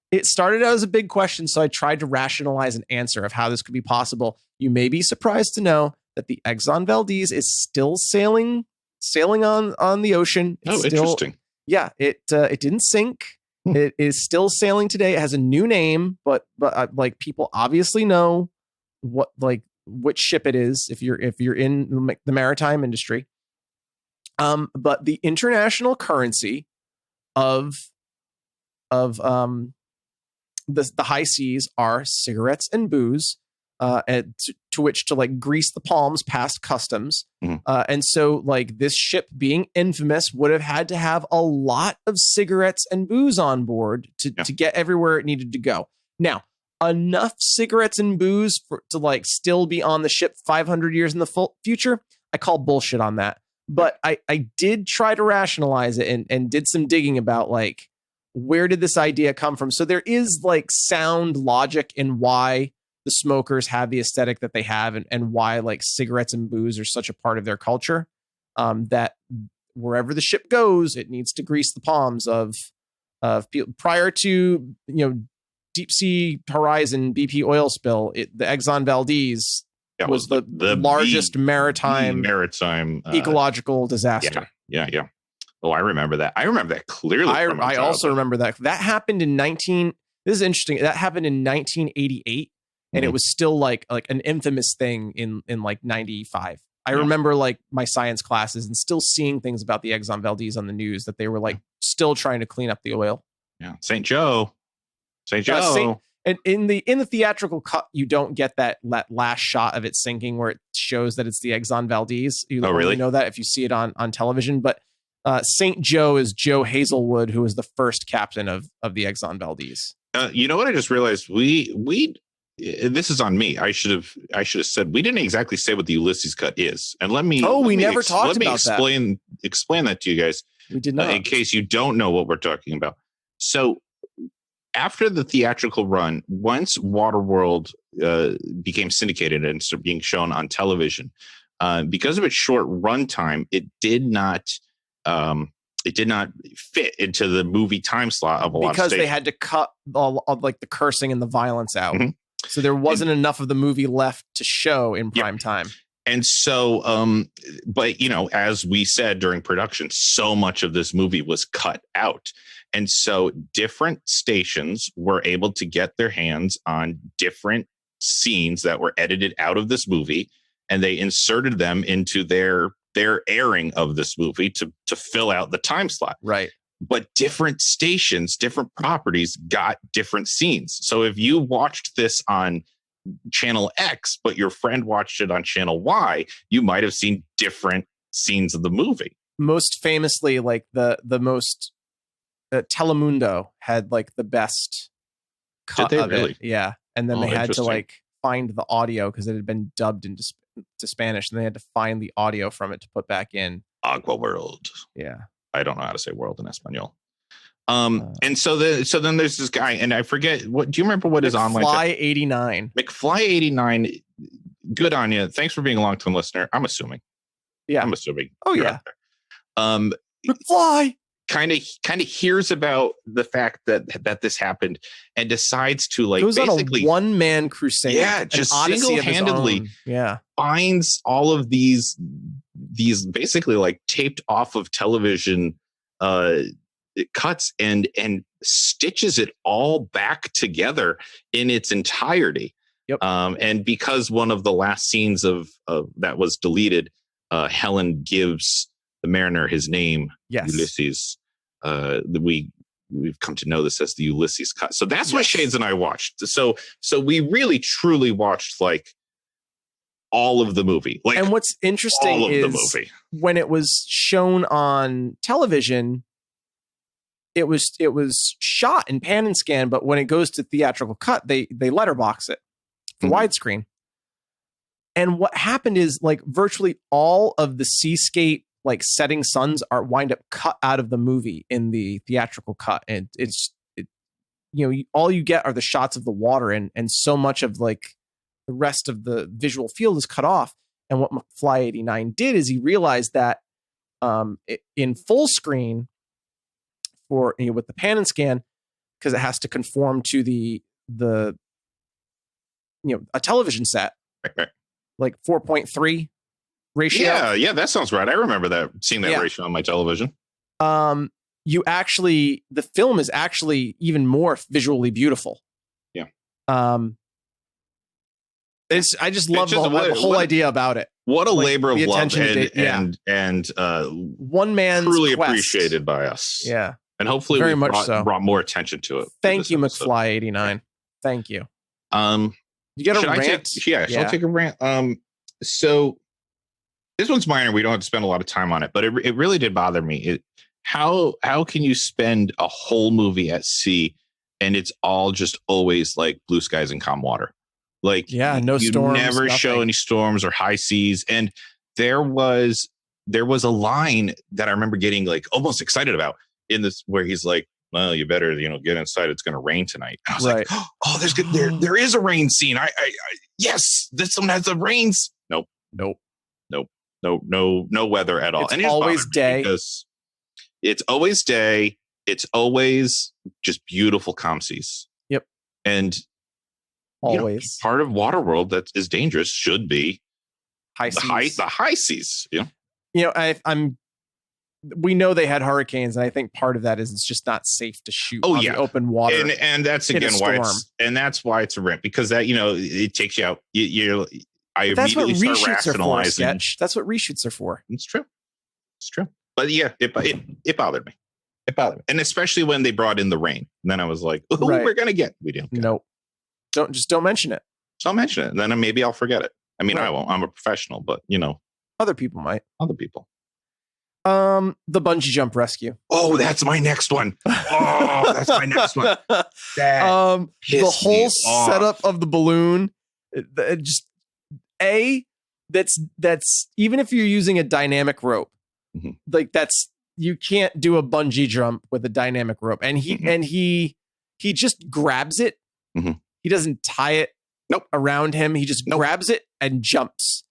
It started out as a big question, so I tried to rationalize an answer of how this could be possible. You may be surprised to know that the Exxon Valdez is still sailing on the ocean. It's interesting. Yeah, it didn't sink. It is still sailing today. It has a new name, but like people obviously know which ship it is if you're in the maritime industry. But the international currency of the high seas are cigarettes and booze, and to which to like grease the palms past customs. Mm-hmm. And so like this ship being infamous would have had to have a lot of cigarettes and booze on board to get everywhere it needed to go. Now, enough cigarettes and booze to like still be on the ship 500 years in the future. I call bullshit on that. But I did try to rationalize it and did some digging about like, where did this idea come from? So there is like sound logic in why the smokers have the aesthetic that they have and why like cigarettes and booze are such a part of their culture, that wherever the ship goes, it needs to grease the palms of people. Prior to, Deep Sea Horizon BP oil spill, the Exxon Valdez was the largest maritime ecological disaster. Yeah. Oh, I remember that. I remember that clearly. I also remember that. That happened this is interesting. That happened in 1988, and it was still like an infamous thing in like 95. I remember like my science classes and still seeing things about the Exxon Valdez on the news that they were like still trying to clean up the oil. Yeah, St. Joe. And in the theatrical cut, you don't get that last shot of it sinking where it shows that it's the Exxon Valdez. You only know that if you see it on television. But St. Joe is Joe Hazelwood, who was the first captain of the Exxon Valdez. You know what I just realized? We this is on me. I should have said we didn't exactly say what the Ulysses cut is. And we never talked about that. Let me explain that to you guys. We did not. In case you don't know what we're talking about. So after the theatrical run, once WaterWorld became syndicated and started being shown on television, because of its short runtime, it did not fit into the movie time slot of a lot of stations. Because they had to cut all of like the cursing and the violence out. Mm-hmm. So there wasn't enough of the movie left to show in prime time. And so, but as we said during production, so much of this movie was cut out. And so different stations were able to get their hands on different scenes that were edited out of this movie, and they inserted them into their airing of this movie to fill out the time slot. Right. But different stations, different properties got different scenes. So if you watched this on channel X, but your friend watched it on channel Y, you might have seen different scenes of the movie. Most famously, like the most Telemundo had like the best cut of it. Yeah. And then they had to like find the audio because it had been dubbed into Spanish, and they had to find the audio from it to put back in. Agua World. Yeah. I don't know how to say world in Espanol. And so then there's this guy, and I forget what. Do you remember what his online? McFly89. McFly89. Good on you. Thanks for being a long-term listener. I'm assuming. Yeah. I'm assuming. Oh yeah. McFly kind of hears about the fact that this happened and decides to like goes basically on a one-man crusade. Yeah, just single-handedly finds all of these basically like taped off of television cuts and stitches it all back together in its entirety. Yep. And because one of the last scenes of that was deleted, Helen gives the mariner his name, Ulysses. We've come to know this as the Ulysses cut. So that's what Shades and I watched. So we really truly watched like all of the movie. Like, and what's interesting is when it was shown on television, it was shot in pan and scan, but when it goes to theatrical cut, they letterbox it for widescreen. And what happened is like virtually all of the seascape, like setting suns, are wind up cut out of the movie in the theatrical cut, and all you get are the shots of the water, and so much of like the rest of the visual field is cut off. And what McFly 89 did is he realized that in full screen for with the pan and scan, because it has to conform to the a television set, like 4.3 ratio. Yeah, that sounds right. I remember seeing that ratio on my television. The film is actually even more visually beautiful. Yeah. I just love the whole idea about it. What a labor of love and one man's truly quest. Appreciated by us. Yeah. And hopefully we brought more attention to it. Thank you, McFly 89. Thank you. You get a rant? I'll take a rant. So this one's minor. We don't have to spend a lot of time on it, but it really did bother me. How can you spend a whole movie at sea and it's all just always like blue skies and calm water? Like, no storms. You never show any storms or high seas. And there was a line that I remember getting like almost excited about in this, where he's like, well, you better, get inside. It's going to rain tonight. And I was like, oh, there's good. There is a rain scene. Yes, this one has a rains. Nope. No weather at all. It's and always day. Because it's always day. It's always just beautiful calm seas. Yep. And always part of WaterWorld that is dangerous should be the high seas. We know they had hurricanes, and I think part of that is it's just not safe to shoot on the open water. And that's again why it's a rent, because that it takes you out. I immediately start rationalizing. That's what reshoots are for. It's true. But yeah, it bothered me. And especially when they brought in the rain. And then I was like, we're gonna get. We didn't. Nope. Don't mention it. Don't mention it. And then maybe I'll forget it. I mean, I won't. I'm a professional, but other people might. The bungee jump rescue. Oh, that's my next one. Oh, that's my next one. The whole setup of the balloon, that's even if you're using a dynamic rope, like you can't do a bungee jump with a dynamic rope. And he just grabs it. He doesn't tie it around him. He just grabs it and jumps.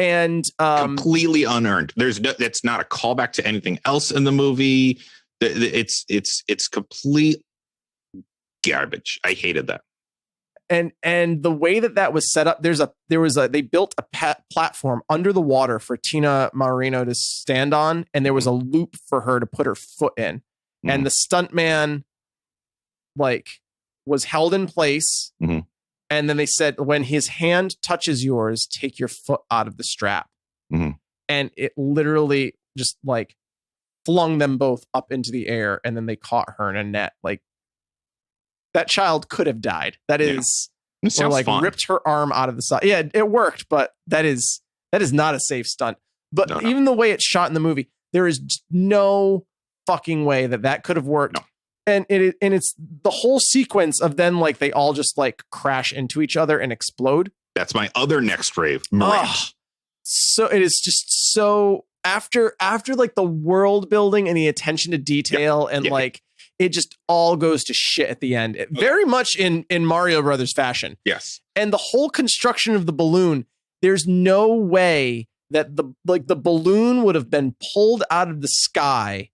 And completely unearned. That's not a callback to anything else in the movie. It's complete garbage. I hated that. And the way that was set up, they built a platform under the water for Tina Marino to stand on, and there was a loop for her to put her foot in, and the stuntman was held in place. And then they said, when his hand touches yours, take your foot out of the strap. And it literally just flung them both up into the air. And then they caught her in a net. Like, that child could have died. That is, or fun. Ripped her arm out of the side. Yeah, it worked, but that is not a safe stunt. But even the way it's shot in the movie, there is no fucking way that could have worked. No. And it's the whole sequence of then they all just crash into each other and explode. That's my other next rave. So it is just so after the world building and the attention to detail it just all goes to shit at the end. Very much in Mario Brothers fashion. Yes. And the whole construction of the balloon, there's no way that the balloon would have been pulled out of the sky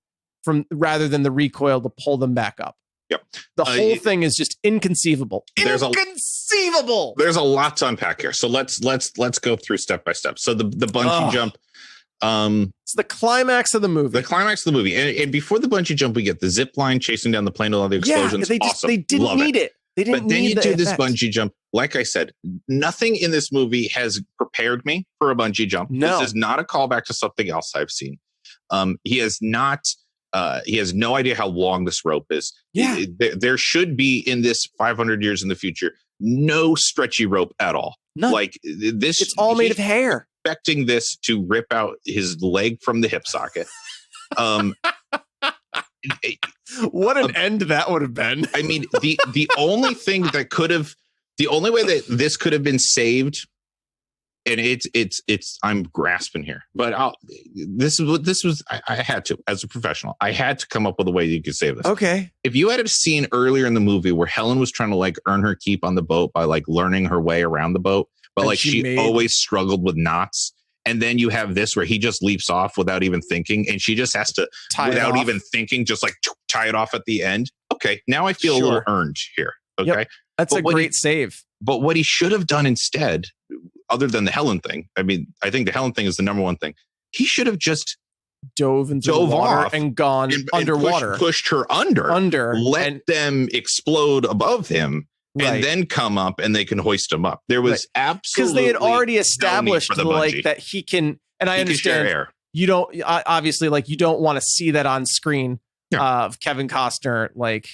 rather than the recoil to pull them back up. Yep. The whole thing is just inconceivable. There's a lot to unpack here. So let's go through step by step. So the bungee jump. It's the climax of the movie. And before the bungee jump, we get the zip line chasing down the plane with all the explosions. They didn't need it. They didn't But then need you the do this effect. bungee jump. Like I said, nothing in this movie has prepared me for a bungee jump. No. This is not a callback to something else I've seen. He has not. He has no idea how long this rope is. Yeah. There should be in this 500 years in the future no stretchy rope at all. None. Like this, It's all made of hair. Expecting this to rip out his leg from the hip socket. What an end that would have been. I mean, the only thing that could have, the only way that this could have been saved, and it's I'm grasping here, but I had to, as a professional, I had to come up with a way you could save this. Okay. If you had a scene earlier in the movie where Helen was trying to like earn her keep on the boat by like learning her way around the boat, but and like she always struggled with knots. And then you have this where he just leaps off without even thinking, and she just has to, without even thinking, just like tie it off at the end. Okay, now I feel a little earned here. Okay, yep. That's a great save. But what he should have done instead, other than the Helen thing, I mean, I think the Helen thing is the number one thing. He should have just dove into the water and gone underwater, pushed her under, let them explode above him. Right. And then come up and they can hoist him up. There was absolutely because they had already established like that he can, and I understand air. You don't obviously like you don't want to see that on screen of Kevin Costner like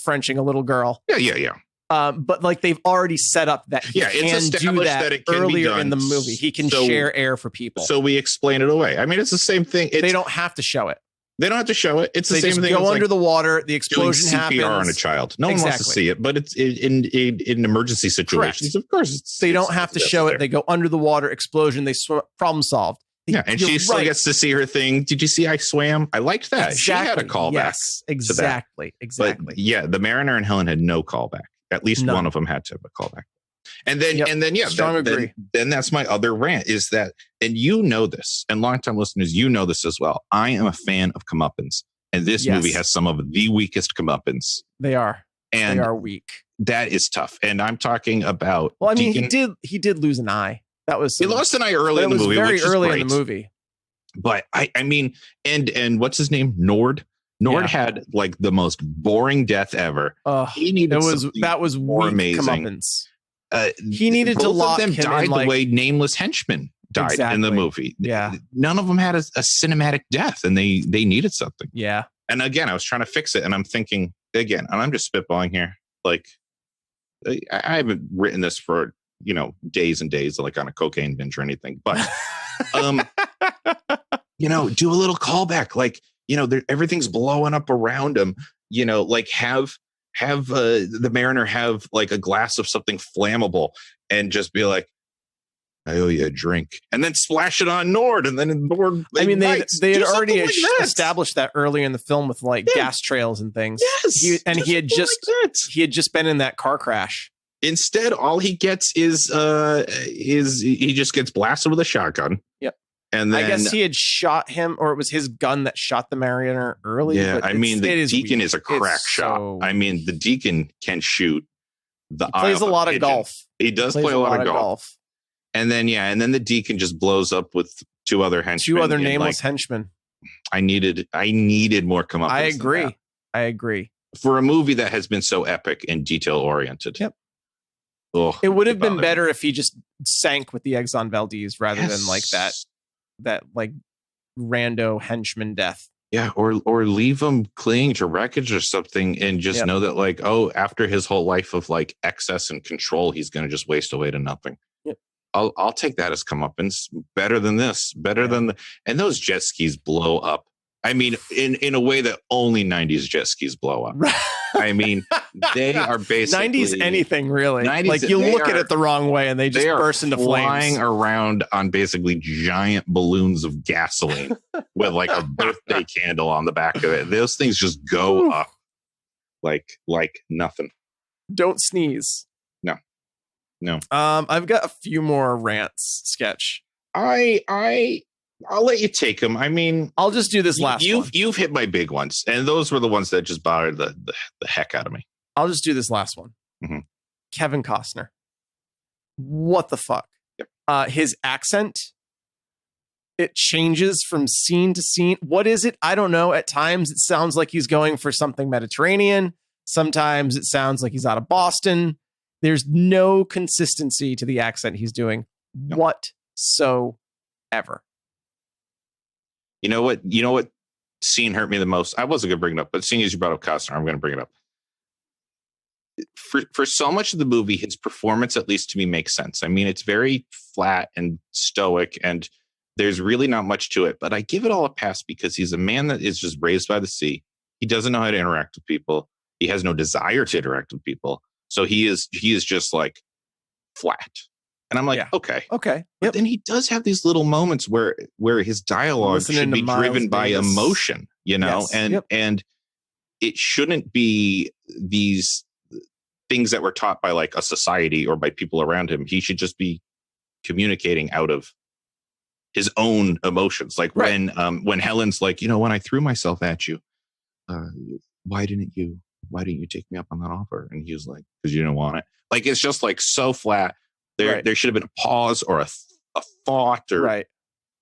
Frenching a little girl. Yeah. But like they've already set up that he can do that it can earlier in the movie. He can share air for people. So we explain it away. I mean, it's the same thing. They don't have to show it. They don't have to show it. It's the same thing. Go under the water. The explosion happens. CPR on a child. No one wants to see it, but it's in emergency situations. Correct. Of course, they don't have to show it. They go under the water. Explosion. They problem solved. Yeah, and she still gets to see her thing. Did you see I swam? I liked that. Exactly. She had a callback. Yes, exactly. But yeah, the Mariner and Helen had no callback. At least one of them had to have a callback. And then, agree. Then that's my other rant is that, and you know this, and longtime listeners, you know this as well. I am a fan of comeuppance, and this movie has some of the weakest comeuppance. They are weak. That is tough, and I'm talking about. Well, I mean, he did lose an eye. That was he lost an eye early in the movie, very which early is great. in the movie. But I mean, and what's his name? Nord. Nord had like the most boring death ever. He needed that was more weak amazing. Comeuppance. He needed to lock them him died in, the way Nameless Henchman died in the movie. Yeah, none of them had a cinematic death, and they needed something. Yeah, and again, I was trying to fix it, and I'm thinking again, and I'm just spitballing here. Like, I haven't written this for days and days, like on a cocaine binge or anything, but do a little callback, like everything's blowing up around him. Like have the Mariner have like a glass of something flammable and just be like, I owe you a drink, and then splash it on Nord, and then Nord. They had already established that earlier in the film with like gas trails and things. Yes, he had just been in that car crash. Instead, all he gets is he just gets blasted with a shotgun. Yep. And then I guess he had shot him, or it was his gun that shot the Mariner early. Yeah, I mean, the Deacon is a crack shot. I mean, the Deacon can shoot. He plays a lot of golf. He does play a lot of golf. And then the Deacon just blows up with two other henchmen. Two other nameless henchmen. I needed more comeuppance. I agree. For a movie that has been so epic and detail oriented. Yep. It would have been better if he just sank with the Exxon Valdez rather than like that like rando henchman death. Yeah, or leave him clinging to wreckage or something, and just know that like, after his whole life of like excess and control, he's going to just waste away to nothing. Yep. I'll take that as comeuppance. Better than this. Better than and those jet skis blow up. I mean, in a way that only 90s jet skis blow up. I mean, they are basically 90s anything really. 90s, like you look at it the wrong way and they just burst into flames. Flying around on basically giant balloons of gasoline with like a birthday candle on the back of it. Those things just go up like nothing. Don't sneeze. No. I've got a few more rants, Sketch. I'll let you take them. I mean, I'll just do this last one. You've hit my big ones, and those were the ones that just bothered the heck out of me. I'll just do this last one. Mm-hmm. Kevin Costner. What the fuck? Yep. His accent, it changes from scene to scene. What is it? I don't know. At times, it sounds like he's going for something Mediterranean. Sometimes it sounds like he's out of Boston. There's no consistency to the accent he's doing whatsoever. You know what scene hurt me the most? I wasn't going to bring it up, but seeing as you brought up Costner, I'm going to bring it up. For so much of the movie, his performance, at least to me, makes sense. I mean, it's very flat and stoic, and there's really not much to it. But I give it all a pass because he's a man that is just raised by the sea. He doesn't know how to interact with people. He has no desire to interact with people. So he is just like flat. And I'm like, okay. But then he does have these little moments where his dialogue should be driven by emotion, you know, and it shouldn't be these things that were taught by like a society or by people around him. He should just be communicating out of his own emotions. Like when Helen's like, you know, when I threw myself at you, why didn't you take me up on that offer? And he was like, because you didn't want it. Like, it's just like so flat. There should have been a pause or a thought and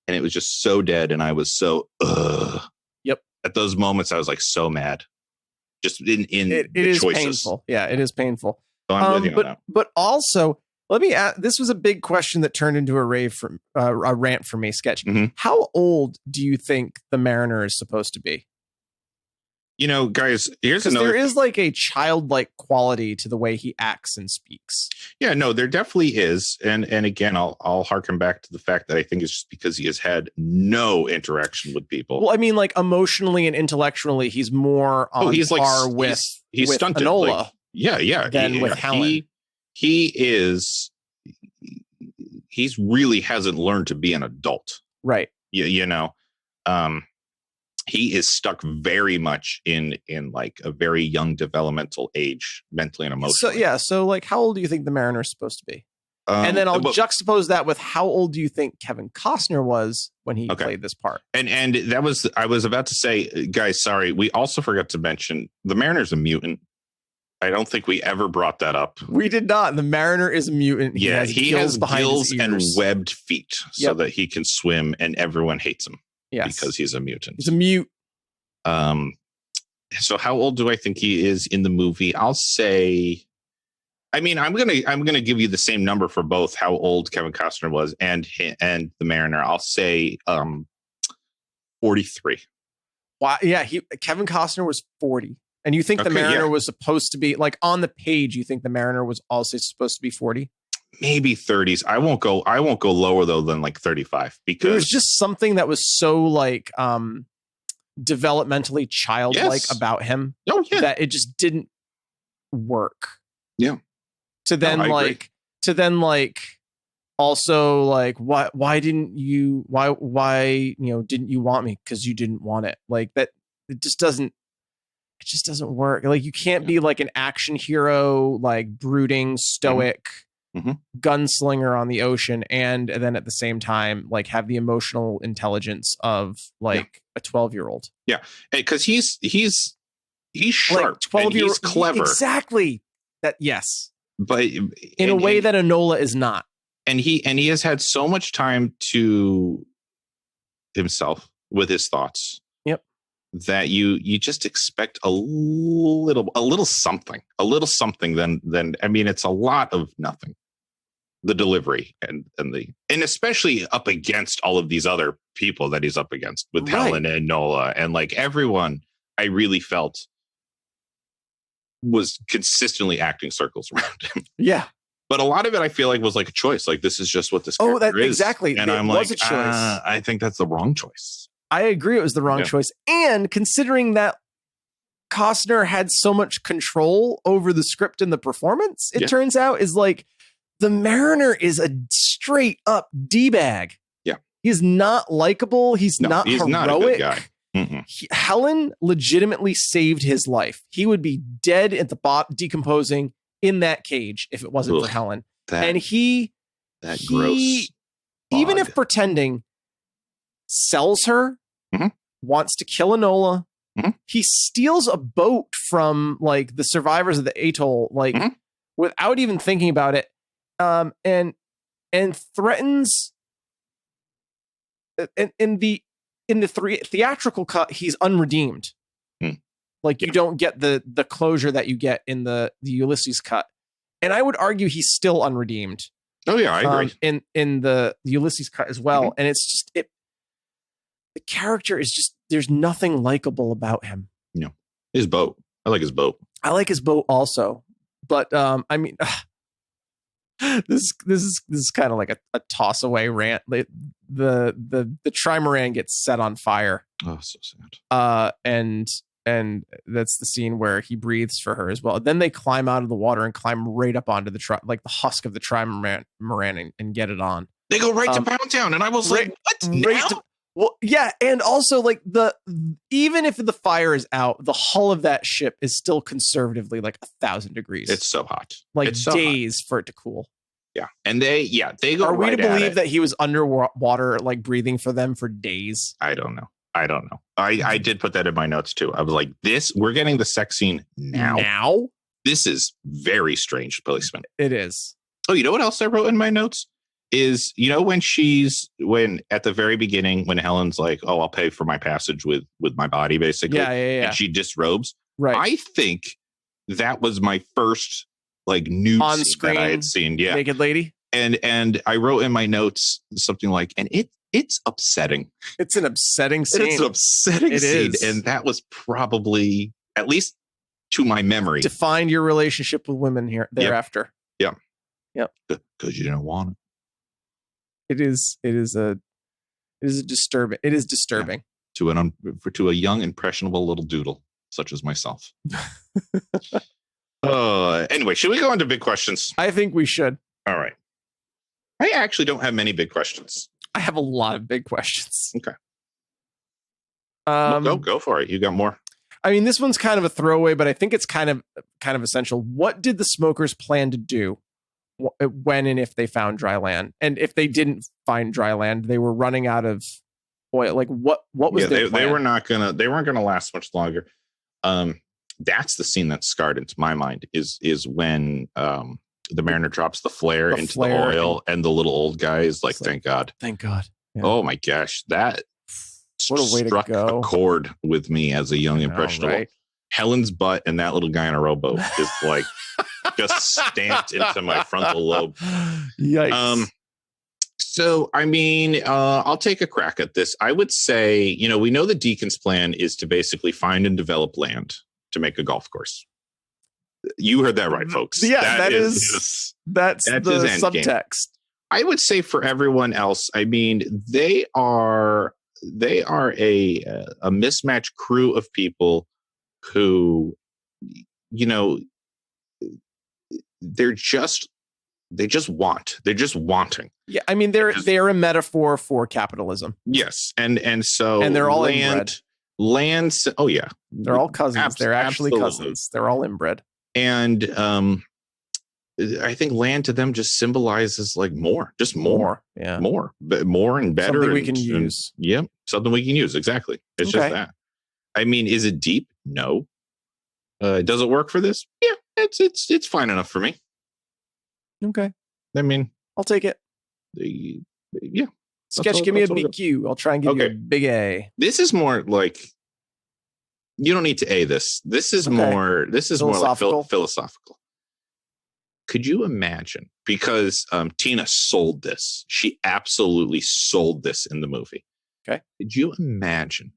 it was just so dead. And I was so, at those moments, I was like so mad. Just in it the is choices. Painful. Yeah, it is painful. So I'm with you on that. But also, let me ask, this was a big question that turned into a rant from me sketch. Mm-hmm. How old do you think the Mariner is supposed to be? You know, guys, here's another. There is like a childlike quality to the way he acts and speaks. Yeah, no, there definitely is. And again, I'll harken back to the fact that I think it's just because he has had no interaction with people. Well, I mean, like emotionally and intellectually, he's more on par with stunted. Enola. Like, than with Helen. He's really hasn't learned to be an adult. Right. You know, he is stuck very much in like a very young developmental age, mentally and emotionally. So like, how old do you think the Mariner is supposed to be? And then I'll juxtapose that with how old do you think Kevin Costner was when he played this part? And that was, I was about to say, guys, sorry, we also forgot to mention the Mariner's a mutant. I don't think we ever brought that up. We did not. The Mariner is a mutant. He has gills and webbed feet so that he can swim, and everyone hates him. Yes. Because he's a mutant. He's a mute. So how old do I think he is in the movie? I'll say, I mean, I'm gonna give you the same number for both how old Kevin Costner was and the Mariner. I'll say 43. Wow, yeah, Kevin Costner was 40. And you think the Mariner was supposed to be, like, on the page, you think the Mariner was also supposed to be 40? Maybe 30s. I won't go lower though than like 35 because there was just something that was so like developmentally childlike about him. Oh yeah. That it just didn't work. Yeah. To then also like why didn't you didn't you want me? Because you didn't want it. Like that it just doesn't work. Like you can't be like an action hero, like brooding, stoic gunslinger on the ocean, and then at the same time like have the emotional intelligence of like a 12-year-old. Yeah, because he's sharp, like 12-year-old, he's clever. Exactly. That yes, but in a way that Enola is not. And he has had so much time to himself with his thoughts. Yep. That you just expect a little something. Then I mean it's a lot of nothing. The delivery and especially up against all of these other people that he's up against with Helen and Nola and like everyone I really felt was consistently acting circles around him. Yeah. But a lot of it I feel like was like a choice. Like this is just what this character is. Exactly. And I'm like, I think that's the wrong choice. I agree it was the wrong choice. And considering that Costner had so much control over the script and the performance, it turns out is like the Mariner is a straight up D-bag. Yeah. He's not likable. He's not heroic. Not a good guy. Helen legitimately saved his life. He would be dead at the bottom, decomposing in that cage if it wasn't for Helen. Gross. Even if pretending, sells her, wants to kill Enola. He steals a boat from like the survivors of the atoll, like without even thinking about it, and threatens. In the theatrical cut, he's unredeemed. Like you don't get the closure that you get in the Ulysses cut. And I would argue he's still unredeemed. Oh yeah, I agree. In the Ulysses cut as well. And it's just the character is just, there's nothing likable about him. No. His boat. I like his boat. I like his boat also. But I mean this is kind of like a toss away rant. The trimaran gets set on fire. Oh, so sad. And that's the scene where he breathes for her as well. Then they climb out of the water and climb right up onto the the husk of the trimaran and get it on. They go right to Pound Town, and I was like, "What now?" Well, yeah, and also like even if the fire is out, the hull of that ship is still conservatively like 1,000 degrees. It's so hot, like it's days for it to cool. Yeah, and they go. Are we to believe that he was underwater, like breathing for them for days? I don't know. I did put that in my notes too. I was like, we're getting the sex scene now. Now? This is very strange placement. It is. Oh, you know what else I wrote in my notes? Is, when at the very beginning, when Helen's like, oh, I'll pay for my passage with my body, basically. Yeah. And she disrobes. Right. I think that was my first like nude on scene screen that I had seen. Yeah. Naked lady. And I wrote in my notes something like, and it's upsetting. It's an upsetting scene. It's an upsetting scene. Is. And that was probably, at least to my memory, defined your relationship with women thereafter. Yep. Because you didn't want it. It is disturbing. It is disturbing. Yeah. To a young, impressionable little doodle such as myself. Anyway, should we go into big questions? I think we should. All right. I actually don't have many big questions. I have a lot of big questions. Okay. Go for it. You got more. I mean, this one's kind of a throwaway, but I think it's kind of essential. What did the smokers plan to do when and if they found dry land? And if they didn't find dry land, they were running out of oil. Like what was their plan? They weren't gonna last much longer. That's the scene that's scarred into my mind is when the mariner drops the flare into the oil and the little old guy is like, thank God. Yeah. Oh my gosh, that what a way struck to go. a chord with me as a young impressionable. Right. Helen's butt and that little guy in a rowboat is like just stamped into my frontal lobe. Yikes. So, I mean, I'll take a crack at this. I would say, we know the Deacon's plan is to basically find and develop land to make a golf course. You heard that right, folks. Yeah, that's the subtext. I would say for everyone else, I mean, they are a mismatched crew of people who, they're just wanting. Yeah, I mean, they're a metaphor for capitalism. Yes, and they're all inbred. Lands. Oh yeah, they're all cousins. They're actually cousins. They're all inbred. And I think land to them just symbolizes like more. Yeah, more and better. Something we can use. Yep, something we can use. Exactly. It's just that. I mean, is it deep? No. Does it work for this? Yeah, it's fine enough for me. Okay. I mean, I'll take it. Yeah. Sketch, give me a BQ. I'll try and give you a big A. This is more like, you don't need to A this. This is more like philosophical. Could you imagine? Because Tina sold this. She absolutely sold this in the movie. Okay. Could you imagine?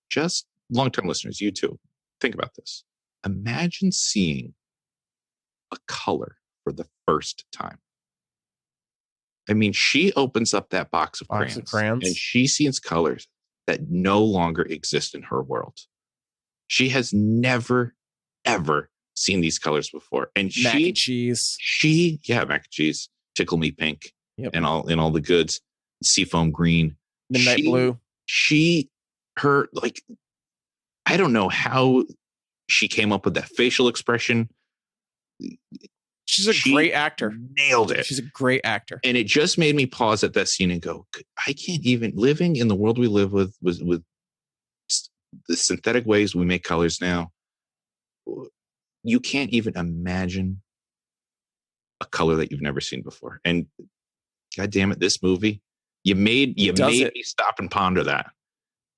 Just long-term listeners, you too, think about this. Imagine seeing a color for the first time. I mean, she opens up that box of crayons and she sees colors that no longer exist in her world. She has never, ever seen these colors before. And mac and cheese. Mac and cheese, tickle me pink, and all the goods, seafoam green, midnight blue. I don't know how she came up with that facial expression. She's a great actor. Nailed it. She's a great actor. And it just made me pause at that scene and go, I can't even, living in the world we live with the synthetic ways we make colors now, you can't even imagine a color that you've never seen before. And God damn it, this movie, you made me stop and ponder that.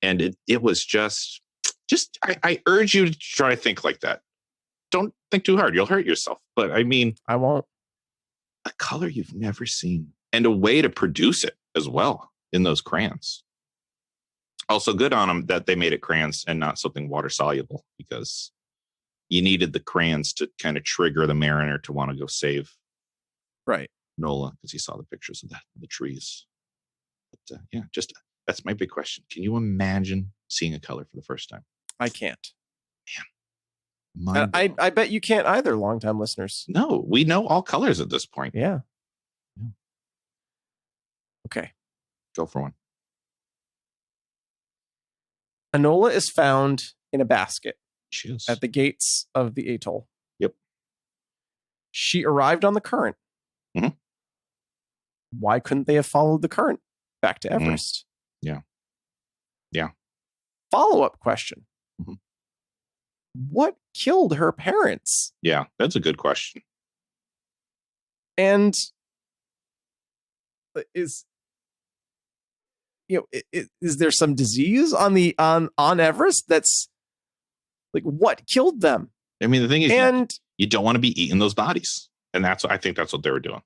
And it was just, just I urge you to try to think like that. Don't think too hard. You'll hurt yourself. But I mean, I won't. A color you've never seen and a way to produce it as well in those crayons. Also good on them that they made it crayons and not something water soluble, because you needed the crayons to kind of trigger the Mariner to want to go save Nola, because he saw the pictures of the trees. But yeah, just that's my big question. Can you imagine seeing a color for the first time? I can't. Man. I bet you can't either, longtime listeners. No, we know all colors at this point. Yeah. Okay. Go for one. Enola is found in a basket She is. at the gates of the atoll. Yep. She arrived on the current. Mm-hmm. Why couldn't they have followed the current back to Everest? Yeah. Yeah. Follow-up question. Mm-hmm. What killed her parents? Yeah, that's a good question. And is there some disease on Everest that's like, what killed them? I mean, the thing is, and you don't want to be eating those bodies, and I think that's what they were doing,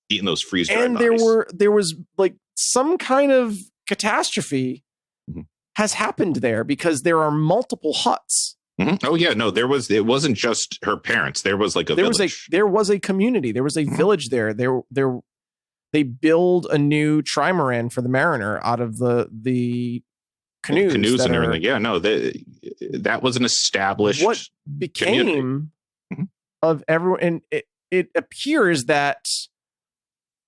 eating those freeze-dried and bodies. there was like some kind of catastrophe has happened there, because there are multiple huts. Mm-hmm. Oh yeah, no, it wasn't just her parents. There was like a village. There was a community. There was a village there. They build a new trimaran for the Mariner out of the canoes and everything. Yeah, no, that was an established. What became of everyone, and it appears that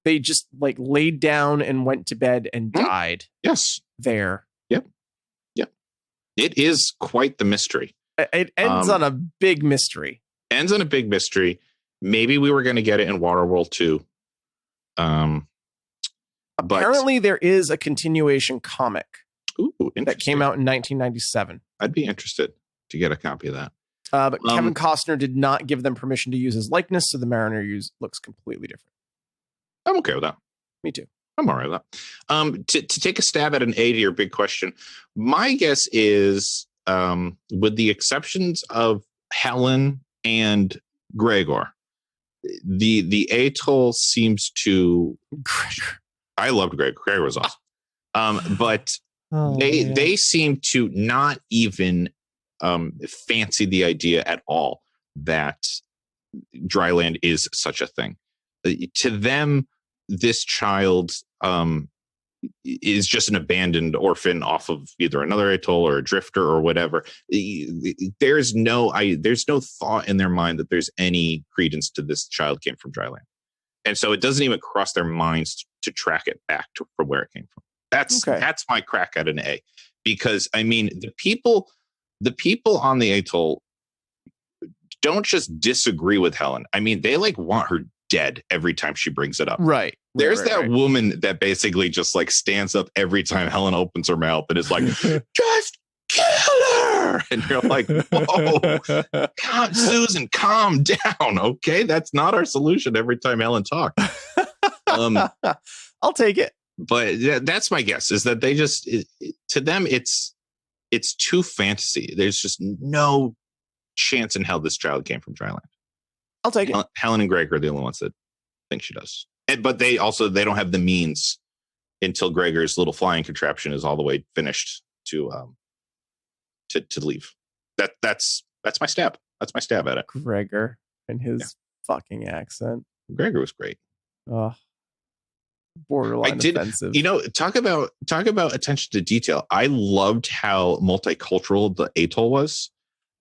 they just like laid down and went to bed and died. Yes, there. Yep. It is quite the mystery. It ends on a big mystery. Maybe we were going to get it in WaterWorld 2. Apparently there is a continuation comic that came out in 1997. I'd be interested to get a copy of that. But Kevin Costner did not give them permission to use his likeness, so the Mariner looks completely different. I'm okay with that. Me too. I'm all right with that. To take a stab at an A to your big question, my guess is, with the exceptions of Helen and Gregor, the atoll seems to. I loved Gregor. Gregor was awesome. But they seem to not even fancy the idea at all that dry land is such a thing. To them, this child is just an abandoned orphan off of either another atoll or a drifter or whatever. There's no thought in their mind that there's any credence to this child came from dry land. And so it doesn't even cross their minds to track it back from where it came from. That's my crack at an A, because I mean, the people on the atoll don't just disagree with Helen. I mean, they like want her dead every time she brings it up. Right. There's that woman that basically just like stands up every time Helen opens her mouth and is like, just kill her. And you're like, whoa, Susan, calm down. Okay. That's not our solution every time Helen talks. I'll take it. But that's my guess, is that they just, to them, it's too fantasy. There's just no chance in hell this child came from dry land. I'll take it. Helen and Greg are the only ones that think she does. But they don't have the means until Gregor's little flying contraption is all the way finished to leave. That's my stab. That's my stab at it. Gregor and his fucking accent. Gregor was great. Borderline offensive. Talk about attention to detail. I loved how multicultural the atoll was.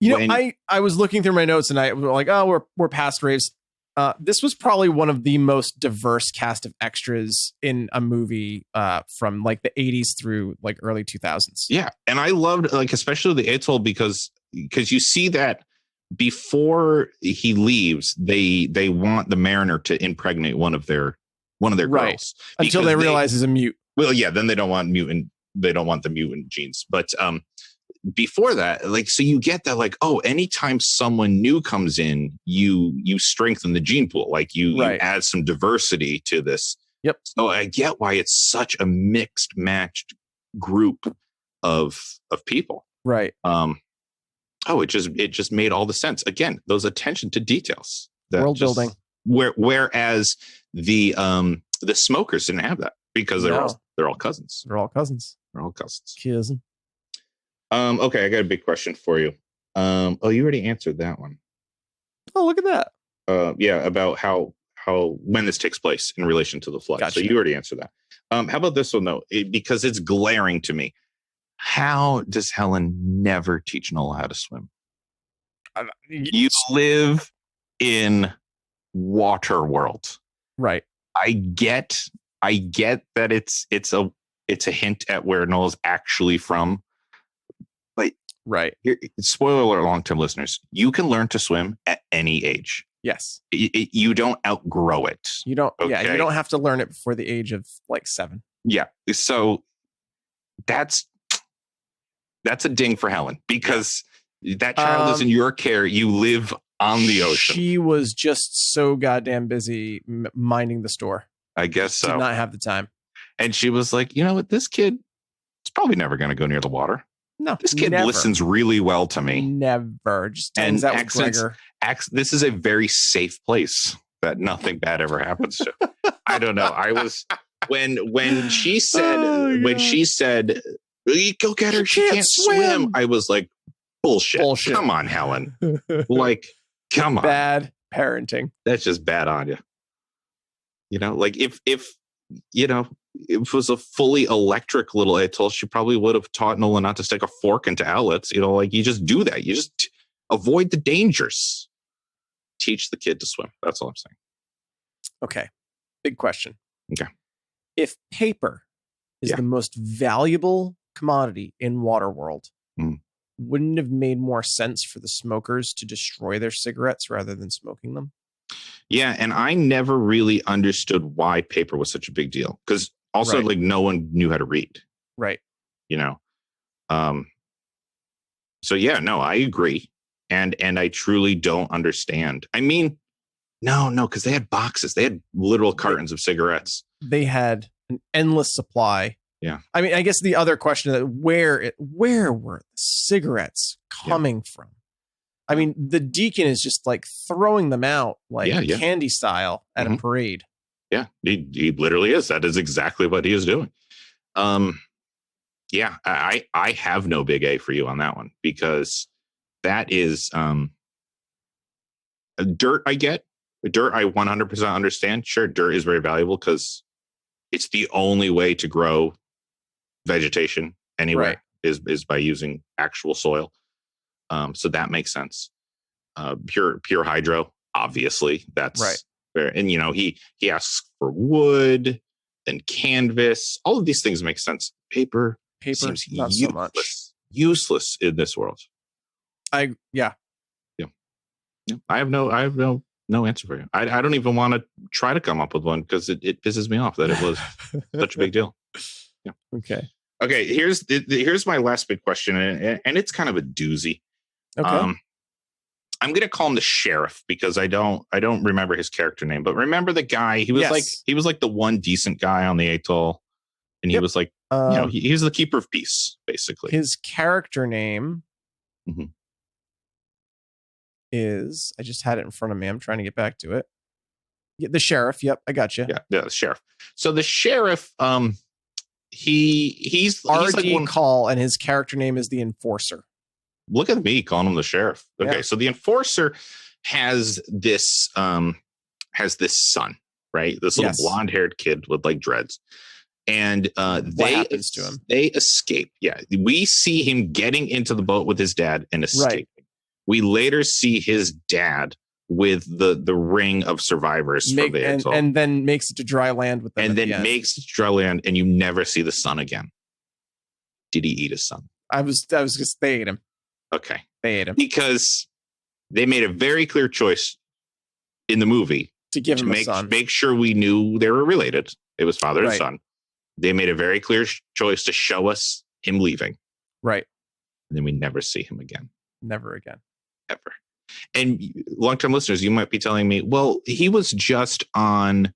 I was looking through my notes and I was like, oh, we're past raves. This was probably one of the most diverse cast of extras in a movie from like the 80s through like early 2000s. Yeah. And I loved like especially the atoll because you see that before he leaves, they want the Mariner to impregnate one of their girls. Until they realize he's a mute. Well, yeah, then they don't want the mutant genes. But before that, like, so you get that, like, oh, anytime someone new comes in, you strengthen the gene pool, like you add some diversity to this. Yep. So I get why it's such a mixed matched group of people. Right. It just made all the sense. Again, those attention to details. World building. Whereas the smokers didn't have that because they're all cousins. They're all cousins. Cousin. Okay, I got a big question for you. You already answered that one. Oh, look at that. Yeah, about how when this takes place in relation to the flood. Gotcha. So you already answered that. How about this one though? Because it's glaring to me. How does Helen never teach Nola how to swim? You live in WaterWorld, right? I get that it's a hint at where Nola's actually from, but right. Spoiler alert, long-term listeners: you can learn to swim at any age. Yes, you don't outgrow it. You don't. Okay? Yeah, you don't have to learn it before the age of like 7. Yeah, so that's a ding for Helen because that child is in your care. You live on the ocean. She was just so goddamn busy minding the store. I guess so. Did not have the time. And she was like, you know what? This kid is probably never going to go near the water. No, this kid listens really well to me. Never. Just hangs out with Gregor. This is a very safe place that nothing bad ever happens to. I don't know. I was when she said go get her. She can't swim. I was like, bullshit. Come on, Helen. Like, come on. Bad parenting. That's just bad on you. You know, like if you know, if it was a fully electric little atoll, she probably would have taught Nola not to stick a fork into outlets. You know, like you just do that. You just avoid the dangers. Teach the kid to swim. That's all I'm saying. Okay. Big question. Okay. If paper is the most valuable commodity in WaterWorld, wouldn't it have made more sense for the smokers to destroy their cigarettes rather than smoking them? Yeah, and I never really understood why paper was such a big deal. Because also, like, no one knew how to read. Right. You know? So, yeah, no, I agree. And I truly don't understand. I mean, no, because they had boxes. They had literal cartons of cigarettes. They had an endless supply. Yeah. I mean, I guess the other question is where were the cigarettes coming from? I mean, the deacon is just like throwing them out like candy style at a parade. Yeah, he literally is. That is exactly what he is doing. Yeah, I have no big A for you on that one because that is dirt. I get dirt. I 100% understand. Sure, dirt is very valuable because it's the only way to grow vegetation anywhere is by using actual soil. So that makes sense. Pure hydro, obviously, that's fair. And you know, he asks for wood, then canvas. All of these things make sense. Paper seems not so much useless in this world. I have no answer for you. I don't even want to try to come up with one because it pisses me off that it was such a big deal. Yeah. Okay. Here's my last big question, and it's kind of a doozy. Okay. I'm going to call him the sheriff because I don't remember his character name, but remember the guy? He was like the one decent guy on the atoll, and he was like, you know, he was the keeper of peace, basically. His character name is, I just had it in front of me. I'm trying to get back to it. The sheriff. Yep, I got you. Yeah, the sheriff. So the sheriff, he's R.D. like Call, and his character name is the enforcer. Look at me calling him the sheriff. Okay, so the enforcer has this son, right? This little blonde-haired kid with like dreads, and what happens to him? They escape. Yeah, we see him getting into the boat with his dad and escaping. We later see his dad with the ring of survivors from the atoll, and then makes it to dry land with them. And then makes it to dry land, and you never see the son again. Did he eat his son? I was just they ate him. Okay. They ate him. Because they made a very clear choice in the movie to give him a son. Make sure we knew they were related. It was father and son. They made a very clear choice to show us him leaving. Right. And then we never see him again. Never again. Ever. And long-term listeners, you might be telling me, well, he was just on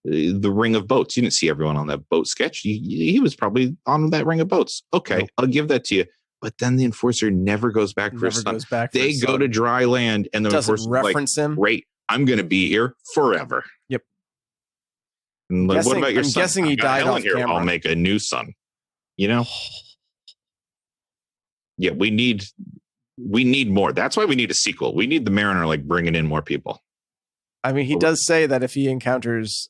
the ring of boats. You didn't see everyone on that boat sketch. He was probably on that ring of boats. Okay, I'll give that to you. But then the enforcer never goes back for his son. They go to dry land, and the enforcer reference him. Great, I'm going to be here forever. Yep. And like, what about your son? I'm guessing he died off camera. I'll make a new son. You know? Yeah, we need more. That's why we need a sequel. We need the Mariner like bringing in more people. I mean, he does say that if he encounters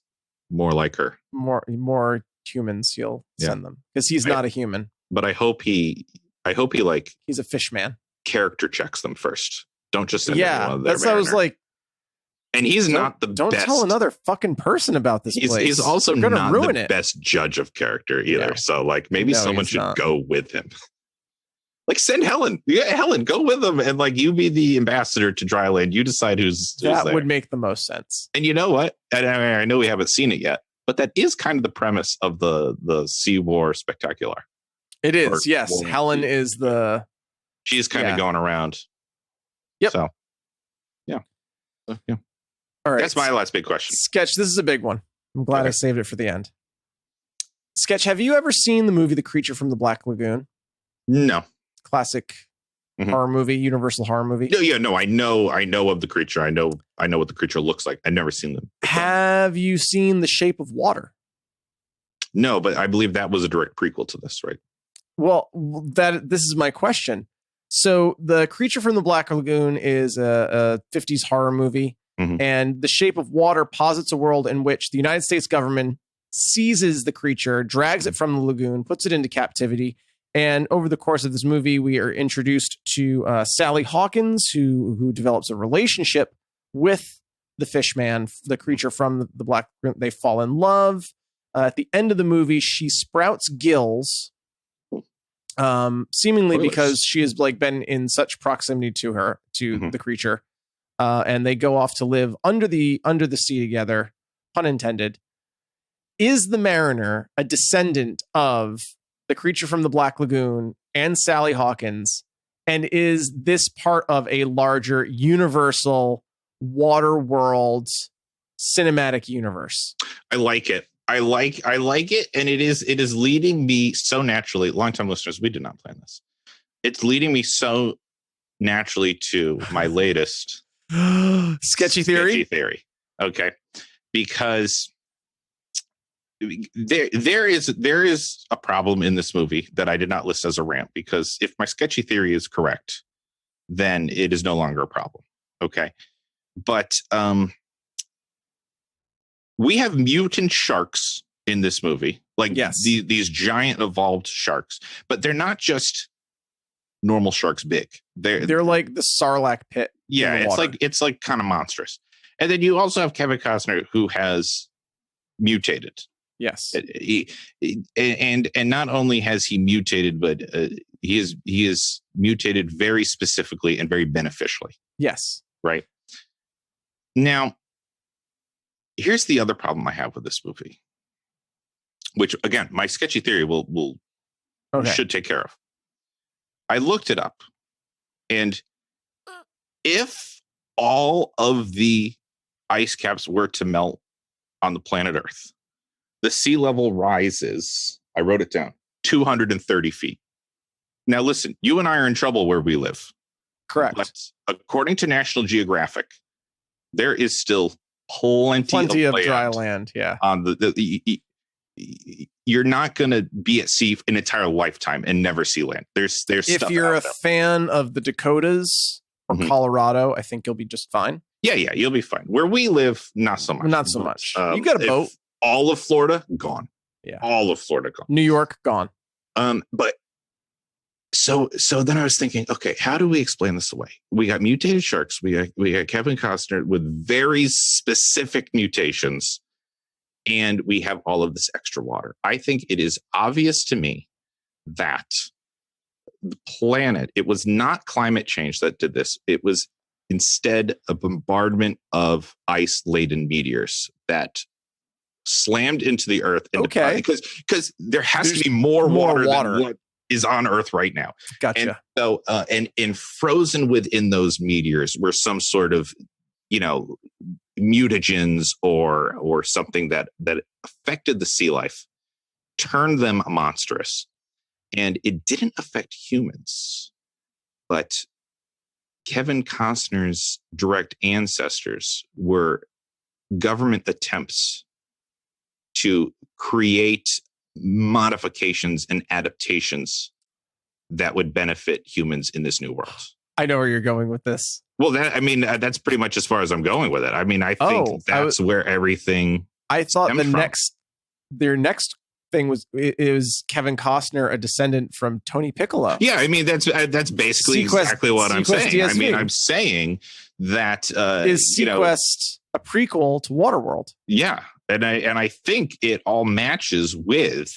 more like her, more humans, he'll send them, because he's not a human. But I hope he like, he's a fish man. Character checks them first. Don't just send anyone that's what I was like. And he's not the don't best. Tell another fucking person about this place. He's also not the best judge of character either. Yeah. So like maybe someone should go with him. Like send Helen. Yeah, Helen, go with them, and like you be the ambassador to Dryland. You decide who's that there. Would make the most sense. And you know what? I know we haven't seen it yet, but that is kind of the premise of the Sea War Spectacular. It is, yes. Helen is she's kind of going around. Yep. So yeah. All right. That's my last big question. Sketch, this is a big one. I'm glad I saved it for the end. Sketch, have you ever seen the movie The Creature from the Black Lagoon? No. Classic horror movie, Universal horror movie. No, I know of the creature. I know what the creature looks like. I've never seen them. Have you seen The Shape of Water? No, but I believe that was a direct prequel to this, right? Well, this is my question. So The Creature from the Black Lagoon is a 50s horror movie, and The Shape of Water posits a world in which the United States government seizes the creature, drags it from the lagoon, puts it into captivity. And over the course of this movie, we are introduced to Sally Hawkins, who develops a relationship with the fish man, the creature from the Black Lagoon. They fall in love. At the end of the movie, she sprouts gills, seemingly because she has like been in such proximity to the creature, and they go off to live under the sea together. Pun intended. Is the Mariner a descendant of the creature from the Black Lagoon and Sally Hawkins? And is this part of a larger Universal WaterWorld cinematic universe? I like it. I like it. And it is leading me so naturally. Longtime listeners, we did not plan this. It's leading me so naturally to my latest sketchy theory. Okay. Because there is a problem in this movie that I did not list as a rant, because if my sketchy theory is correct, then it is no longer a problem. Okay. But we have mutant sharks in this movie, like these giant evolved sharks, but they're not just normal sharks big. They're like the Sarlacc pit. Yeah, it's like kind of monstrous. And then you also have Kevin Costner, who has mutated. Yes. And not only has he mutated, but he is mutated very specifically and very beneficially. Yes. Right. Now, here's the other problem I have with this movie, which again, my sketchy theory should take care of. I looked it up, and if all of the ice caps were to melt on the planet Earth, the sea level rises, I wrote it down, 230 feet. Now, listen, you and I are in trouble where we live. Correct. But according to National Geographic, there is still plenty of dry land. Yeah. On you're not going to be at sea an entire lifetime and never see land. There's if you're a fan of the Dakotas or Colorado, I think you'll be just fine. Yeah, you'll be fine. Where we live, not so much. Not so much. You got a boat. All of Florida gone. Yeah. All of Florida gone. New York gone. But so then I was thinking, okay, how do we explain this away? We got mutated sharks. We got Kevin Costner with very specific mutations, and we have all of this extra water. I think it is obvious to me that the planet, it was not climate change that did this. It was instead a bombardment of ice-laden meteors that slammed into the earth. Because there has to be more water than what is on Earth right now. Gotcha. And so, and frozen within those meteors were some sort of, mutagens or something that affected the sea life, turned them monstrous. And it didn't affect humans, but Kevin Costner's direct ancestors were government attempts to create modifications and adaptations that would benefit humans in this new world. I know where you're going with this. Well, that's pretty much as far as I'm going with it. I mean, I think that's where everything. I thought their next thing was Kevin Costner, a descendant from Tony Piccolo. Yeah, I mean that's basically exactly what I'm saying. DSV. I mean, I'm saying that is Sequest a prequel to WaterWorld? Yeah, and I think it all matches with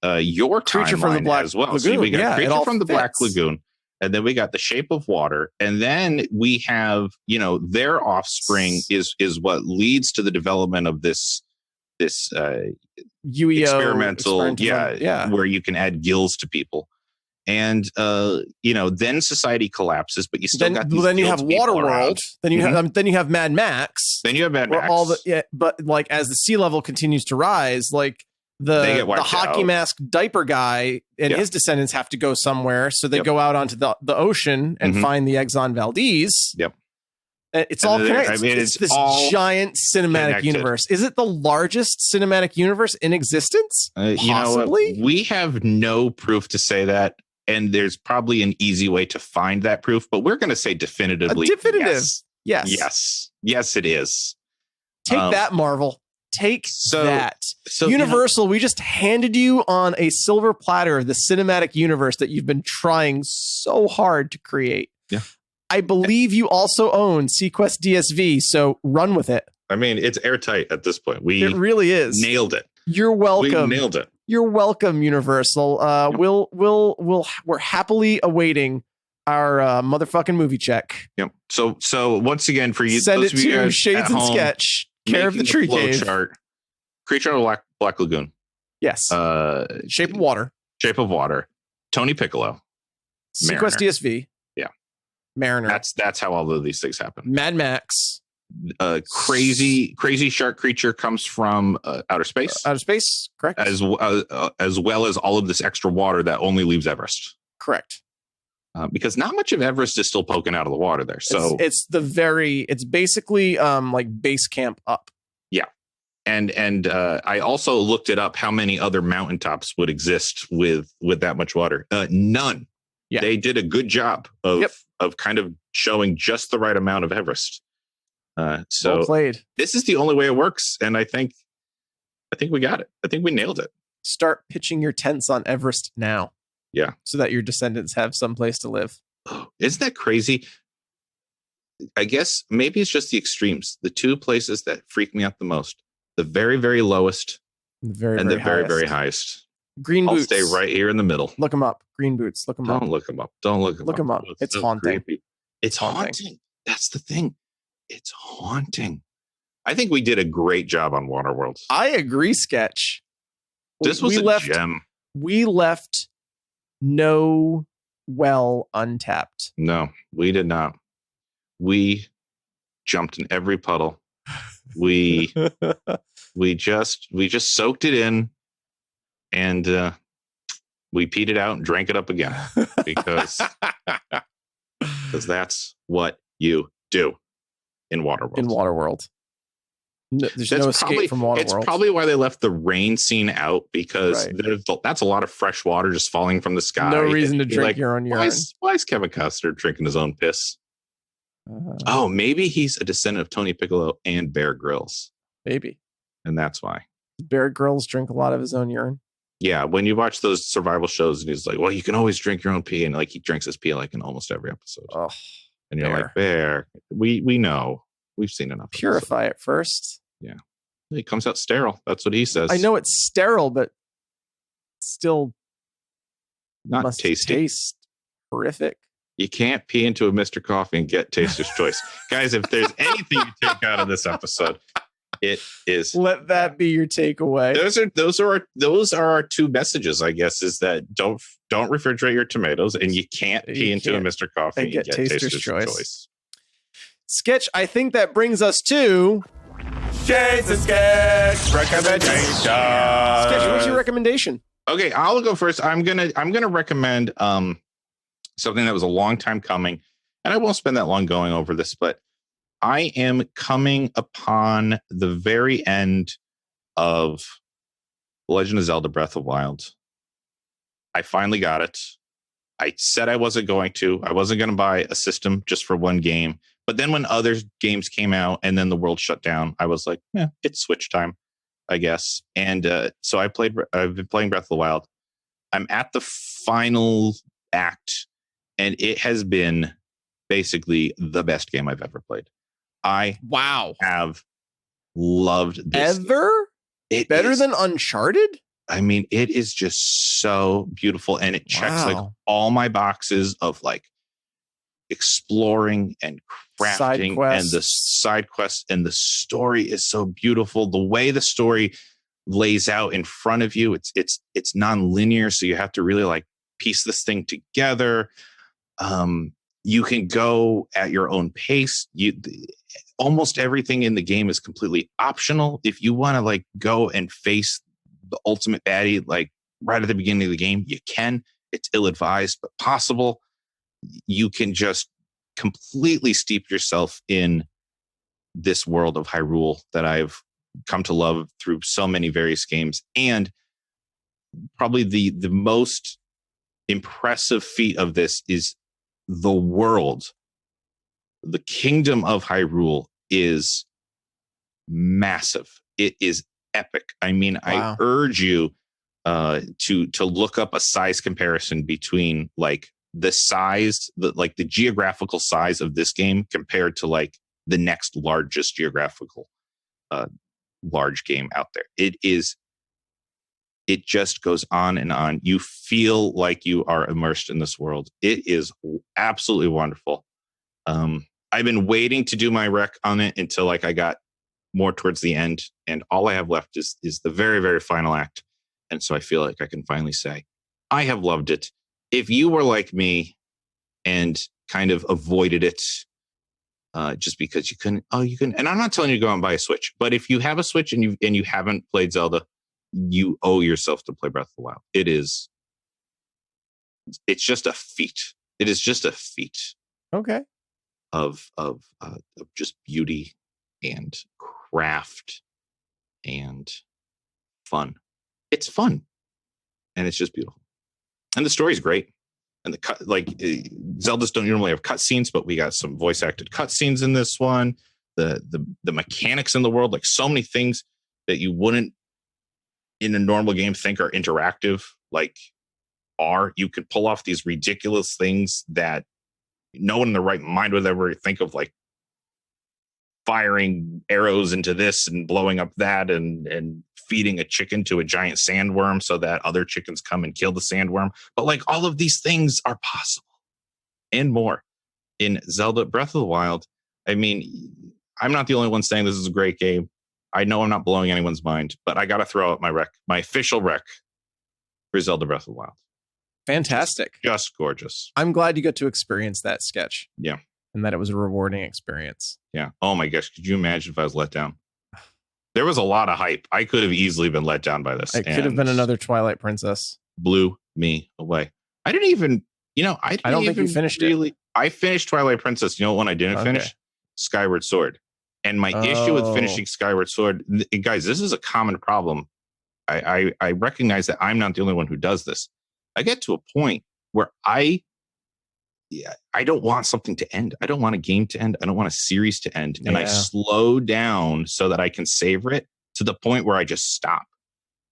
your Creature from the Black as well. Lagoon. So we got Creature from the fits. Black Lagoon. And then we got The Shape of Water. And then we have, their offspring is what leads to the development of this UEO experimental, where you can add gills to people. And, then society collapses, but you still got these then you have WaterWorld. Then you have Mad Max. Then you have Mad Max. But like as the sea level continues to rise, like the hockey mask diaper guy and his descendants have to go somewhere. So they go out onto the ocean and find the Exxon Valdez. Yep. It's all connected. I mean, it's this giant cinematic universe. Is it the largest cinematic universe in existence? Possibly. We have no proof to say that. And there's probably an easy way to find that proof, but we're going to say definitively. Yes, it is. Take that, Marvel. Take that. So Universal, we just handed you on a silver platter the cinematic universe that you've been trying so hard to create. Yeah. I believe you also own Sequest DSV, so run with it. I mean, it's airtight at this point. It really is. Nailed it. You're welcome. We nailed it. You're welcome, Universal. We're happily awaiting our motherfucking movie check. Yep. So once again, for you, send it to Shades and Sketch, care of the Tree Cave. Chart, Creature of the Black Lagoon. Yes. Shape of Water. Tony Piccolo. Sequest DSV. Yeah. Mariner. That's how all of these things happen. Mad Max. Crazy shark creature comes from outer space. Outer space, correct. As well as all of this extra water that only leaves Everest. Correct. Because not much of Everest is still poking out of the water there. So it's basically like base camp up. Yeah. And I also looked it up how many other mountaintops would exist with that much water. None. Yeah. They did a good job of kind of showing just the right amount of Everest. So well played. This is the only way it works, and I think we got it. I think we nailed it. Start pitching your tents on Everest now. Yeah, so that your descendants have some place to live. Isn't that crazy? I guess maybe it's just the extremes. The two places that freak me out the most: the very, very lowest, the very, very highest. Green boots. I'll stay right here in the middle. Look them up. Green boots. Look them up. Don't look them up. Don't look them up. Look them up. It's so haunting. Creepy. It's haunting. That's the thing. It's haunting. I think we did a great job on WaterWorld. I agree, Sketch. This was a gem. We left no well untapped. No, we did not. We jumped in every puddle. We just soaked it in, and we peed it out and drank it up again because that's what you do. In WaterWorld. No, there's no escape from WaterWorld. It's probably why they left the rain scene out, because that's a lot of fresh water just falling from the sky. No reason to drink your own urine. Why is Kevin Costner drinking his own piss? Maybe he's a descendant of Tony Piccolo and Bear Grylls. Maybe. And that's why. Bear Grylls drink a lot of his own urine. Yeah, when you watch those survival shows and he's like, well, you can always drink your own pee. And like he drinks his pee like in almost every episode. Oh. And you're like, Bear, we know. We've seen enough. Purify it first. Yeah. It comes out sterile. That's what he says. I know it's sterile, but still not tasty. Taste horrific. You can't pee into a Mr. Coffee and get Taster's Choice. Guys, if there's anything you take out of this episode, it is. Let that be your takeaway. Those are our two messages, I guess, is that don't refrigerate your tomatoes, and you can't pee into a Mr. Coffee and get Taster's Choice. Sketch, I think that brings us to Shades and Sketch recommendation. Sketch, what's your recommendation? Okay, I'll go first. I'm gonna recommend something that was a long time coming, and I won't spend that long going over this, but I am coming upon the very end of Legend of Zelda Breath of Wild. I finally got it. I said I wasn't going to. I wasn't going to buy a system just for one game. But then when other games came out and then the world shut down, I was like, yeah, it's Switch time, I guess. And so I've been playing Breath of the Wild. I'm at the final act, and it has been basically the best game I've ever played. I have loved this. Ever? Better than Uncharted? I mean, it is just so beautiful, and it checks like all my boxes of like exploring and crafting and the side quests, and the story is so beautiful. The way the story lays out in front of you, it's non-linear, so you have to really like piece this thing together. You can go at your own pace. Almost everything in the game is completely optional. If you want to like go and face the ultimate baddie, like right at the beginning of the game, you can. It's ill-advised, but possible. You can just completely steep yourself in this world of Hyrule that I've come to love through so many various games. And probably the most impressive feat of this is the world. The kingdom of Hyrule is massive. It is epic. I mean, I urge you to look up a size comparison between like the size, like the geographical size of this game compared to like the next largest geographical large game out there. It just goes on and on. You feel like you are immersed in this world. It is absolutely wonderful. I've been waiting to do my rec on it until like I got more towards the end, and all I have left is the very, very final act. And so I feel like I can finally say I have loved it. If you were like me and kind of avoided it just because you couldn't, and I'm not telling you to go out and buy a Switch, but if you have a Switch and you haven't played Zelda, you owe yourself to play Breath of the Wild. It's just a feat. It is just a feat. Okay. Of just beauty and craft and fun. It's fun, and it's just beautiful, and the story's great. And Zeldas don't normally have cutscenes, but we got some voice acted cutscenes in this one. The mechanics in the world, like so many things that you wouldn't in a normal game think are interactive, like you could pull off these ridiculous things that no one in their right mind would ever think of, like firing arrows into this and blowing up that and feeding a chicken to a giant sandworm so that other chickens come and kill the sandworm. But like all of these things are possible and more in Zelda Breath of the Wild. I mean, I'm not the only one saying this is a great game. I know I'm not blowing anyone's mind, but I got to throw out my official rec for Zelda Breath of the Wild. Fantastic. Just gorgeous. I'm glad you got to experience that sketch. Yeah. And that it was a rewarding experience. Yeah. Oh my gosh. Could you imagine if I was let down? There was a lot of hype. I could have easily been let down by this. It could have been another Twilight Princess. Blew me away. I didn't even, I don't think you finished it. I finished Twilight Princess. You know what one I didn't finish? Skyward Sword. And my issue with finishing Skyward Sword, guys, this is a common problem. I recognize that I'm not the only one who does this. I get to a point where I don't want something to end. I don't want a game to end. I don't want a series to end. And I slow down so that I can savor it to the point where I just stop.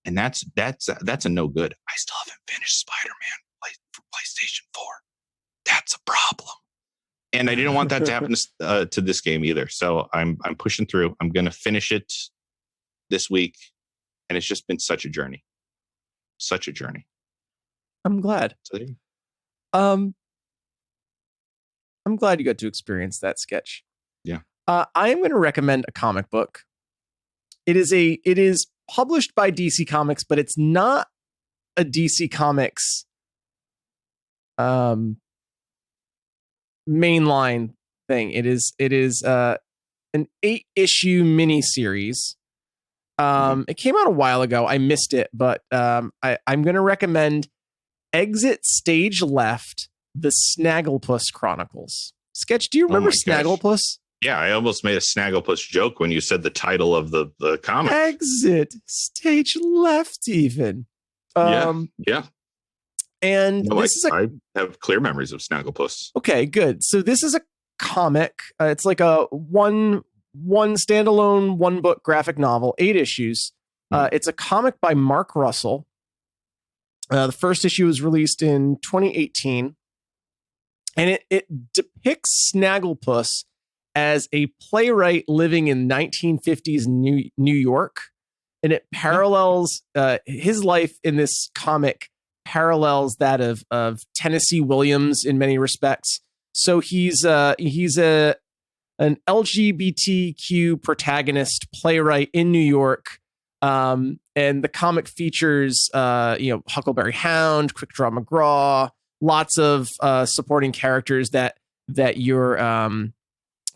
And that's a no good. I still haven't finished Spider-Man for PlayStation 4. That's a problem. And I didn't want that to happen to this game either. So I'm pushing through. I'm going to finish it this week. And it's just been such a journey. Such a journey. I'm glad. I'm glad you got to experience that sketch. Yeah. I am going to recommend a comic book. It is published by DC Comics, but it's not a DC Comics mainline thing. It is an 8-issue miniseries It came out a while ago. I missed it, but I'm going to recommend Exit Stage Left, The Snagglepuss Chronicles. Sketch, do you remember Snagglepuss? Yeah, I almost made a Snagglepuss joke when you said the title of the comic. Exit Stage Left, even. Yeah. And I have clear memories of Snagglepuss. Okay, good. So this is a comic. It's like a one standalone, one book graphic novel, 8 issues. It's a comic by Mark Russell. The first issue was released in 2018. And it depicts Snagglepuss as a playwright living in 1950s New York. And it parallels his life in this comic parallels that of Tennessee Williams in many respects. So he's an LGBTQ protagonist playwright in New York. And the comic features Huckleberry Hound, Quick Draw McGraw, lots of supporting characters that you're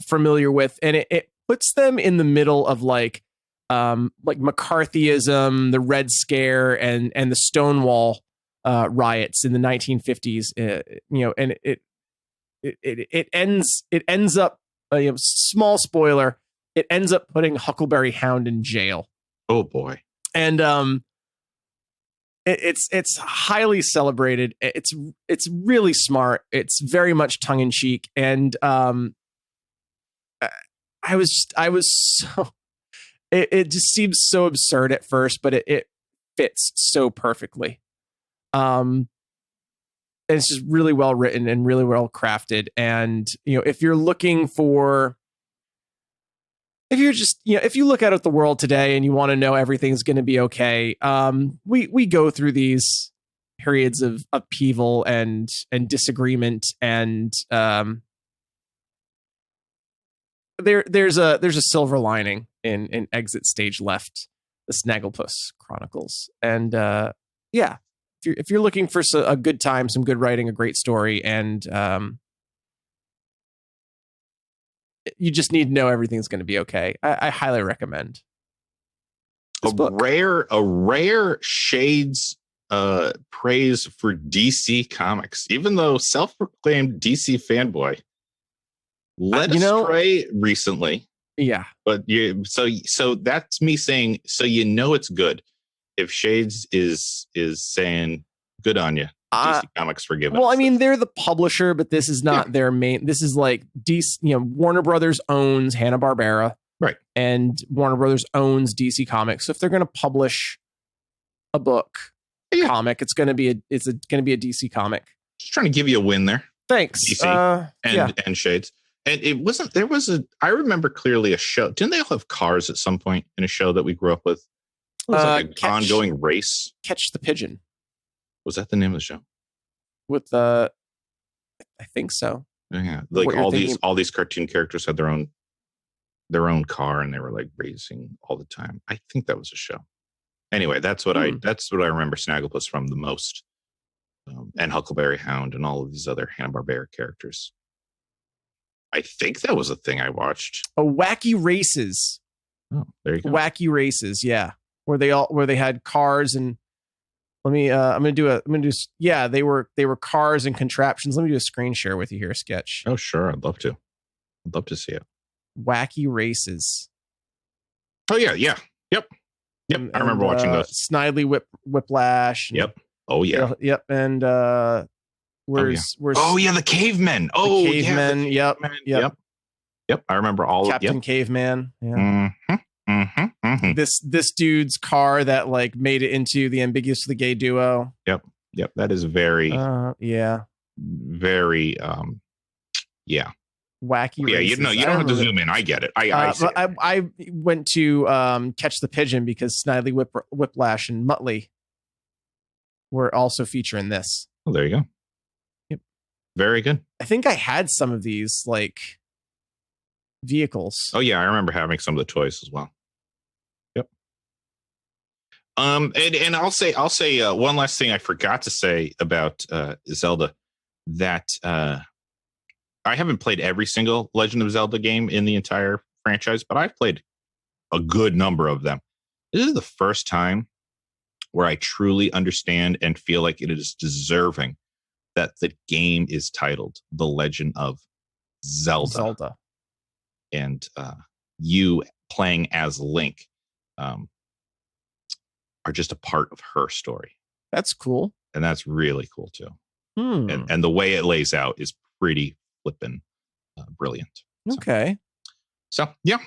familiar with, and it puts them in the middle of like McCarthyism, the Red Scare, and the Stonewall riots in the 1950s. And it ends up small spoiler. It ends up putting Huckleberry Hound in jail. Oh boy! And it's highly celebrated. It's really smart. It's very much tongue in cheek, and I was so. It just seems so absurd at first, but it fits so perfectly. And it's just really well written and really well crafted. And if you're looking for, if you look out at the world today and you want to know everything's going to be okay, we go through these periods of upheaval and disagreement, and there's a silver lining in Exit Stage Left, the Snagglepuss Chronicles. And if you're looking for a good time, some good writing, a great story, and you just need to know everything's going to be okay, I highly recommend this book. A rare Shades praise for DC Comics, even though self-proclaimed DC fanboy led astray recently. Yeah, but so that's me saying, so it's good if Shades is saying good on you. DC Comics for giving. Well, I mean, they're the publisher, but this is not their main. This is like DC. Warner Brothers owns Hanna-Barbera, right? And Warner Brothers owns DC Comics. So if they're going to publish a book, comic, it's going to be a DC comic. Just trying to give you a win there. Thanks. DC and Shades. And I remember clearly a show. Didn't they all have cars at some point in a show that we grew up with? It was like an ongoing race. Catch the Pigeon. Was that the name of the show? With I think so. Yeah. Like all these cartoon characters had their own car, and they were like racing all the time. I think that was a show. Anyway, that's what I remember Snagglepuss from the most. And Huckleberry Hound and all of these other Hanna-Barbera characters. I think that was a thing I watched. Wacky Races. Oh, there you go. Wacky Races, yeah. Where they had cars and they were cars and contraptions. Let me do a screen share with you here, Sketch. Oh, sure. I'd love to see it. Wacky Races. Oh yeah. Yep. I remember watching those. Snidely Whiplash. Yep. Oh yeah. Yep. And where's the cavemen. Oh, the cavemen. Yep. I remember all Captain Caveman. Yeah. Mm-hmm. This dude's car that like made it into the Ambiguously Gay duo. Yep. That is very very wacky. Yeah, you don't have to zoom in. I get it. I went to Catch the Pigeon because Snidely Whiplash and Muttley were also featuring this. Oh, there you go. Yep. Very good. I think I had some of these like vehicles. Oh yeah, I remember having some of the toys as well. Yep. And I'll say one last thing I forgot to say about Zelda, that I haven't played every single Legend of Zelda game in the entire franchise, but I've played a good number of them. This is the first time where I truly understand and feel like it is deserving that the game is titled The Legend of Zelda. And you playing as Link are just a part of her story. That's cool. And that's really cool too. And the way it lays out is pretty flippin' brilliant. Okay. So yeah.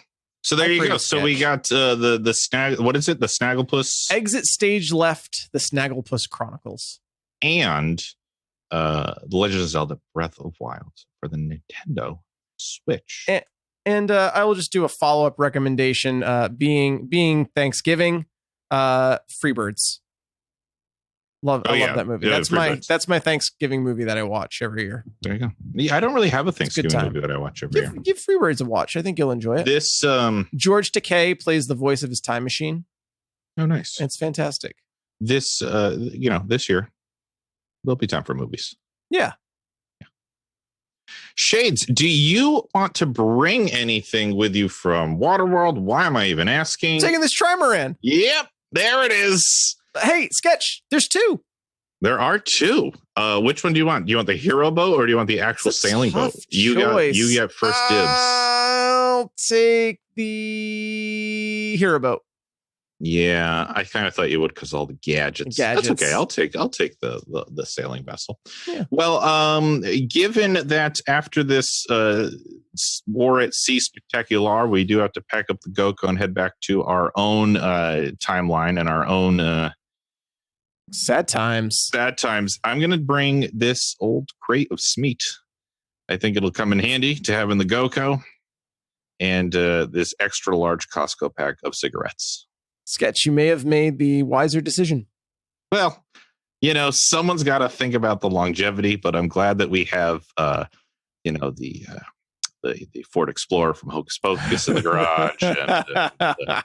So there you go. So we got the snag. What is it? The Sanglepuss. Exit stage left. The Sanglepuss Chronicles. And The Legend of Zelda: Breath of Wild for the Nintendo Switch. And I will just do a follow-up recommendation. Being Thanksgiving, Freebirds. I love that movie. Yeah, that's my Thanksgiving movie that I watch every year. There you go. Yeah, I don't really have a Thanksgiving movie that I watch every year. Give Freebirds a watch. I think you'll enjoy it. This George Takei plays the voice of his time machine. Oh, nice. It's fantastic. This this year there'll be time for movies. Yeah. Shades, do you want to bring anything with you from WaterWorld? Why am I even asking? Taking this trimaran. Yep, there it is. Hey, Sketch, there's two. There are two. Which one do you want? Do you want the hero boat or do you want the actual sailing boat? You get first dibs. I'll take the hero boat. Yeah, I kind of thought you would because all the gadgets. That's okay. I'll take the sailing vessel. Yeah. Well, given that after this war at sea spectacular, we do have to pack up the GoCo and head back to our own timeline and our own sad times. I'm going to bring this old crate of Smeat. I think it'll come in handy to have in the GoCo, and this extra large Costco pack of cigarettes. Sketch, you may have made the wiser decision. Well, someone's got to think about the longevity, but I'm glad that we have, the Ford Explorer from Hocus Pocus in the garage, and the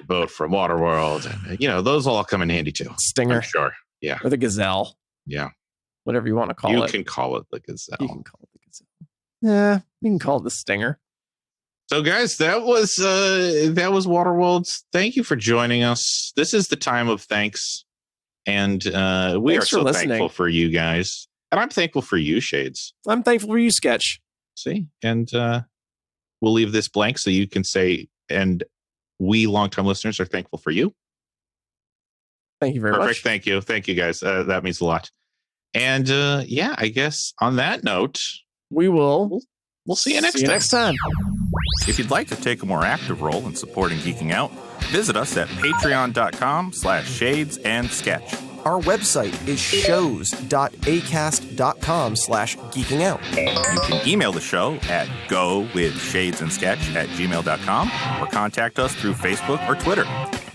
boat from WaterWorld. And, those all come in handy too. Stinger. I'm sure. Yeah. Or the Gazelle. Yeah. Whatever you want to call it. You can call it the Gazelle. You can call it the Gazelle. Yeah, you can call it the Stinger. So, guys, that was WaterWorld. Thank you for joining us. This is the time of thanks, and we are so thankful for you guys, and I'm thankful for you, Shades. I'm thankful for you, Sketch. See, and we'll leave this blank so you can say, and we longtime listeners are thankful for you. Thank you very much. Thank you, guys. That means a lot. And I guess on that note, we'll see you next time. If you'd like to take a more active role in supporting Geeking Out, visit us at patreon.com/shadesansketch. Our website is shows.acast.com/geekingout. You can email the show at gowithshadesansketch@gmail.com or contact us through Facebook or Twitter.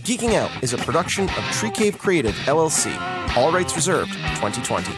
Geeking Out is a production of Tree Cave Creative, LLC. All rights reserved, 2020.